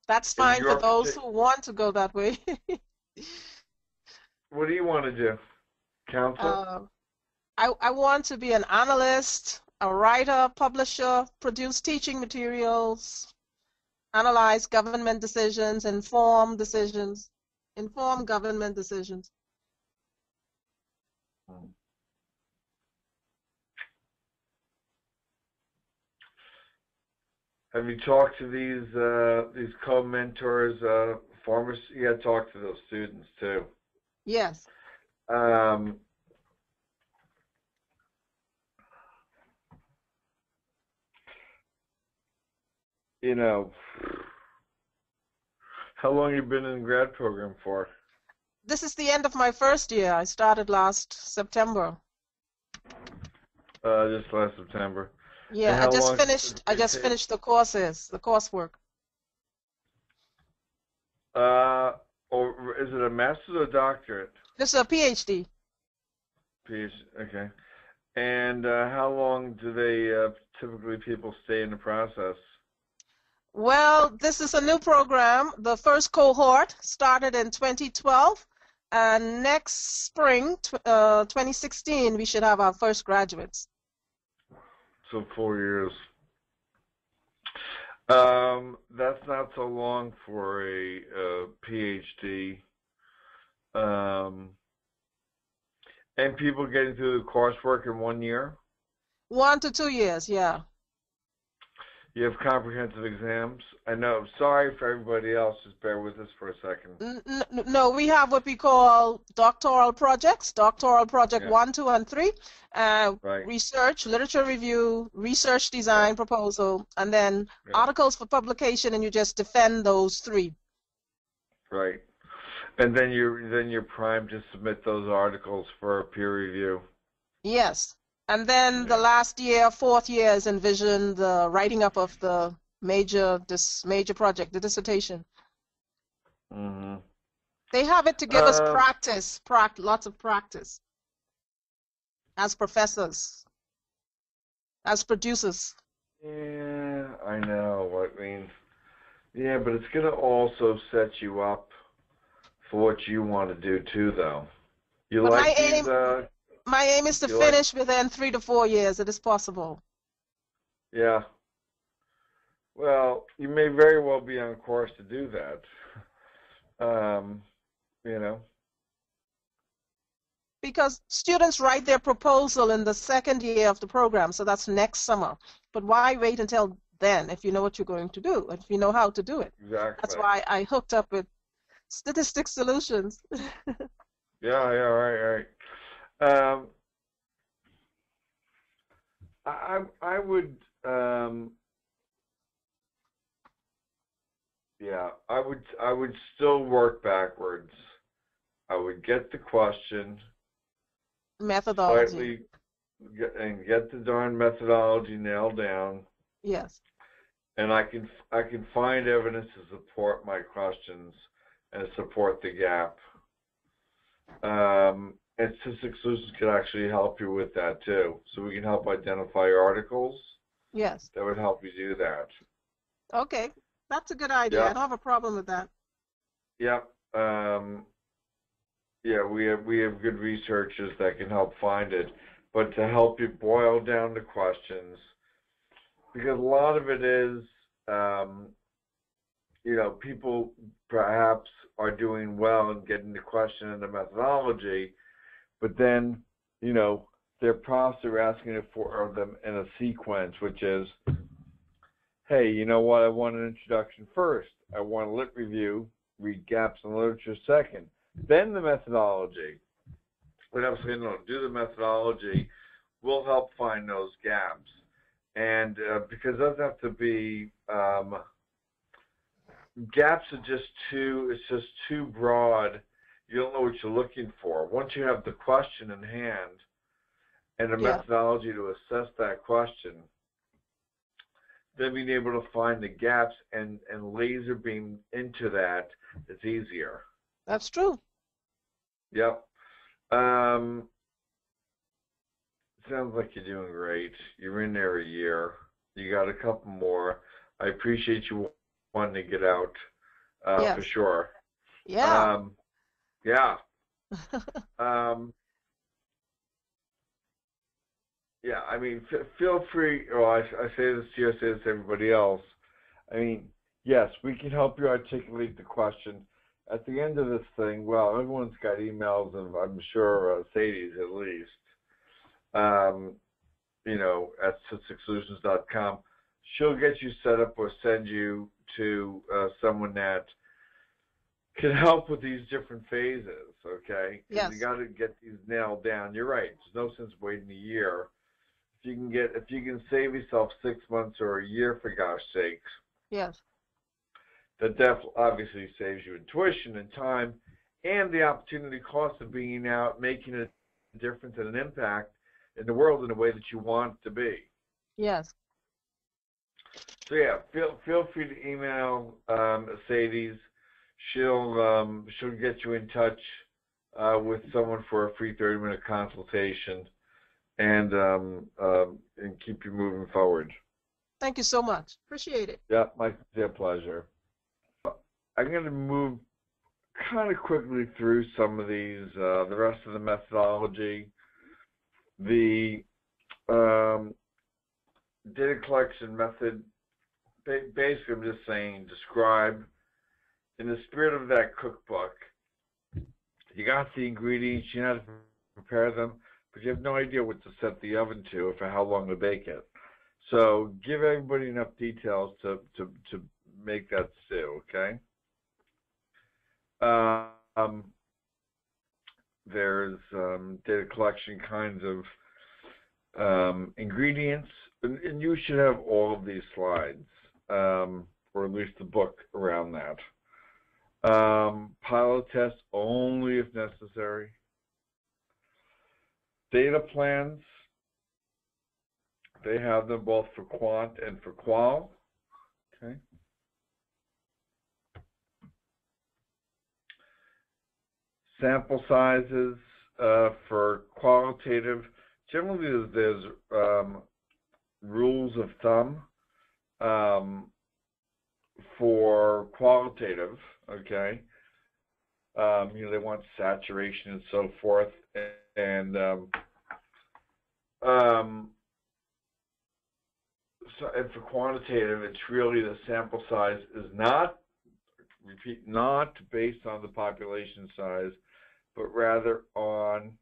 That's fine for those who want to go that way. What do you want to do? Counsel? I want to be an analyst, a writer, publisher, produce teaching materials, analyze government decisions, inform government decisions. Have you talked to these co-mentors, former? You got to talk to those students too. Yes. How long have you been in the grad program for? This is the end of my first year. I started last September. Just last September. Yeah, I just finished the coursework. Or is it a master's or a doctorate? This is a PhD. PhD, okay. And how long do they typically people stay in the process? Well, this is a new program. The first cohort started in 2012, and next spring, 2016, we should have our first graduates. So 4 years. That's not so long for a PhD. And people getting through the coursework in 1 year? 1 to 2 years, yeah. You have comprehensive exams? I know. Sorry for everybody else. Just bear with us for a second. No, we have what we call doctoral projects. Doctoral project 1, 2, and 3. Right. Research, literature review, research design proposal, and then articles for publication, and you just defend those 3. Right. And then you're primed to submit those articles for peer review. Yes. And then the last year, fourth year, is envisioned the writing up of the major project, the dissertation. Mm-hmm. They have it to give us practice, lots of practice as professors, as producers. Yeah, I know. I mean, yeah, but it's going to also set you up for what you want to do too, though. You but like my aim is to finish within 3 to 4 years. It is possible. Yeah. Well, you may very well be on course to do that. You know. Because students write their proposal in the second year of the program, so that's next summer. But why wait until then if you know what you're going to do, if you know how to do it? Exactly. That's why I hooked up with Statistics Solutions. Yeah, right. I would yeah, I would still work backwards. I would get the question, Methodology. get the darn methodology nailed down. Yes. And I can find evidence to support my questions and support the gap. And Statistics Solutions can actually help you with that too. So we can help identify articles. Yes. That would help you do that. Okay, that's a good idea. Yeah. I don't have a problem with that. Yep. Yeah, we have good researchers that can help find it, but to help you boil down the questions, because a lot of it is, you know, people perhaps are doing well in getting the question and the methodology, but then, you know, their profs are asking it for them in a sequence, which is, hey, you know what, I want an introduction first. I want a lit review, read gaps in literature second, then the methodology. But I'm saying, no, do the methodology. We'll help find those gaps. And because it doesn't have to be, gaps are just it's just too broad. You don't know what you're looking for. Once you have the question in hand and a methodology to assess that question, then being able to find the gaps and laser beam into that is easier. That's true. Yep. Sounds like you're doing great. You're in there a year. You got a couple more. I appreciate you wanting to get out for sure. Yeah. Yeah. Yeah, I mean, feel free, well, I say this to you, I say this to everybody else. I mean, yes, we can help you articulate the question. At the end of this thing, well, everyone's got emails, and I'm sure Sadie's at least, you know, at statisticsolutions.com. She'll get you set up or send you to someone that can help with these different phases, okay? Yes. You got to get these nailed down. You're right. There's no sense waiting a year. If you can save yourself 6 months or a year, for gosh sakes. Yes. That obviously saves you in tuition and time and the opportunity cost of being out, making a difference and an impact in the world in a way that you want it to be. Yes. So yeah, feel free to email Sadie's. She'll get you in touch with someone for a free 30-minute consultation and keep you moving forward. Thank you so much. Appreciate it. Yeah, my pleasure. I'm going to move kind of quickly through some of these, the rest of the methodology. The data collection method, basically I'm just saying, describe, in the spirit of that cookbook, you got the ingredients, you know how to prepare them, but you have no idea what to set the oven to or for how long to bake it. So give everybody enough details to make that stew, okay? There's data collection kinds of ingredients, and you should have all of these slides, or at least the book around that. Pilot test Data plans, they have them both for quant and for qual. Okay. Sample sizes for qualitative. Generally, there's rules of thumb for qualitative. Okay. They want saturation and so forth, and and for quantitative, it's really the sample size is not based on the population size, but rather on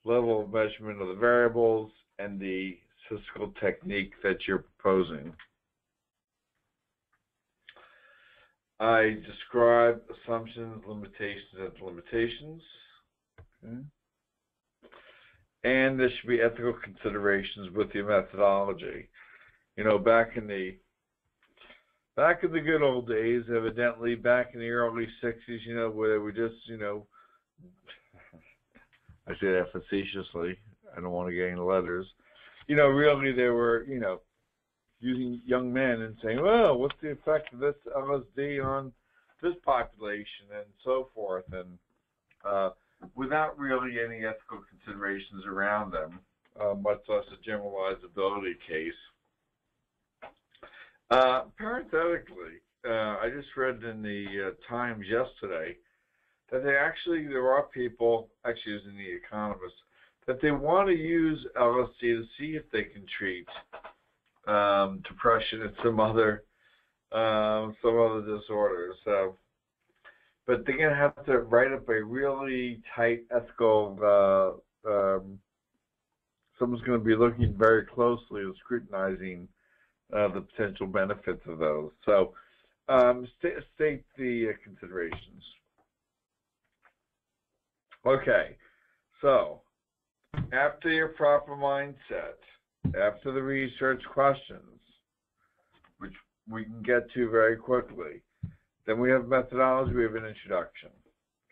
level of measurement of the variables and the statistical technique that you're proposing. I describe assumptions, limitations, and limitations. Okay. And there should be ethical considerations with your methodology. Back in the good old days, evidently, back in the early 60s, where they were just, I say that facetiously, I don't want to get any letters, really they were, using young men and saying, well, what's the effect of this LSD on this population and so forth, and without really any ethical considerations around them, much less a generalizability case. Parenthetically, I just read in the Times yesterday that there are people, actually it was in The Economist, that they want to use LSD to see if they can treat depression and some other disorders. But they're going to have to write up a really tight ethical. Someone's going to be looking very closely and scrutinizing the potential benefits of those. So, state the considerations. Okay, so after your proper mindset, after the research questions, which we can get to very quickly, then we have methodology, we have an introduction.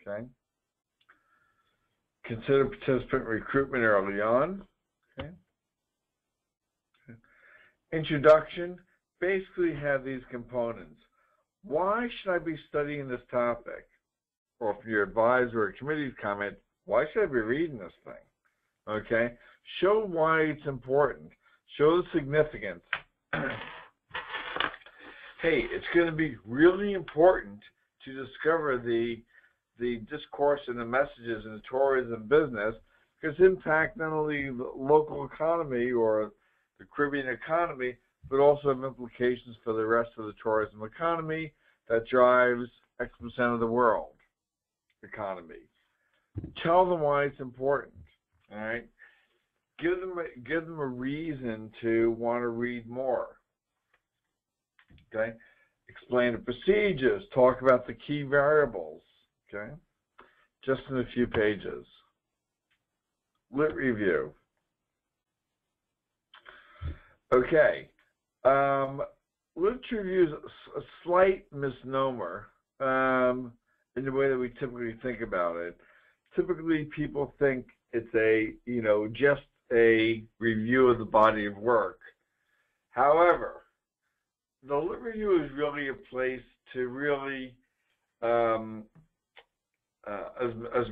Okay. Consider participant recruitment early on. Okay. Introduction, basically have these components. Why should I be studying this topic? Or if your advisor or committee's comment, why should I be reading this thing? Okay? Show why it's important. Show the significance. Hey, it's going to be really important to discover the discourse and the messages in the tourism business, because impact not only the local economy or the Caribbean economy, but also have implications for the rest of the tourism economy that drives X percent of the world economy. Tell them why it's important. All right, give them a reason to want to read more. Okay, explain the procedures. Talk about the key variables. Okay, just in a few pages. Lit review. Okay, literature review is a slight misnomer in the way that we typically think about it. Typically, people think it's just a review of the body of work. However, the lit review is really a place to really, as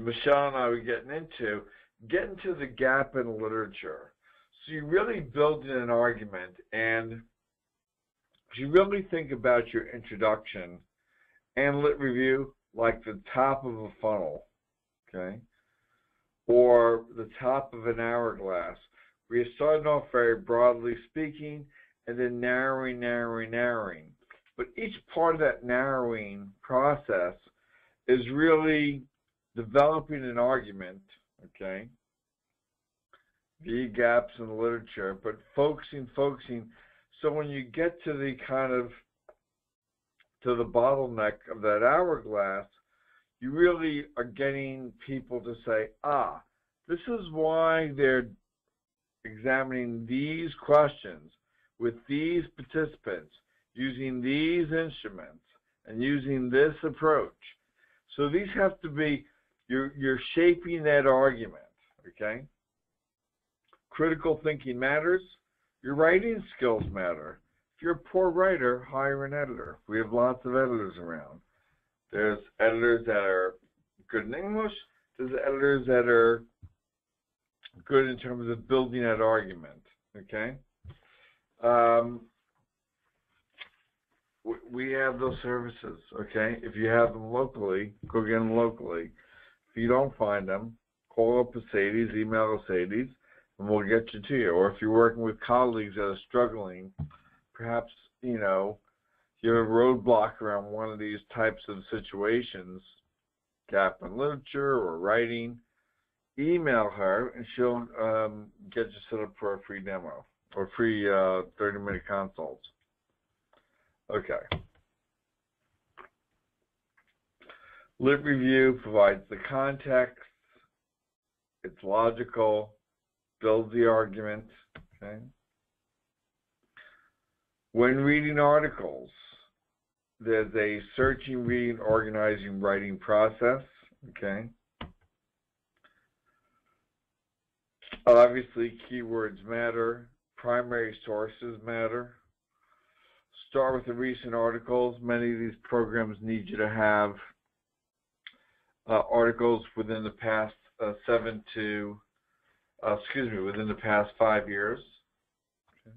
Michelle and I were getting into the gap in literature. So you really build in an argument, and you really think about your introduction and lit review like the top of a funnel, okay, or the top of an hourglass, where you're starting off very broadly speaking and then narrowing. But each part of that narrowing process is really developing an argument, okay, via gaps in the literature, but focusing. So when you get to the to the bottleneck of that hourglass, you really are getting people to say, this is why they're examining these questions with these participants, using these instruments, and using this approach. So these have to be, you're shaping that argument, okay? Critical thinking matters. Your writing skills matter. If you're a poor writer, hire an editor. We have lots of editors around. There's editors that are good in English. There's editors that are good in terms of building that argument, okay? We have those services, okay? If you have them locally, go get them locally. If you don't find them, call up Mercedes, email Mercedes, and we'll get you to you. Or if you're working with colleagues that are struggling, perhaps, you know, you have a roadblock around one of these types of situations, gap in literature or writing, email her and she'll get you set up for a free demo or free 30-minute consults. Okay. Lit review provides the context, it's logical, builds the argument, okay? When reading articles, there's a searching, reading, organizing, writing process, okay? Obviously, keywords matter, primary sources matter. Start with the recent articles. Many of these programs need you to have articles within the past within the past 5 years. Okay.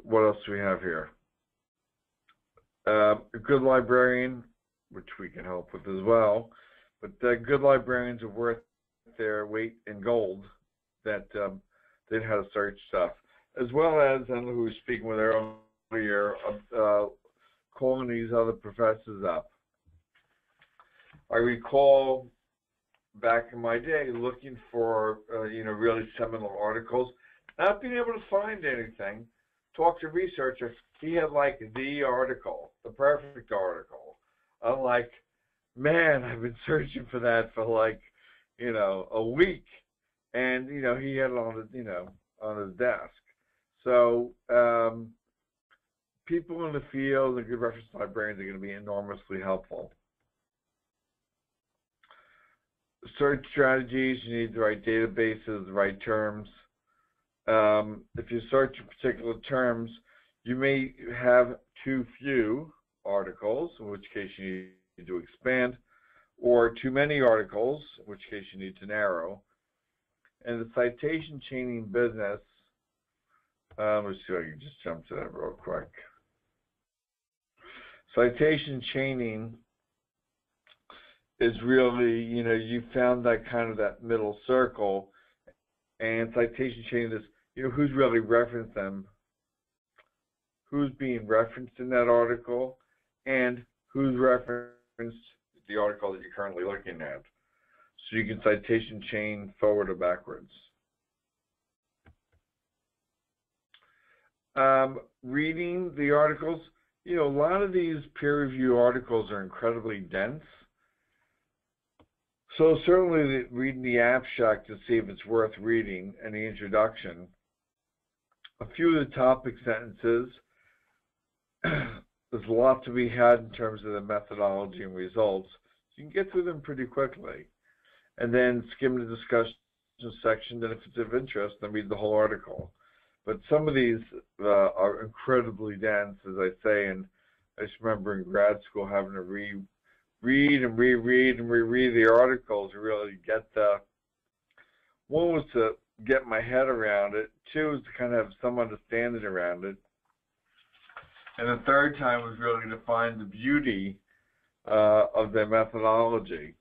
What else do we have here? A good librarian, which we can help with as well, but good librarians are worth their weight in gold that they know how to search stuff. As well as, and who was speaking with earlier, calling these other professors up. I recall back in my day looking for, really seminal articles, not being able to find anything. Talk to a researcher, he had like the article, the perfect article. I'm like, man, I've been searching for that for like, a week, and he had it on his, on his desk. So people in the field and good reference librarians are going to be enormously helpful. Search strategies, you need the right databases, the right terms. If you search particular terms, you may have too few articles, in which case you need to expand, or too many articles, in which case you need to narrow. And the citation chaining business, let's see if I can just jump to that real quick. Citation chaining is really, you found that kind of that middle circle, and citation chaining is, who's really referenced them, who's being referenced in that article, and who's referenced the article that you're currently looking at. So you can citation chain forward or backwards. Reading the articles, a lot of these peer review articles are incredibly dense. So certainly reading the abstract to see if it's worth reading and the introduction. A few of the topic sentences, there's a lot to be had in terms of the methodology and results. So you can get through them pretty quickly. And then skim the discussion section, and if it's of interest, then read the whole article. But some of these are incredibly dense, as I say, and I just remember in grad school having to reread the articles to really get one was to get my head around it, two was to kind of have some understanding around it, and the third time was really to find the beauty of their methodology.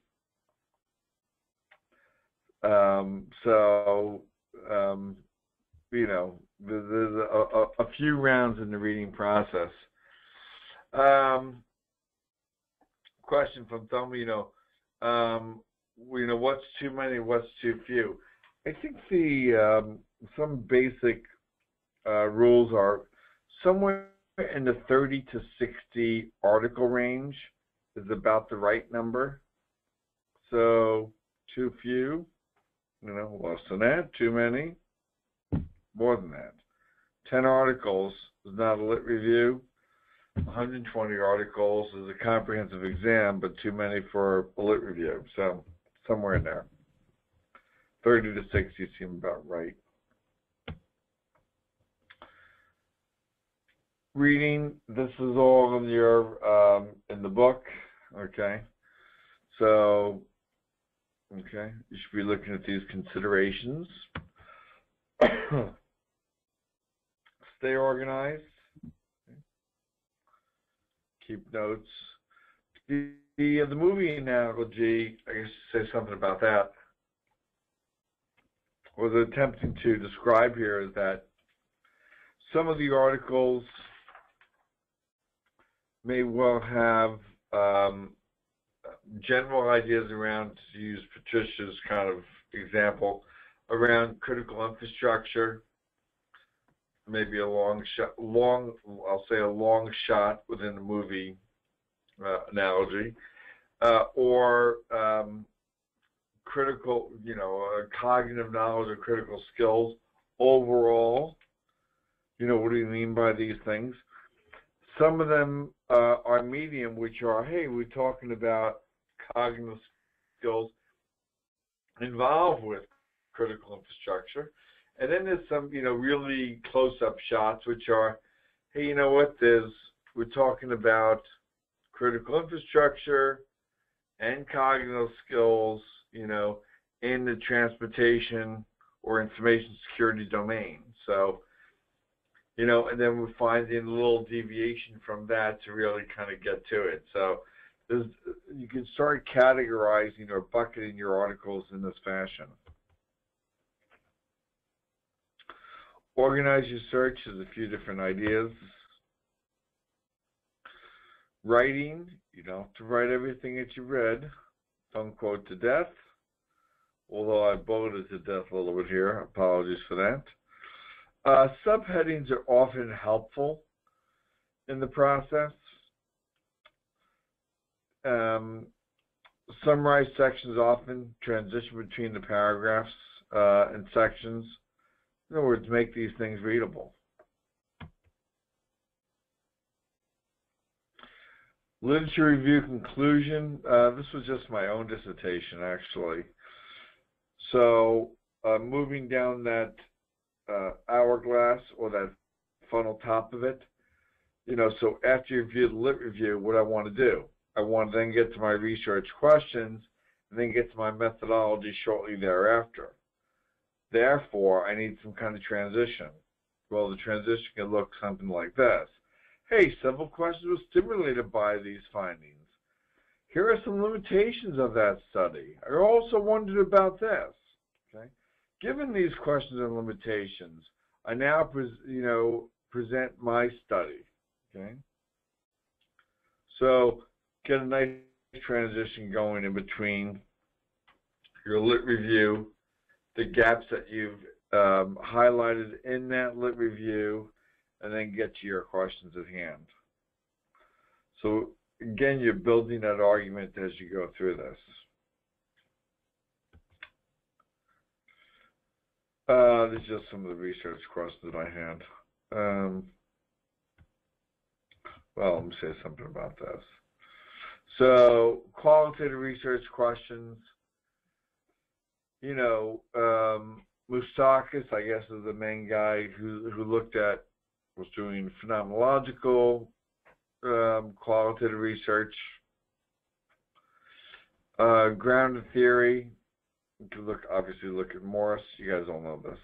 There's a few rounds in the reading process. Question from somebody, what's too many, what's too few? I think some basic rules are somewhere in the 30 to 60 article range is about the right number. So too few, less than that, too many, more than that. 10 articles is not a lit review. 120 articles is a comprehensive exam, but too many for a lit review. So somewhere in there. 30 to 60 seem about right. Reading, this is all in your in the book, okay? So, okay, you should be looking at these considerations. Stay organized. Keep notes. The movie analogy, I guess say something about that. What I was attempting to describe here is that some of the articles may well have general ideas around, to use Patricia's kind of example, around critical infrastructure, maybe a long shot, I'll say a long shot within the movie analogy, or critical, cognitive knowledge or critical skills overall. What do you mean by these things? Some of them are medium, which are, hey, we're talking about cognitive skills involved with critical infrastructure. And then there's some, really close-up shots, which are, hey, you know what, we're talking about critical infrastructure and cognitive skills, in the transportation or information security domain. So, and then we find in a little deviation from that to really kind of get to it. So you can start categorizing or bucketing your articles in this fashion. Organize your search is a few different ideas. Writing, you don't have to write everything that you read. Don't quote to death, although I bulleted to death a little bit here. Apologies for that. Subheadings are often helpful in the process. Summarized sections often transition between the paragraphs and sections. In other words, make these things readable. Literature review conclusion. This was just my own dissertation, actually. So moving down that hourglass or that funnel top of it, so after you review the lit review, what I want to do, I want to then get to my research questions and then get to my methodology shortly thereafter. Therefore, I need some kind of transition. Well, the transition can look something like this. Hey, several questions were stimulated by these findings. Here are some limitations of that study. I also wondered about this. Okay? Given these questions and limitations, I now present my study. Okay? So get a nice transition going in between your lit review, the gaps that you've highlighted in that lit review, and then get to your questions at hand. So again, you're building that argument as you go through this. This is just some of the research questions that I had. Well, let me say something about this. So qualitative research questions, Moustakis, I guess, is the main guy who was doing phenomenological qualitative research. Grounded theory, you can obviously look at Morris, you guys all know this.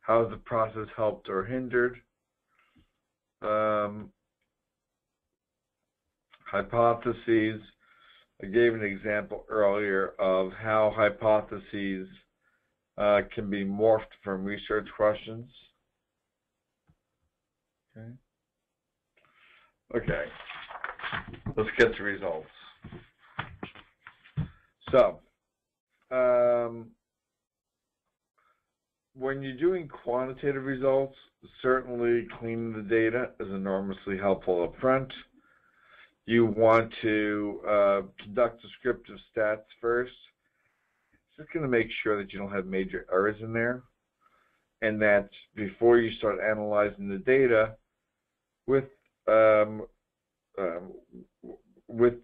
How has the process helped or hindered? Hypotheses, I gave an example earlier of how hypotheses can be morphed from research questions. Okay, let's get to results. So, when you're doing quantitative results, certainly cleaning the data is enormously helpful up front. You want to conduct descriptive stats first. It's just going to make sure that you don't have major errors in there, and that before you start analyzing the data with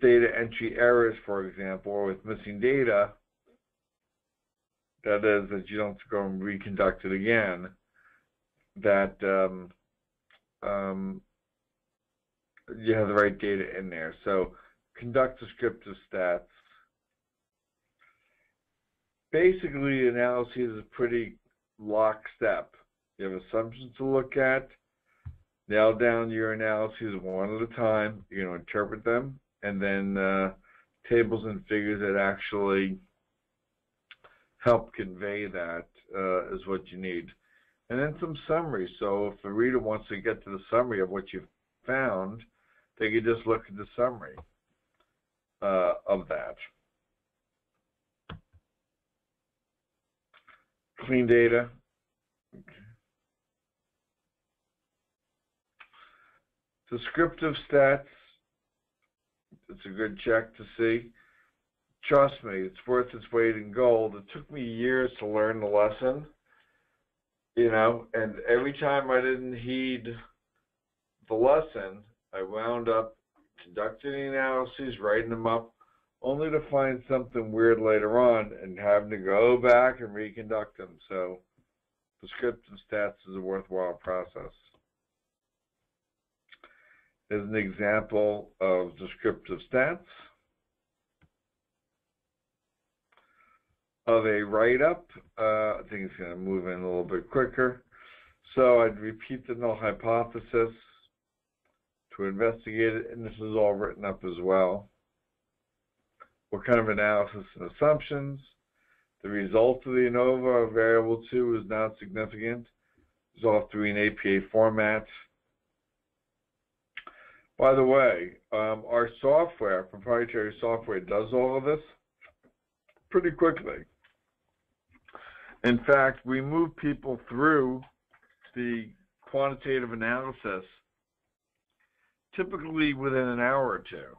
data entry errors, for example, or with missing data, that is, that you don't have to go and reconduct it again, that you have the right data in there. So conduct descriptive stats. Basically, analysis is pretty lockstep. You have assumptions to look at, nail down your analyses one at a time, you're going to interpret them, and then tables and figures that actually help convey that is what you need. And then some summary. So if the reader wants to get to the summary of what you've found, they can just look at the summary of that. Clean data. Okay. Descriptive stats. It's a good check to see. Trust me, it's worth its weight in gold. It took me years to learn the lesson, you know, and every time I didn't heed the lesson, I wound up conducting the analyses, writing them up, only to find something weird later on and having to go back and reconduct them. So descriptive stats is a worthwhile process. As an example of descriptive stats of a write-up, I think it's going to move in a little bit quicker. So I'd repeat the null hypothesis to investigate it, and this is all written up as well. What kind of analysis and assumptions? The result of the ANOVA of variable 2 is not significant. Resolved through an APA format. By the way, our software, proprietary software, does all of this pretty quickly. In fact, we move people through the quantitative analysis typically within an hour or two,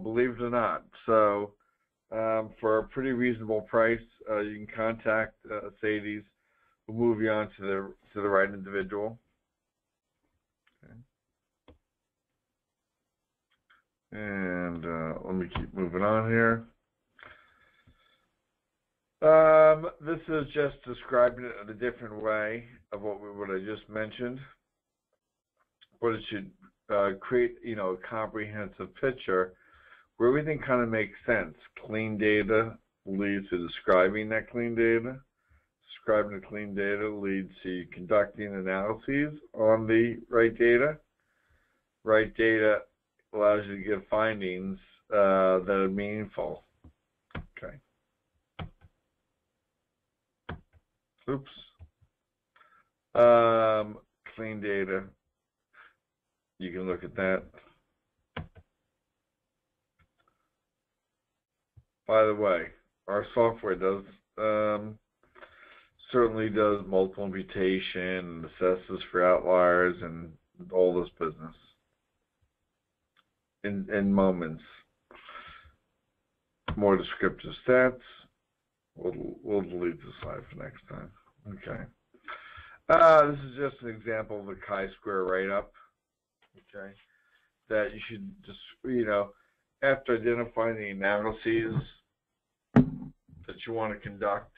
believe it or not. So for a pretty reasonable price, you can contact Sadie's. We'll move you on to the right individual. Okay. And let me keep moving on here. This is just describing it in a different way of what I just mentioned, but it should create, you know, a comprehensive picture where everything kind of makes sense. Clean data leads to describing that clean data. Describing the clean data leads to conducting analyses on the right data. Right data allows you to give findings that are meaningful. Okay. Oops. Clean data. You can look at that. By the way, our software does certainly does multiple imputation and assesses for outliers and all this business in moments. More descriptive stats. We'll delete the slide for next time. Okay. This is just an example of a chi-square write-up. Okay. That you should just, you know, after identifying the analyses that you want to conduct,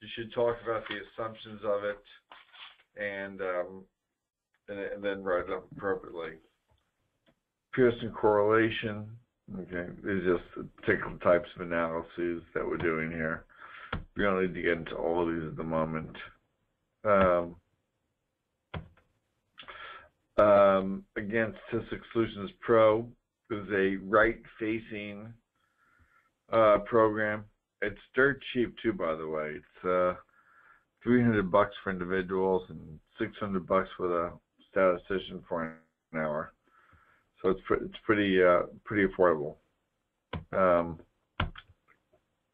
you should talk about the assumptions of it and then write it up appropriately. Pearson correlation. Okay, these are just particular types of analyses that we're doing here. We don't need to get into all of these at the moment. Again, Statistics Solutions Pro is a right-facing program. It's dirt cheap too, by the way. It's $300 for individuals and $600 for the statistician for an hour. So it's pretty affordable.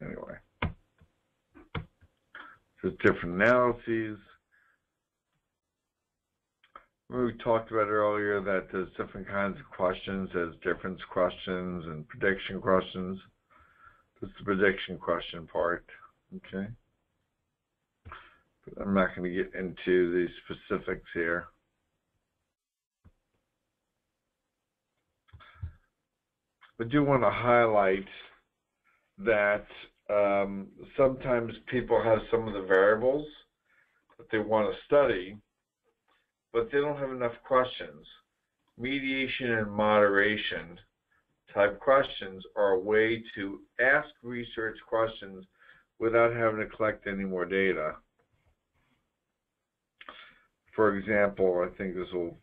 Anyway, just different analyses. We talked about earlier that there's different kinds of questions. There's difference questions and prediction questions. This is the prediction question part. Okay. But I'm not going to get into the specifics here. I do want to highlight that sometimes people have some of the variables that they want to study, but they don't have enough questions. Mediation and moderation type questions are a way to ask research questions without having to collect any more data. For example, I think this will,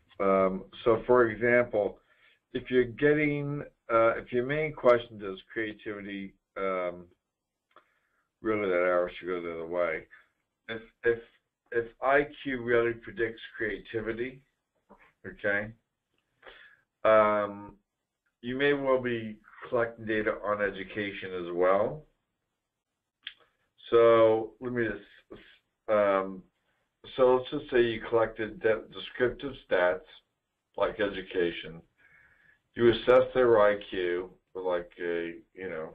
so for example, if you're getting, if your main question is creativity, really that arrow should go the other way. If IQ really predicts creativity, okay, you may well be collecting data on education as well. So let me just, so let's just say you collected descriptive stats like education. You assess their IQ with like a, you know,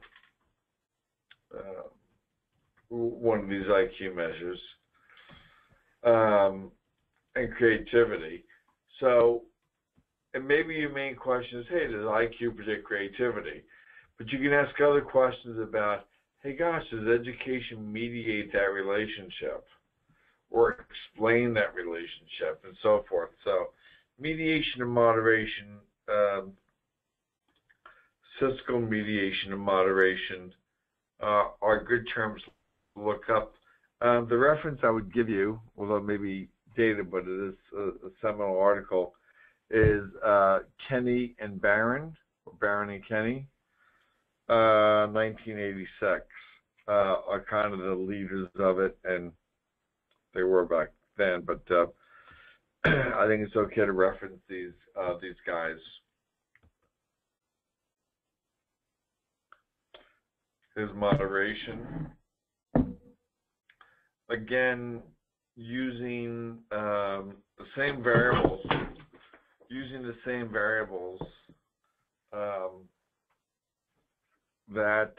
one of these IQ measures, and creativity. So, and maybe your main question is, hey, does IQ predict creativity? But you can ask other questions about, hey, gosh, does education mediate that relationship or explain that relationship and so forth? So, mediation and moderation, statistical mediation and moderation are good terms to look up. The reference I would give you, although maybe dated, but it is a seminal article, is Kenny and Barron, or Barron and Kenny, 1986, are kind of the leaders of it, and they were back then, but I think it's okay to reference these guys. Here's moderation. Again, using the same variables, that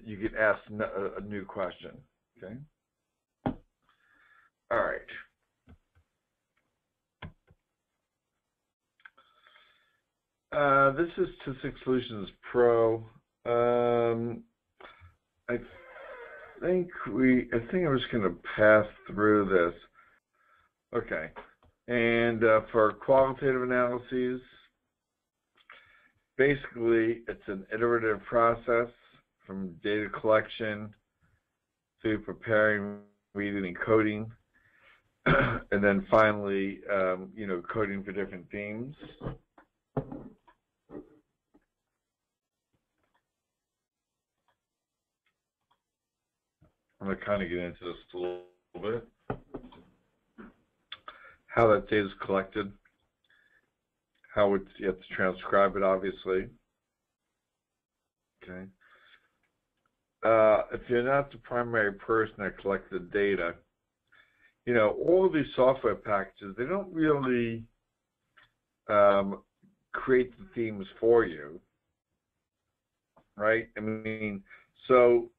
you get asked a new question. Okay. All right. This is Statistics Solutions Pro. I think I'm just going to pass through this. Okay. And for qualitative analyses, basically it's an iterative process from data collection through preparing, reading, and coding, and then finally, you know, coding for different themes. I'm going to kind of get into this a little bit. How that data is collected, how you have to transcribe it, obviously. Okay. If you're not the primary person that collects the data, you know, all of these software packages, they don't really create the themes for you, right? I mean, so,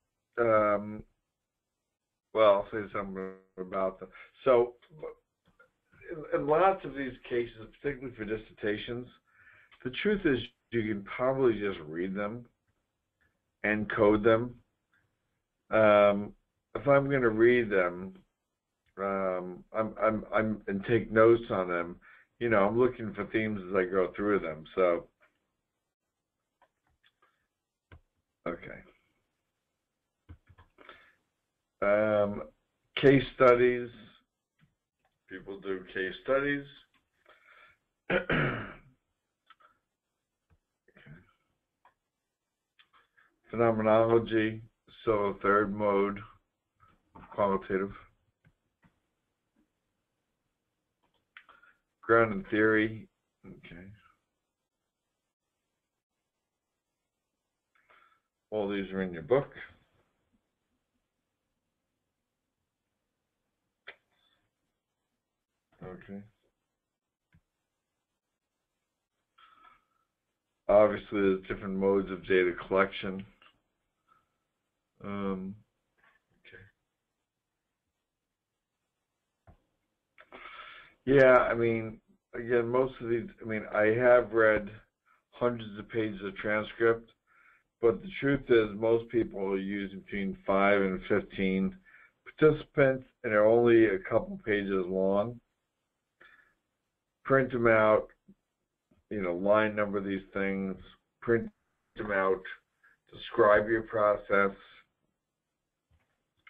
well, I'll say something about them. So, in lots of these cases, particularly for dissertations, the truth is you can probably just read them and code them. If I'm going to read them, and take notes on them, you know, I'm looking for themes as I go through them. So, okay. Case studies. People do case studies. Phenomenology, so a third mode of qualitative. Ground and theory, okay. All these are in your book. Okay. Obviously, there's different modes of data collection. Okay. Yeah, I mean, again, most of these, I mean, I have read hundreds of pages of transcript, but the truth is most people are using between 5 and 15 participants, and they're only a couple pages long. Print them out, line number these things, print them out, describe your process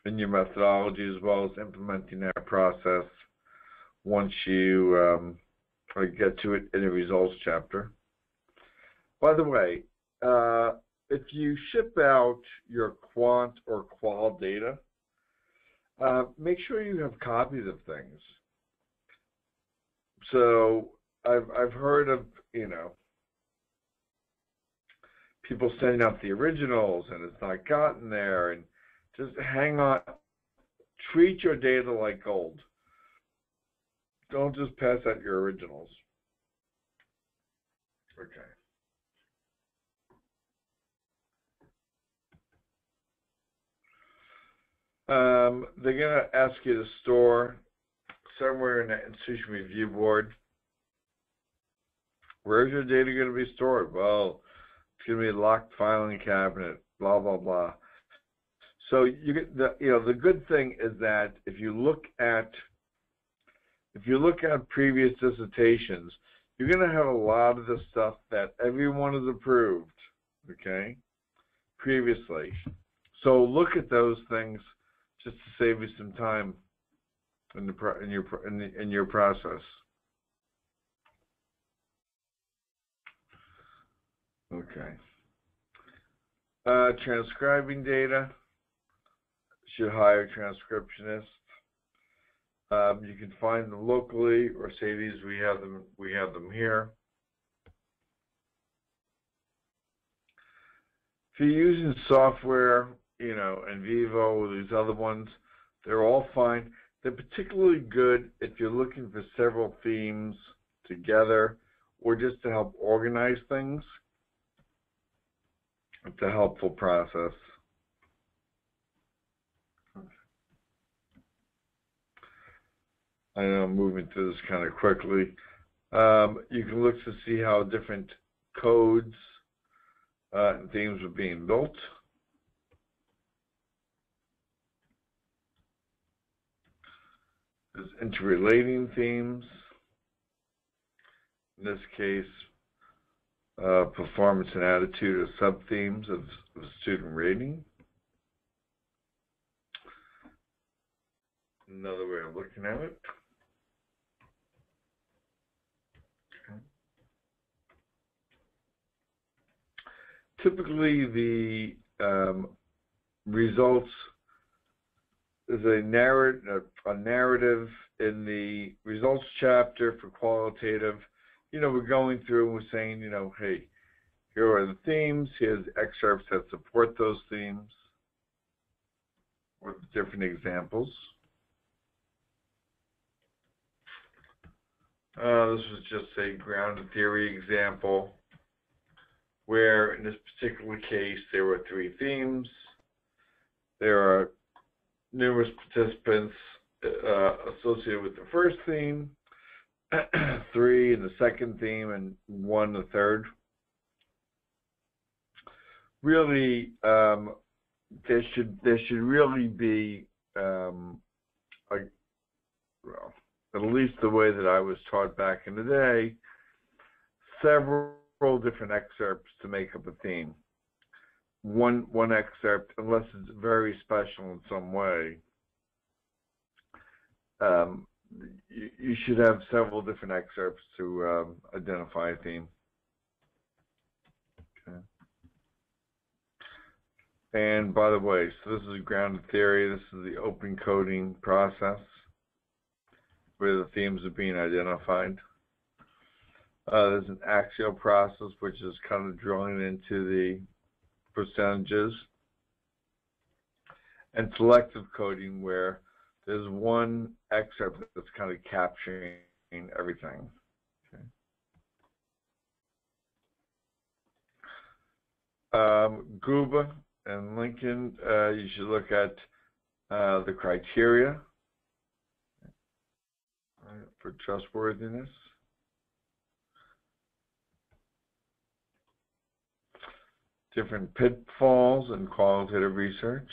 and your methodology, as well as implementing that process once you get to it in the results chapter. By the way, if you ship out your quant or qual data, make sure you have copies of things. So I've heard of, people sending out the originals and it's not gotten there, and just hang on. Treat your data like gold. Don't just pass out your originals. Okay. They're going to ask you to store somewhere in the institution review board. Where's your data going to be stored? Well, it's going to be a locked filing cabinet, blah, blah, blah. So you get the good thing is that if you look at previous dissertations, you're going to have a lot of the stuff that everyone has approved, okay, previously. So look at those things just to save you some time in your process. Okay. Transcribing data. Should hire transcriptionists. You can find them locally, or say these. We have them here. If you're using software, and Vivo or these other ones, they're all fine. They're particularly good if you're looking for several themes together, or just to help organize things. It's a helpful process. I know I'm moving through this kind of quickly. You can look to see how different codes and themes are being built. There's interrelating themes. In this case, performance and attitude are sub-themes of student rating. Another way of looking at it. Okay. Typically, the results is a narrative in the results chapter for qualitative. We're going through and we're saying, hey, here are the themes, here's excerpts that support those themes, with different examples. This was just a grounded theory example, where in this particular case there were 3 themes. There are numerous participants associated with the first theme, 3 in the second theme, and 1 the third. Really, there should really be, at least the way that I was taught back in the day, several different excerpts to make up a theme. One excerpt, unless it's very special in some way, you should have several different excerpts to identify a theme. Okay. And by the way, so this is grounded theory. This is the open coding process, where the themes are being identified. There's an axial process, which is kind of drawing into the percentages, and selective coding, where there's one excerpt that's kind of capturing everything. Okay. Guba and Lincoln, you should look at the criteria for trustworthiness. different pitfalls in qualitative research.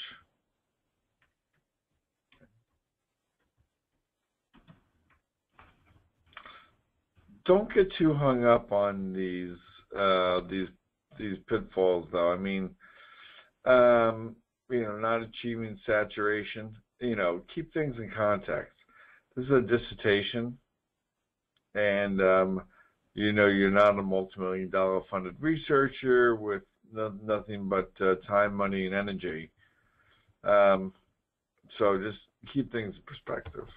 Don't get too hung up on these pitfalls, though. I mean, you know, not achieving saturation. You know, keep things in context. This is a dissertation, and you know, you're not a multi-million-dollar funded researcher with nothing but time, money, and energy. So just keep things in perspective.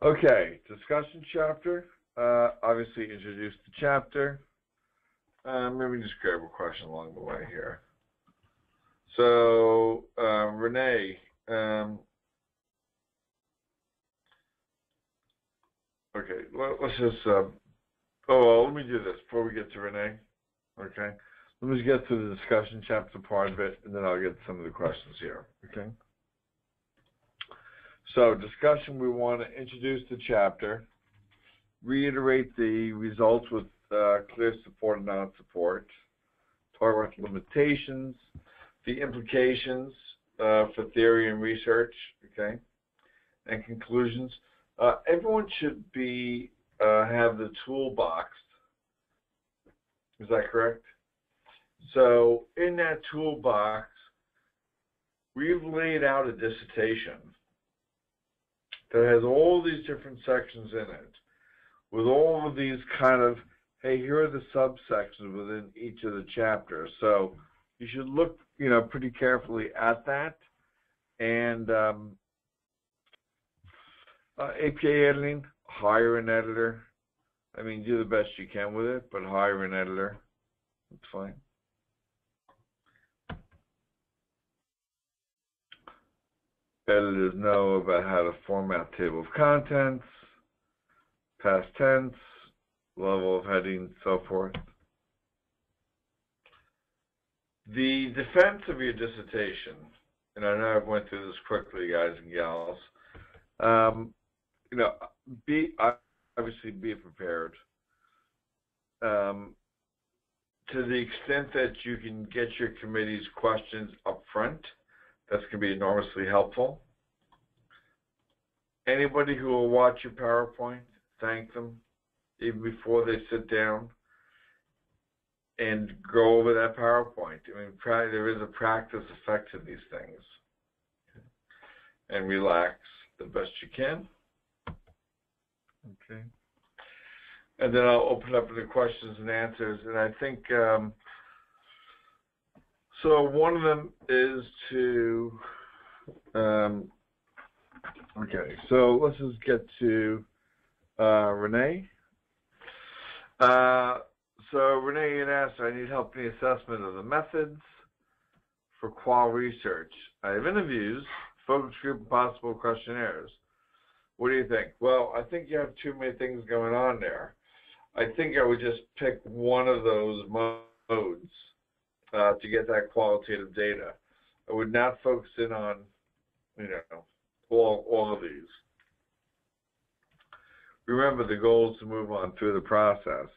Okay, discussion chapter. Obviously, introduce the chapter. Maybe just grab a question along the way here. So, Renee, okay, let's just, well, let me do this before we get to Renee, okay? Let me just get to the discussion chapter part of it, and then I'll get to some of the questions here, okay? So, discussion, we want to introduce the chapter, reiterate the results with clear support and non-support, talk about limitations, the implications for theory and research, okay, and conclusions. Everyone should be have the toolbox. Is that correct? So in that toolbox, we've laid out a dissertation that has all these different sections in it, with all of these kind of, hey, here are the subsections within each of the chapters. So you should look, you know, pretty carefully at that. And APA editing, hire an editor. I mean, do the best you can with it, but hire an editor. That's fine. Editors know about how to format table of contents, past tense, level of heading, so forth. The defense of your dissertation, and I know I went through this quickly, guys and gals, you know, obviously be prepared. To the extent that you can get your committee's questions up front, that's going to be enormously helpful. Anybody who will watch your PowerPoint, thank them even before they sit down and go over that PowerPoint. I mean, there is a practice effect to these things. And relax the best you can. Okay. And then I'll open up the questions and answers. And I think, so one of them is to, okay, so let's just get to Renee. So Renee had asked, I need help in the assessment of the methods for qual research. I have interviews, focus group, and possible questionnaires. What do you think? Well, I think you have too many things going on there. I think I would just pick one of those modes to get that qualitative data. I would not focus in on, you know, all of these. Remember, the goal is to move on through the process.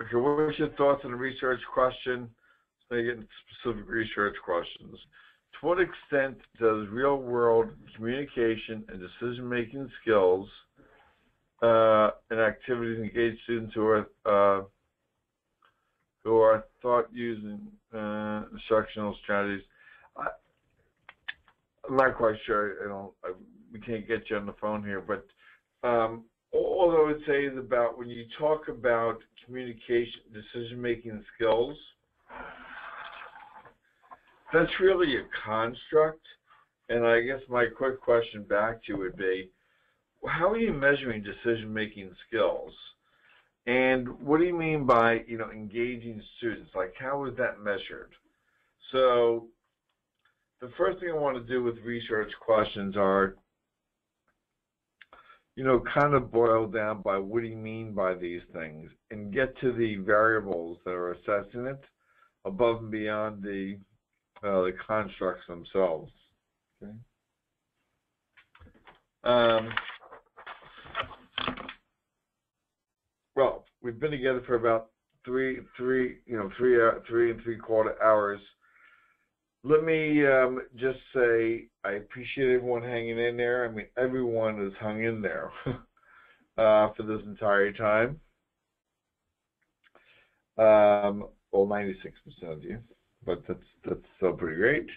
Okay, what's your thoughts on the research question? So you get specific research questions. To what extent does real-world communication and decision-making skills and activities engage students who are thought using instructional strategies? I'm not quite sure. We can't get you on the phone here, but all I would say is about when you talk about communication, decision-making skills, that's really a construct. And I guess my quick question back to you would be, how are you measuring decision-making skills? And what do you mean by, you know, engaging students? Like, how is that measured? So the first thing I want to do with research questions are, you know, kind of boil down by what do you mean by these things, and get to the variables that are assessing it above and beyond the constructs themselves. Okay. Well, we've been together for about three, 3.75 hours. Let me just say I appreciate everyone hanging in there. I mean, everyone has hung in there for this entire time. Well, 96% of you, but that's still pretty great.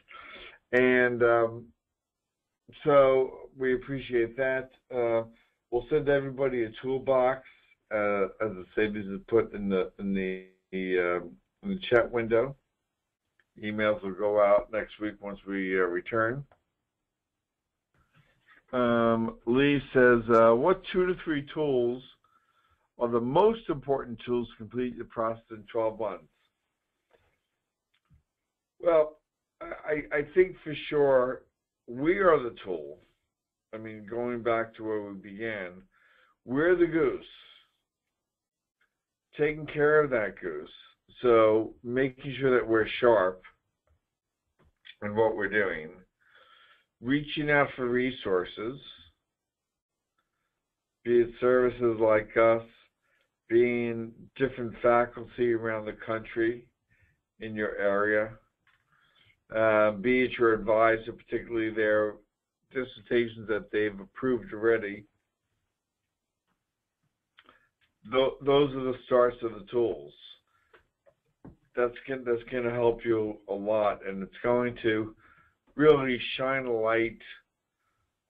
And so we appreciate that. We'll send everybody a toolbox, as the Sabies has put in the chat window. Emails will go out next week once we return. Lee says, what 2 to 3 tools are the most important tools to complete the process in 12 months? Well, I think for sure we are the tool. I mean, going back to where we began, we're the goose, taking care of that goose. So making sure that we're sharp in what we're doing, reaching out for resources, be it services like us, being different faculty around the country in your area, be it your advisor, particularly their dissertations that they've approved already. Those are the starts of the tools. That's going to help you a lot, and it's going to really shine a light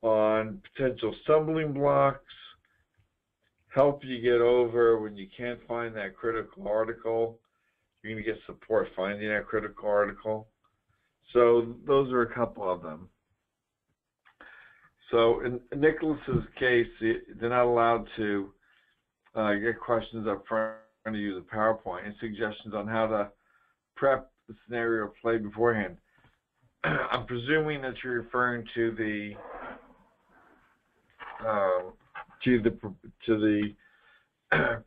on potential stumbling blocks, help you get over when you can't find that critical article. You're going to get support finding that critical article. So those are a couple of them. So in Nicholas's case, they're not allowed to get questions up front to use a PowerPoint and suggestions on how to prep the scenario play beforehand. I'm presuming that you're referring to the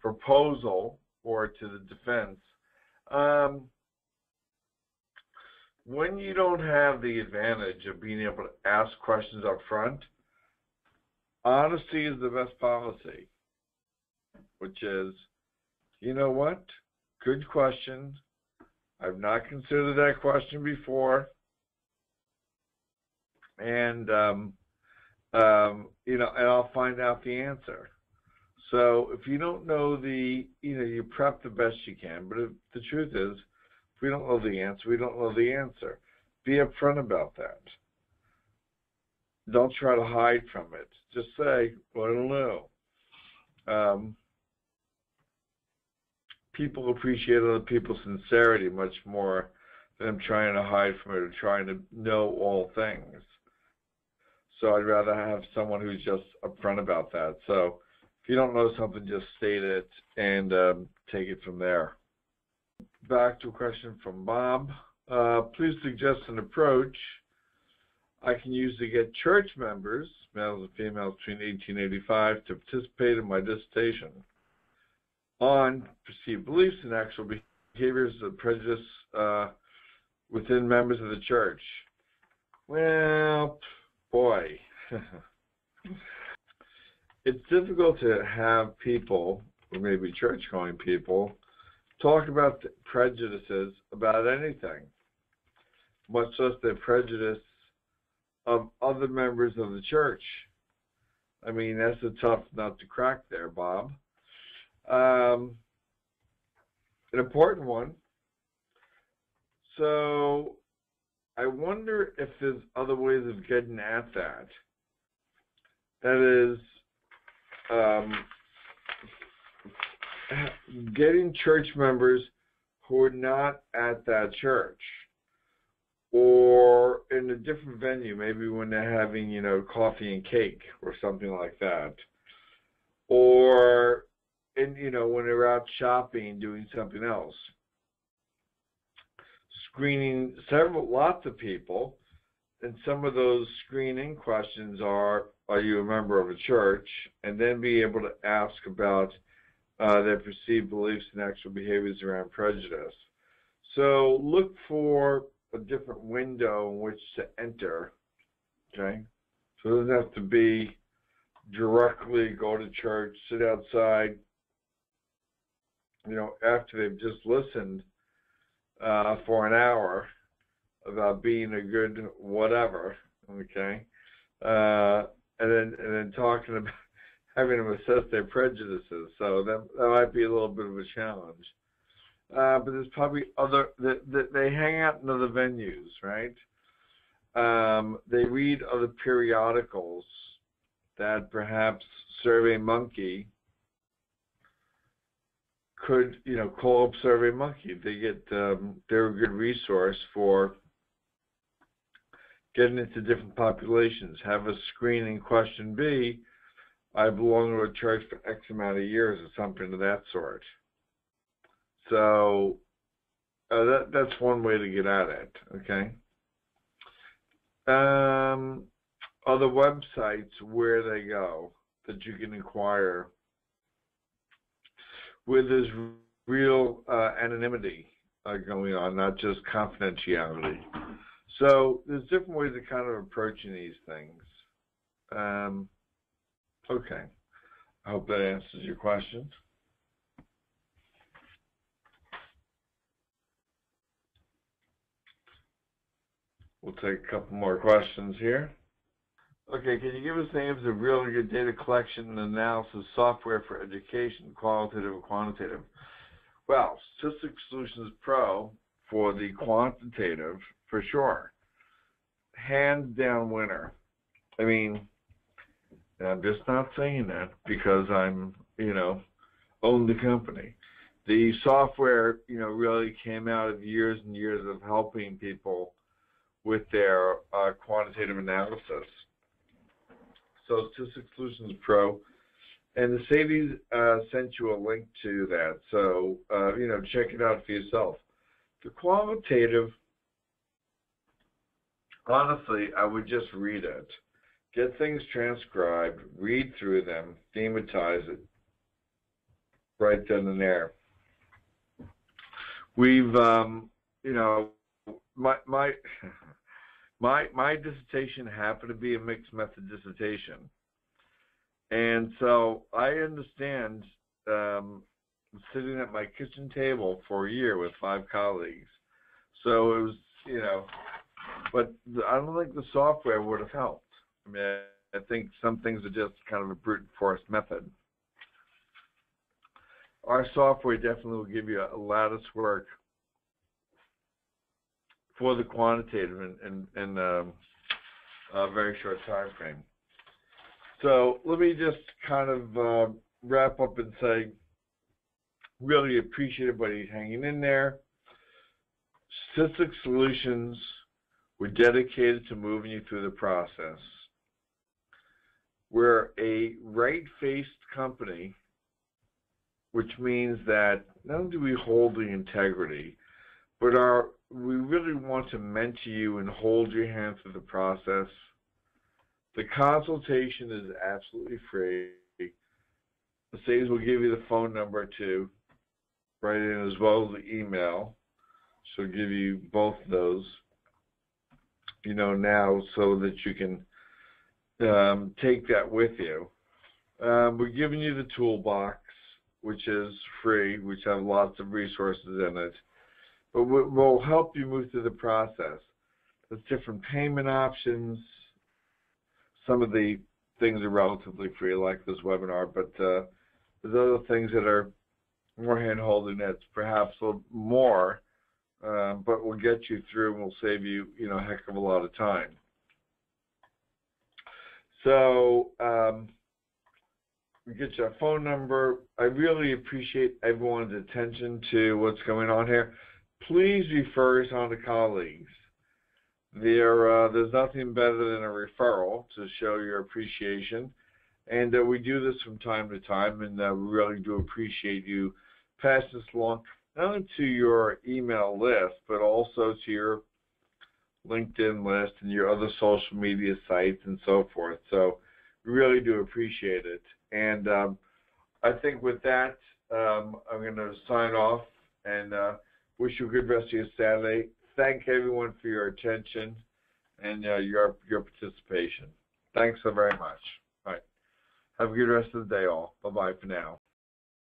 proposal or to the defense. When you don't have the advantage of being able to ask questions up front, honesty is the best policy, which is, you know what? Good question. I've not considered that question before. And, and I'll find out the answer. So if you don't know you prep the best you can, but the truth is, if we don't know the answer, we don't know the answer. Be upfront about that. Don't try to hide from it. Just say, well, I don't know. People appreciate other people's sincerity much more than them trying to hide from it or trying to know all things. So I'd rather have someone who's just upfront about that. So if you don't know something, just state it and take it from there. Back to a question from Bob. Please suggest an approach I can use to get church members, males and females between 1885, to participate in my dissertation on perceived beliefs and actual behaviors of prejudice within members of the church. Well, boy, it's difficult to have people, or maybe church-going people, talk about the prejudices about anything, much less the prejudice of other members of the church. I mean, that's a tough nut to crack there, Bob. An important one. So I wonder if there's other ways of getting at that. That is, getting church members who are not at that church or in a different venue, maybe when they're having, coffee and cake or something like that, or when they're out shopping, doing something else. Screening lots of people, and some of those screening questions are you a member of a church? And then be able to ask about their perceived beliefs and actual behaviors around prejudice. So look for a different window in which to enter, okay? So it doesn't have to be directly go to church, sit outside, after they've just listened for an hour about being a good whatever, okay, and then talking about having them assess their prejudices. So that might be a little bit of a challenge. But there's probably other, they hang out in other venues, right? They read other periodicals that perhaps SurveyMonkey could, call up SurveyMonkey. They get, they're a good resource for getting into different populations. Have a screening question be, I belong to a church for X amount of years or something of that sort. So that's one way to get at it, okay? Other websites where they go that you can inquire where there's real anonymity going on, not just confidentiality. So there's different ways of kind of approaching these things. Okay, I hope that answers your question. We'll take a couple more questions here. Okay, can you give us names of really good data collection and analysis software for education, qualitative and quantitative? Well, Statistics Solutions Pro for the quantitative, for sure. Hands down winner. I mean, I'm just not saying that because I'm, own the company. The software, really came out of years and years of helping people with their quantitative analysis. So Statistics Solutions Pro, and the Sadie's sent you a link to that. So check it out for yourself. The qualitative, honestly, I would just read it, get things transcribed, read through them, thematize it, right then and there. We've, my dissertation happened to be a mixed method dissertation, and so I understand sitting at my kitchen table for a year with 5 colleagues. So it was, but I don't think the software would have helped. I mean, I think some things are just kind of a brute force method. Our software definitely will give you a lattice work for the quantitative in a very short time frame. So let me just kind of wrap up and say, really appreciate everybody hanging in there. Statistics Solutions, we're dedicated to moving you through the process. We're a right-faced company, which means that not only do we hold the integrity, but we really want to mentor you and hold your hand through the process. The consultation is absolutely free. Mercedes will give you the phone number to write in, as well as the email. She'll give you both of those, now, so that you can take that with you. We're giving you the toolbox, which is free, which have lots of resources in it. But we'll help you move through the process. There's different payment options. Some of the things are relatively free, like this webinar, but there's other things that are more hand-holding that's perhaps a little more, but we'll get you through and we'll save you, a heck of a lot of time. So we get your phone number. I really appreciate everyone's attention to what's going on here. Please refer us on to colleagues. There's nothing better than a referral to show your appreciation. And we do this from time to time, and we really do appreciate you passing this along, not only to your email list, but also to your LinkedIn list and your other social media sites and so forth. So we really do appreciate it. And I think with that, I'm going to sign off and wish you a good rest of your Saturday. Thank everyone for your attention and your participation. Thanks so very much. All right. Have a good rest of the day, all. Bye-bye for now.